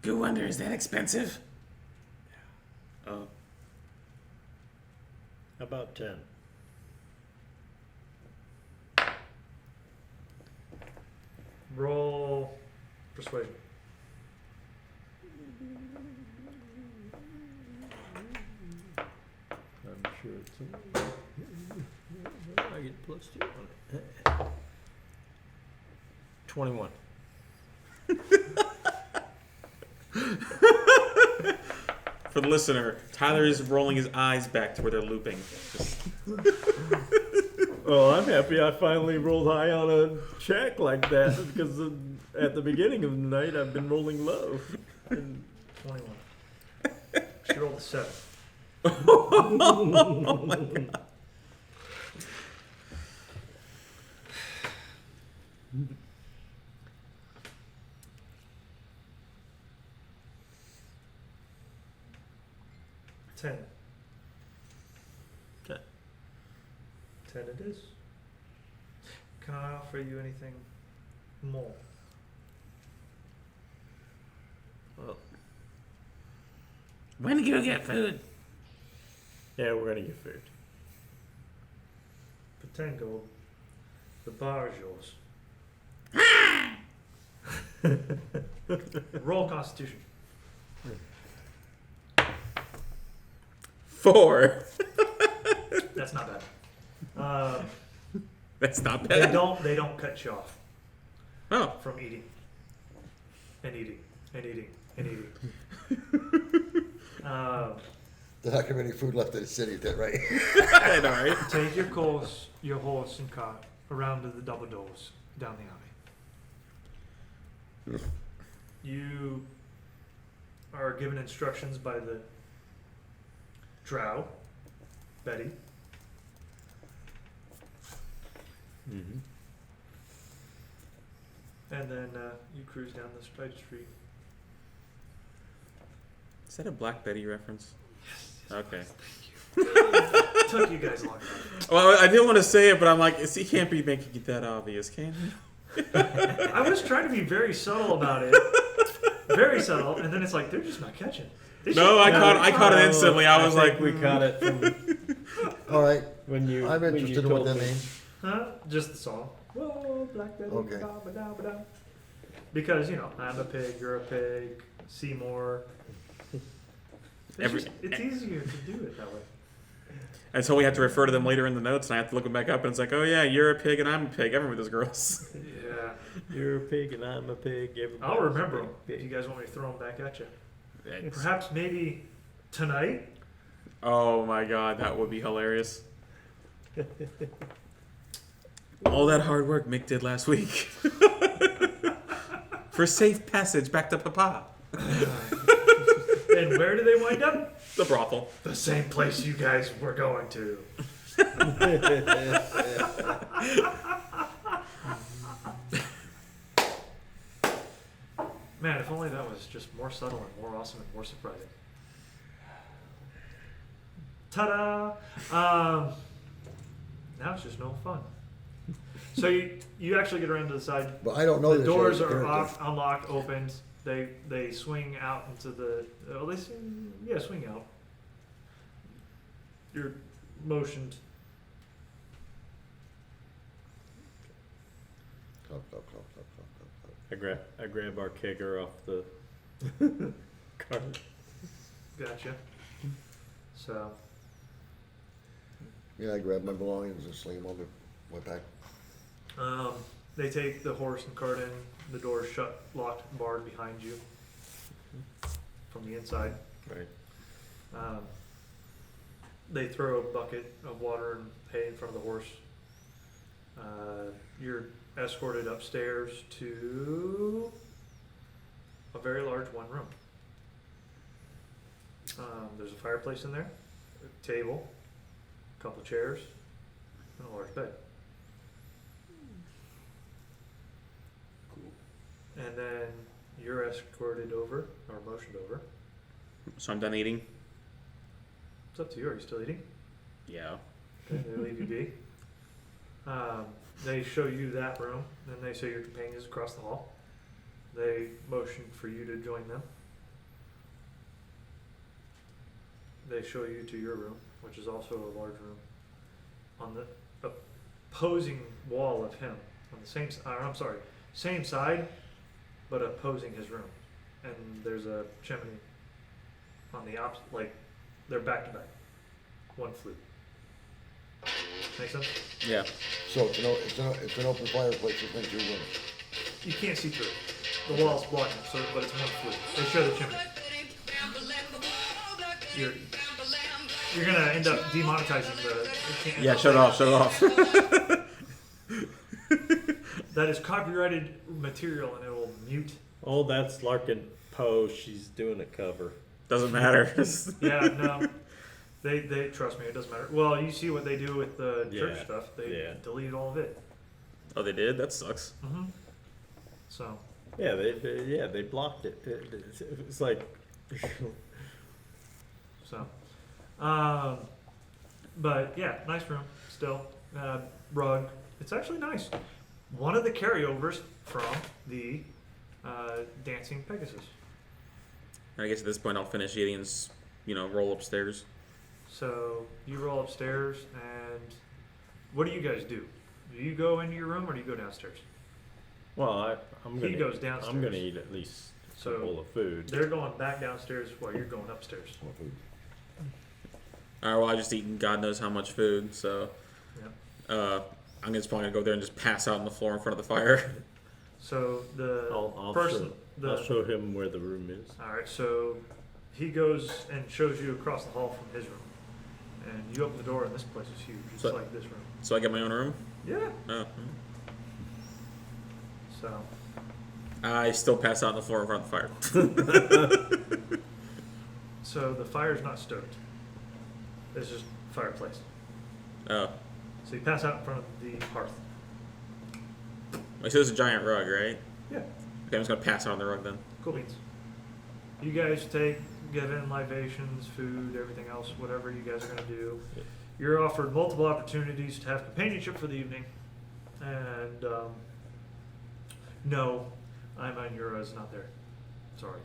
Goo wonder, is that expensive? Oh. About 10. Roll persuasion. I'm sure it's. I get +2 on it. 21. For the listener, Tyler is rolling his eyes back to where they're looping. Just- Well, I'm happy I finally rolled high on a check like that because at the beginning of the night I've been rolling low. And 21. She rolled a 7. oh my god. Ten. Okay. 10 it is. Can I offer you anything more? Well, When do you get food? yeah, we're gonna get food. For 10 gold, the bar is yours. Roll Constitution. 4. That's not bad. That's not They bad. don't cut you off Oh. from eating and eating and eating and eating. There's not gonna be any food left in the city, is that right? I know, right? Take your horse and cart around to the double doors down the alley. You are given instructions by the drow, Betty. Mm-hmm. And then you cruise down the side street. Is that a Black Betty reference? Okay. Took you guys long enough. Well, I didn't want to say it, but I'm like, he can't be making it that obvious, can he? I was trying to be very subtle about it. Very subtle, and then it's like, they're just not catching. No, I caught it instantly. I was like, we caught it from All right, when you. I'm when you interested in what told that me. means. Huh? Just the song. Whoa, Black Betty, Okay. ba, ba, da, ba, da. Because, I'm a pig, you're a pig, Seymour. It's easier to do it that way. and so we have to refer to them later in the notes, and I have to look them back up, and it's like, oh yeah, you're a pig and I'm a pig. I remember those girls. Yeah. You're a pig and I'm a pig. I'll everybody's remember a them if you pig. guys want me to throw them back at you. It's- Perhaps maybe tonight? Oh my god, that would be hilarious. All that hard work Mick did last week. For safe passage back to Papa. And where do they wind up? The brothel. The same place you guys were going to. Man, if only that was just more subtle and more awesome and more surprising. Ta-da! Now it's just no fun. So you actually get around to the side. But I don't know The this doors yet, are character. unlocked, opened. They swing out into the. Oh, they swing out. You're motioned. Clop, clop, clop, clop, clop, clop, clop. I grab our kegger off the cart. Gotcha. So Yeah, I grab my belongings and sling them on my back. they take the horse and cart in. The door's shut, locked, barred behind you from the inside. Right. They throw a bucket of water and hay in front of the horse. You're escorted upstairs to a very large one room. There's a fireplace in there, a table, a couple chairs, and a large bed. And then you're escorted over, or motioned over. So I'm done eating. It's up to you. Are you still eating? Yeah. Okay, they leave you be. They show you that room, and they say your companions across the hall. They motion for you to join them. They show you to your room, which is also a large room. On the opposing wall of him, on the same side, but opposing his room. And there's a chimney on the opposite, like they're back to back. One flue. Make sense? Yeah. So it's an open fireplace within 2 rooms. You can't see through it. The wall's blocking, so but it's one flue. They show the chimney. You're gonna end up demonetizing the. Yeah. Shut it off. Shut it off. That is copyrighted material, and it will mute. Oh, that's Larkin Poe. She's doing a cover. Doesn't matter. Yeah, no. They trust me. It doesn't matter. Well, you see what they do with the church Yeah, stuff. They yeah. delete all of it. Oh, they did. That sucks. Mm-hmm. So. Yeah, they blocked it. It's like. So, but yeah, nice room still. Rug. It's actually nice. One of the carryovers from the Dancing Pegasus. I guess at this point I'll finish eating and roll upstairs. So you roll upstairs, and what do you guys do? Do you go into your room or do you go downstairs? Well, I'm gonna. He goes downstairs. I'm gonna eat at least So a bowl of food. they're going back downstairs while you're going upstairs. All right. Well, I just eaten God knows how much food, so Yep. I'm just probably gonna go there and just pass out on the floor in front of the fire. So the I'll person, I'll show him where the room is. all right. So he goes and shows you across the hall from his room, and you open the door, and this place is huge. It's So- like this room. So I get my own room. Yeah. Oh. So I still pass out on the floor in front of the fire. so the fire's not stoked. It's just fireplace. Oh. So you pass out in front of the hearth. Like, so there's a giant rug, right? Yeah. Okay, I'm just gonna pass out on the rug then. Cool beans. You guys give in libations, food, everything else, whatever you guys are going to do. You're offered multiple opportunities to have companionship for the evening. And no, Ima and Yura is not there. Sorry.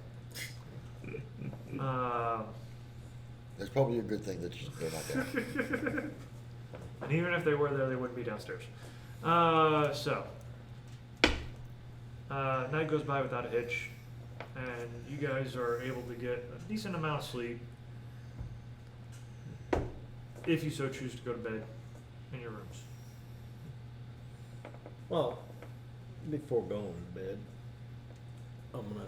That's probably a good thing that they're not there. And even if they were there, they wouldn't be downstairs. Night goes by without a hitch, and you guys are able to get a decent amount of sleep if you so choose to go to bed in your rooms. Well, before going to bed, I'm gonna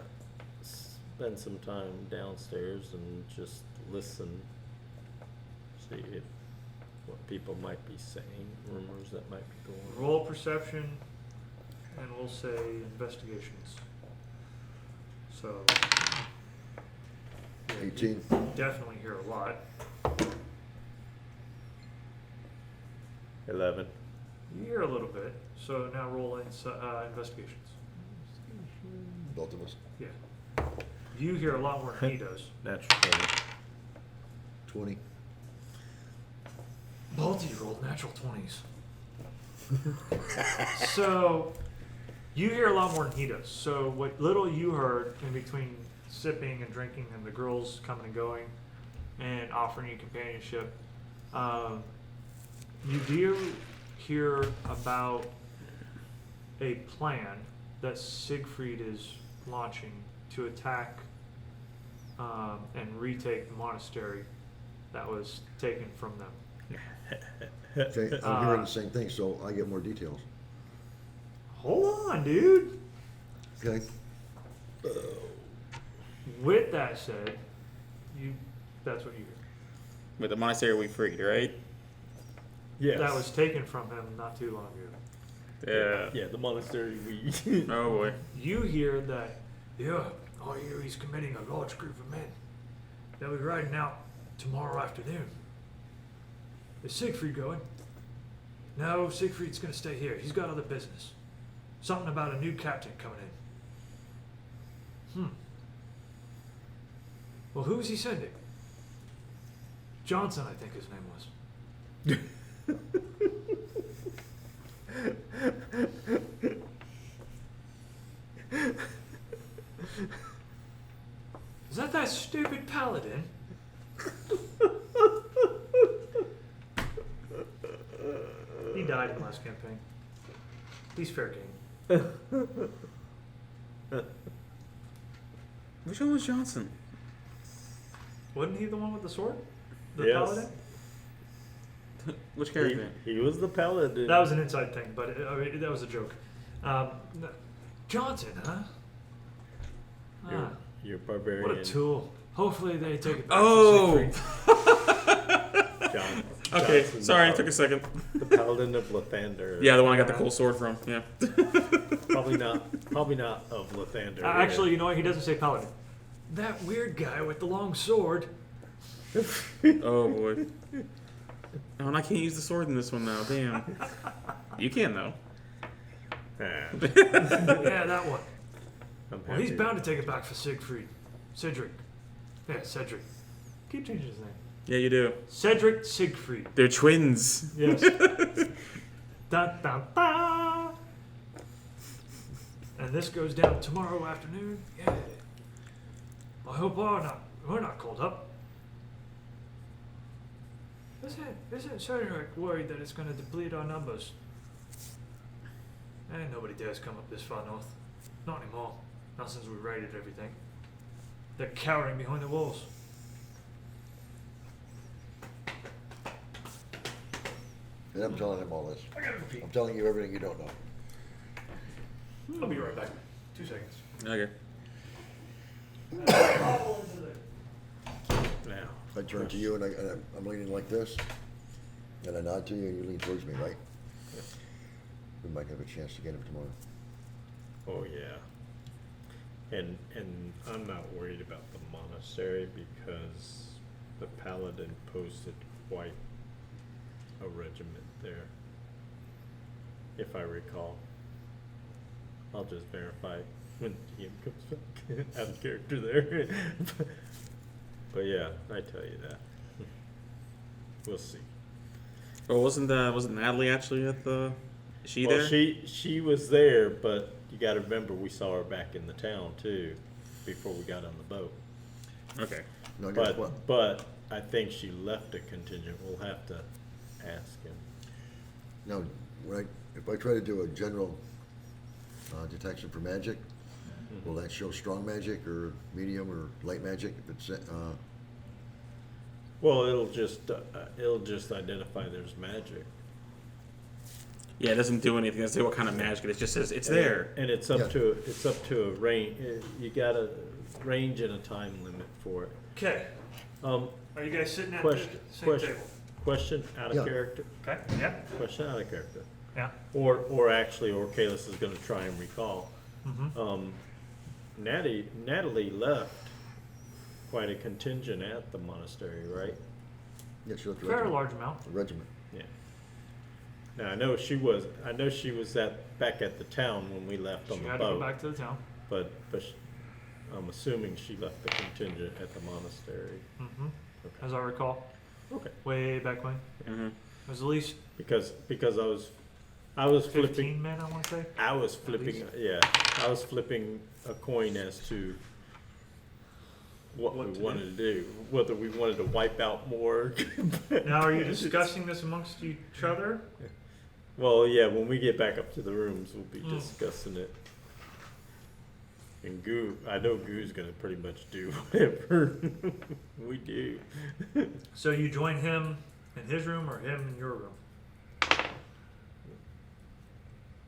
spend some time downstairs and just listen, see what people might be saying, rumors that might be going on. Roll perception, and we'll say investigations. So, yeah, you 18. definitely hear a lot. 11. You hear a little bit. So now roll in investigations. both of us. Yeah. You hear a lot more than he does. Natural 20. Both of you rolled natural 20s. So, you hear a lot more than he does. So, what little you heard in between sipping and drinking and the girls coming and going and offering you companionship, you do hear about a plan that Siegfried is launching to attack and retake the monastery that was taken from them. Okay, I'm hearing the same thing, so I get more details. Hold on, dude. Okay. With that said, that's what you hear. With the monastery we freed, right? Yes. That was taken from him not too long ago. Yeah. Yeah, the monastery we. Oh boy. You hear that, I hear he's committing a large group of men. They'll be riding out tomorrow afternoon. Is Siegfried going? No, Siegfried's going to stay here. He's got other business. Something about a new captain coming in. Well, who's he sending? Johnson, I think his name was. Is that stupid paladin? He died in the last campaign. He's fair game. Which one was Johnson? Wasn't he the one with the sword? The Yes. paladin? Which character? He was the paladin. That was an inside thing, but that was a joke. No. Johnson, huh? Ah, You're barbarian. what a tool. Hopefully they take it back Oh! to Siegfried. John, Okay, Johnson, sorry, the it took a second. The paladin of Lathander. Yeah, the one I got the cool sword from. Yeah. Probably not of Lathander. Actually, you know what? He doesn't say paladin. That weird guy with the long sword. Oh boy. Oh, and I can't use the sword in this one now. Damn. You can though. Yeah. Yeah, that one. I'm Well, he's happy. bound to take it back for Siegfried. Cedric. Yeah, Cedric. Keep changing his name. Yeah, you do. Cedric Siegfried. They're twins. Yes. Dun, dun, dun. And this goes down tomorrow afternoon. Yeah. I hope we're not called up. Isn't Cedric worried that it's going to deplete our numbers? Nobody dares come up this far north. Not anymore. Not since we raided everything. They're cowering behind the walls. And I'm telling him all this. I gotta go pee. I'm telling you everything you don't know. I'll be right back. 2 seconds. Okay. Now. I turn to you and I'm leaning like this, and I nod to you and you lean towards me, right? We might have a chance to get him tomorrow. Oh yeah. And I'm not worried about the monastery because the paladin posted quite a regiment there, if I recall. I'll just verify when DM comes back out of character there. But yeah, I tell you that. We'll see. Oh, wasn't Natalie actually at the? Is she Well, there? she was there, but you got to remember we saw her back in the town too, before we got on the boat. Okay. No, guess what? But I think she left a contingent. We'll have to ask him. Now, if I try to do a general detection for magic, will that show strong magic or medium or light magic? If it's Well, it'll just identify there's magic. Yeah, it doesn't do anything. It doesn't say what kind of magic it is. It just says it's there. And it's up to a range. You got a range and a time limit for it. Okay. Um, Are you guys sitting at question, the same question, table? question out of Yeah. character. Okay. Yeah. Question out of character. Yeah. Or Kalis is going to try and recall. Mm-hmm. Natalie left quite a contingent at the monastery, right? yeah, she left a Fair regiment. large amount. A regiment. Yeah. Now I know she was back at the town when we left on She the had to go boat. back to the town. but I'm assuming she left the contingent at the monastery. Mm-hmm. Okay. As I recall, Okay. way back when. Mm-hmm. It was at least Because I was 15 flipping. men, I want to say. I was flipping. Yeah, I was flipping a coin as to what What we to wanted to do, whether we wanted to wipe out more. Now, are you discussing this amongst each other? Well, yeah, when we get back up to the rooms, we'll be Mm. discussing it. And I know Goo's gonna pretty much do whatever we do. So you join him in his room or him in your room?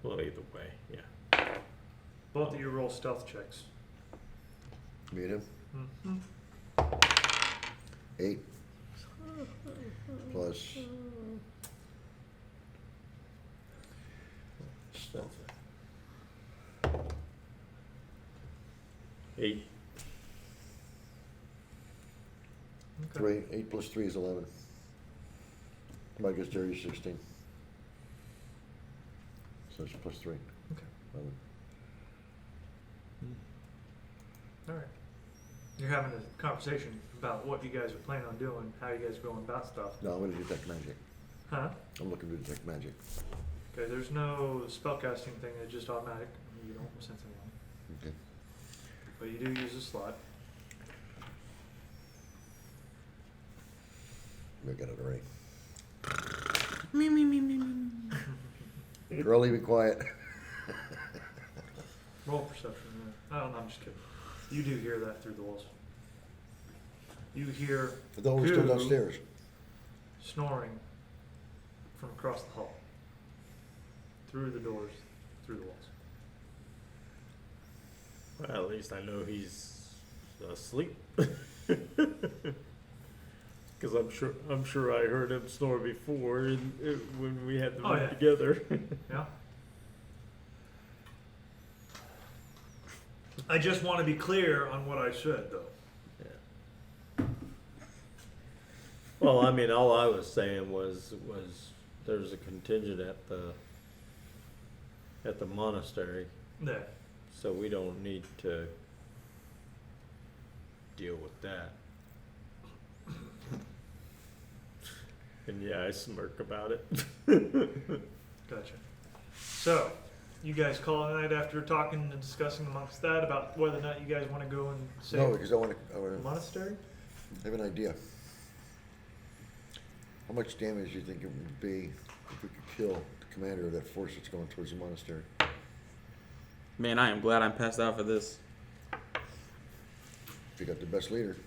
Well, either way, yeah. Both of you roll stealth checks. Me and him, Mm-hmm. 8 plus Stealth. 8. 3. 8 plus 3 is 11. I guess Jerry's 16. So it's plus 3. Okay. 11. All right. You're having a conversation about what you guys are planning on doing, how you guys are going about stuff. No, I'm gonna detect magic. Huh? I'm looking to detect magic. Okay, there's no spellcasting thing, it's just automatic. You don't sense anyone. Okay. But you do use a slot. I got it already. Me, me, me, me, me. Girlie, be quiet. Roll perception. Yeah. Oh, no, I'm just kidding. You do hear that through the walls. You hear I thought we were still Goo downstairs. snoring from across the hall. Through the doors, through the walls. Well, at least I know he's asleep. Because I'm sure I heard him snore before when we had the Oh, room yeah. together. Yeah? I just want to be clear on what I said, though. Well, I mean, all I was saying was there's a contingent at the monastery, There. so we don't need to deal with that. And yeah, I smirk about it. Gotcha. So, you guys call it a night after talking and discussing amongst that about whether or not you guys want to go and save No, because I want the to monastery? have an idea. How much damage do you think it would be if we could kill the commander of that force that's going towards the monastery? Man, I am glad I'm passed out for this. If you got the best leader,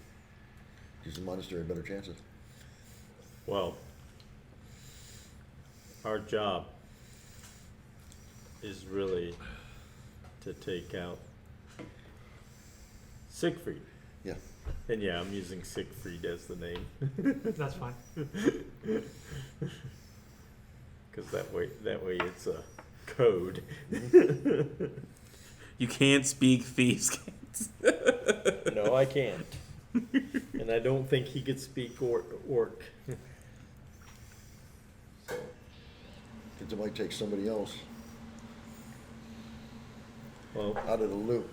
gives the monastery better chances. Well, our job is really to take out Siegfried. Yeah. And yeah, I'm using Siegfried as the name. That's fine. Because that way it's a code. You can't speak thieves' cants. No, I can't. And I don't think he could speak orc. Because it might take somebody else Well, out of the loop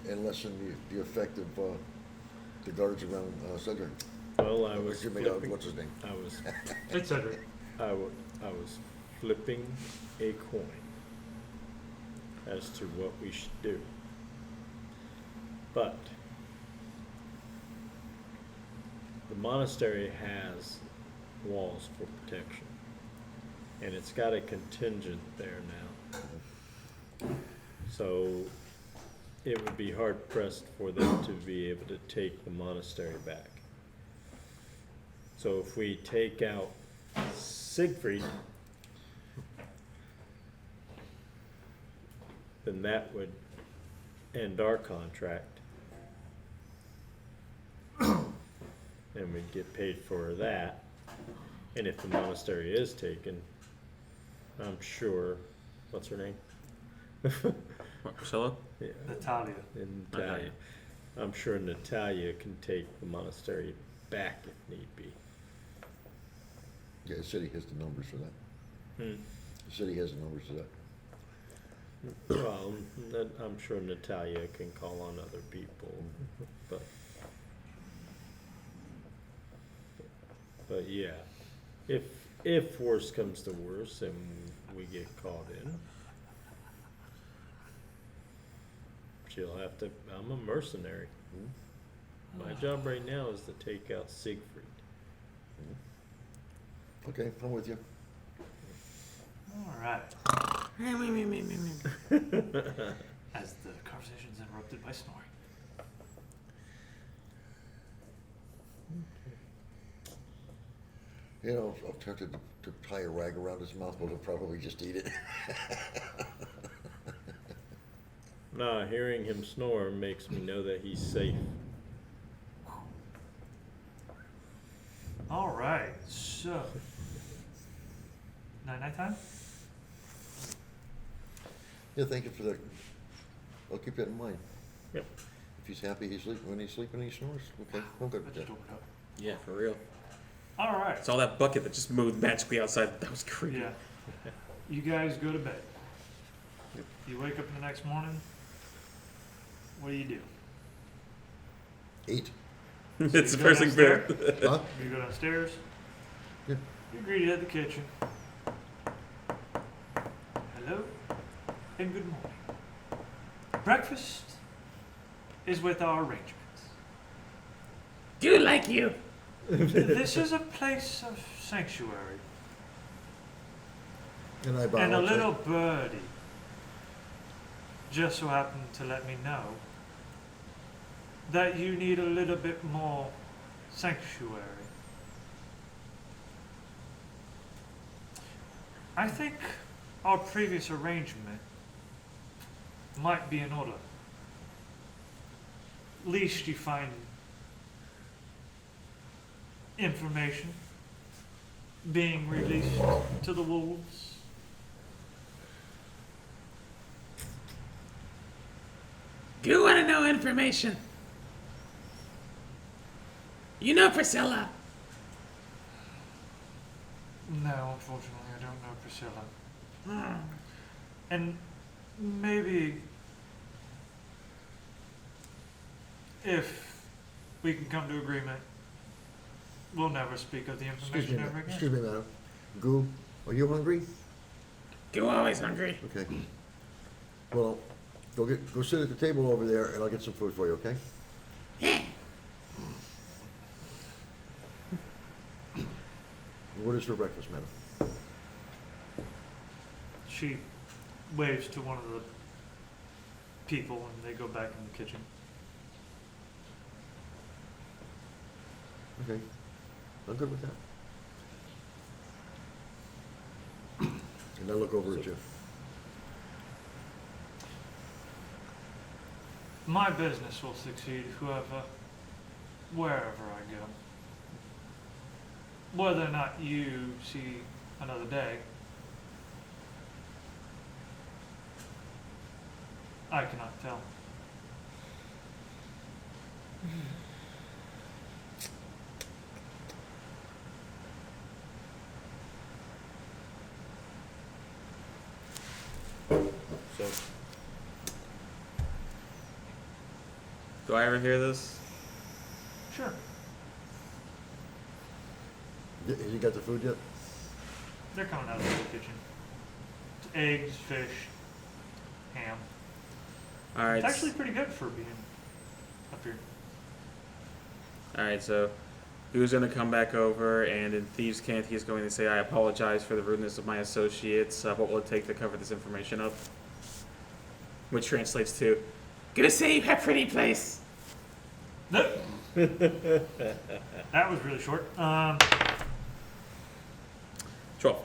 and lessen the effect of the guards around Cedric. well, I was Excuse me, flipping. what's his name? It's Cedric. I was flipping a coin as to what we should do. But the monastery has walls for protection, and it's got a contingent there now. So it would be hard pressed for them to be able to take the monastery back. So if we take out Siegfried, then that would end our contract. And we'd get paid for that. And if the monastery is taken, I'm sure, what's her name? What, Priscilla? Yeah, Natalia. Natalia. I'm sure Natalia can take the monastery back if need be. Yeah, the city has the numbers for that. Hmm. The city has the numbers for that. Well, I'm sure Natalia can call on other people, but yeah, if worse comes to worse and we get caught in, she'll have to. I'm a mercenary. My job right now is to take out Siegfried. Okay, I'm with you. All right. As the conversation is interrupted by snoring. You know, I'm tempted to tie a rag around his mouth, but he'll probably just eat it. Nah, hearing him snore makes me know that he's safe. All right, so night time. Yeah, thank you for that. I'll keep that in mind. Yep. If he's happy, when he's sleeping, he snores. Okay, I'm good with Just that. open up. Yeah, for real. All right. It's all that bucket that just moved magically outside. That was creepy. Yeah. You guys go to bed. You wake up in the next morning. What do? Eat. It's the you go first thing downstairs? bit. Huh? You go downstairs. Yeah. You're greeted at the kitchen. Hello and good morning. Breakfast is with our arrangements. Do like you. This is a place of sanctuary. And I bow. And a and say, little birdie just so happened to let me know that you need a little bit more sanctuary. I think our previous arrangement might be in order. Least you find information being released to the wolves. Do you want to know information? You know Priscilla. No, unfortunately, I don't know Priscilla. And maybe if we can come to agreement, we'll never speak of the information ever again. Excuse me, madam. Goo, are you hungry? You always hungry. Okay. Well, go sit at the table over there, and I'll get some food for you. Okay? What is for breakfast, madam? She waves to one of the people and they go back in the kitchen. Okay. I'm good with that. And I look over at you. My business will succeed wherever I go. Whether or not you see another day, I cannot tell. So, Do I ever hear this? Sure. Has he got the food yet? They're coming out of the kitchen. It's eggs, fish, ham. All right. It's actually pretty good for being up here. All right. So, who's gonna come back over? And in Thieves' Cant, he's going to say, "I apologize for the rudeness of my associates. What will it take to cover this information up?" Which translates to, "Gonna say you have pretty place." Nope. That was really short. 12.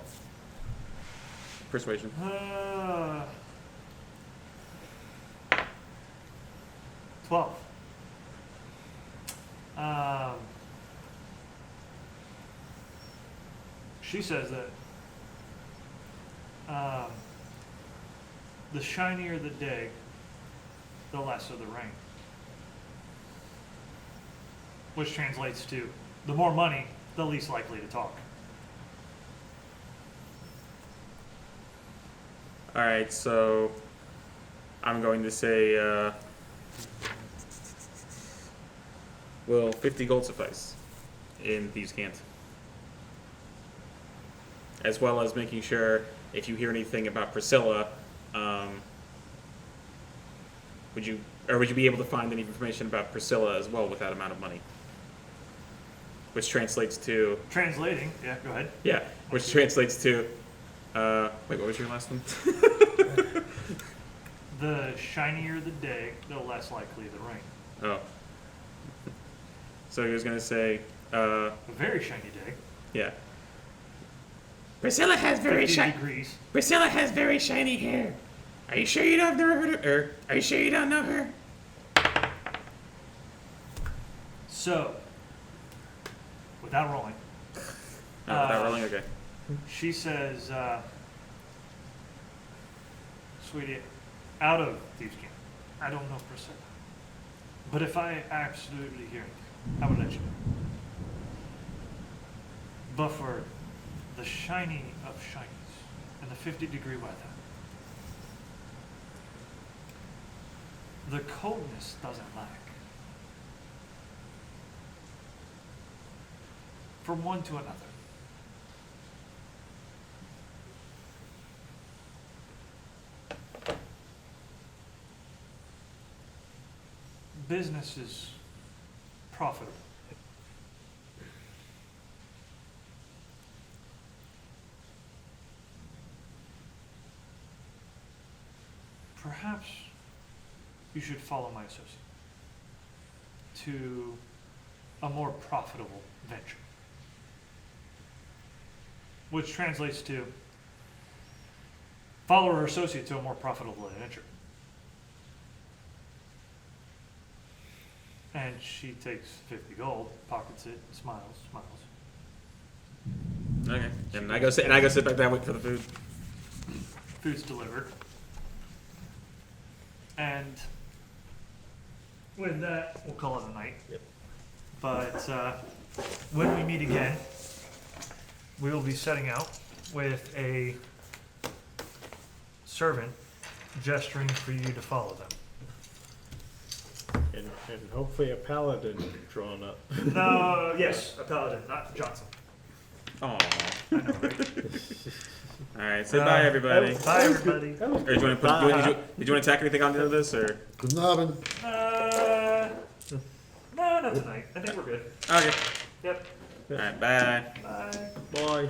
Persuasion. 12. She says that the shinier the day, the lesser the rain. Which translates to the more money, the least likely to talk. All right. So, I'm going to say, will 50 gold suffice in Thieves' Cant? As well as making sure if you hear anything about Priscilla, would you be able to find any information about Priscilla as well with that amount of money? Which translates to Translating, yeah, go ahead. yeah, which translates to wait, what was your last one? The shinier the day, the less likely the rain. Oh, so he was gonna say A very shiny day, yeah. Priscilla has very 50 shiny. degrees. Priscilla has very shiny hair. Are you sure you don't never heard of her? Are you sure you don't know her? So, without rolling, Oh, without rolling, okay. she says, sweetie, out of Thieves' Camp, I don't know Priscilla. But if I absolutely hear anything, I will let you know. But for the shiny of shinies and the 50-degree weather, the coldness doesn't lack. From one to another. Business is profitable. Perhaps you should follow my associate to a more profitable venture. Which translates to follow her associate to a more profitable adventure. And she takes 50 gold, pockets it, smiles. Okay. And I go sit back down, wait for the food. Food's delivered. And with that, we'll call it a night. Yep. But when we meet again, we will be setting out with a servant gesturing for you to follow them. And hopefully a paladin drawn up. No, yes, a paladin, not Johnson. Aw. I know, right? All right. Say bye, everybody. Bye, everybody. That was Or did you want to did you want to tack anything on the end of this, or? Good nobbin. No, not tonight. I think we're good. Okay. Yep. All right. Bye. Bye. Bye.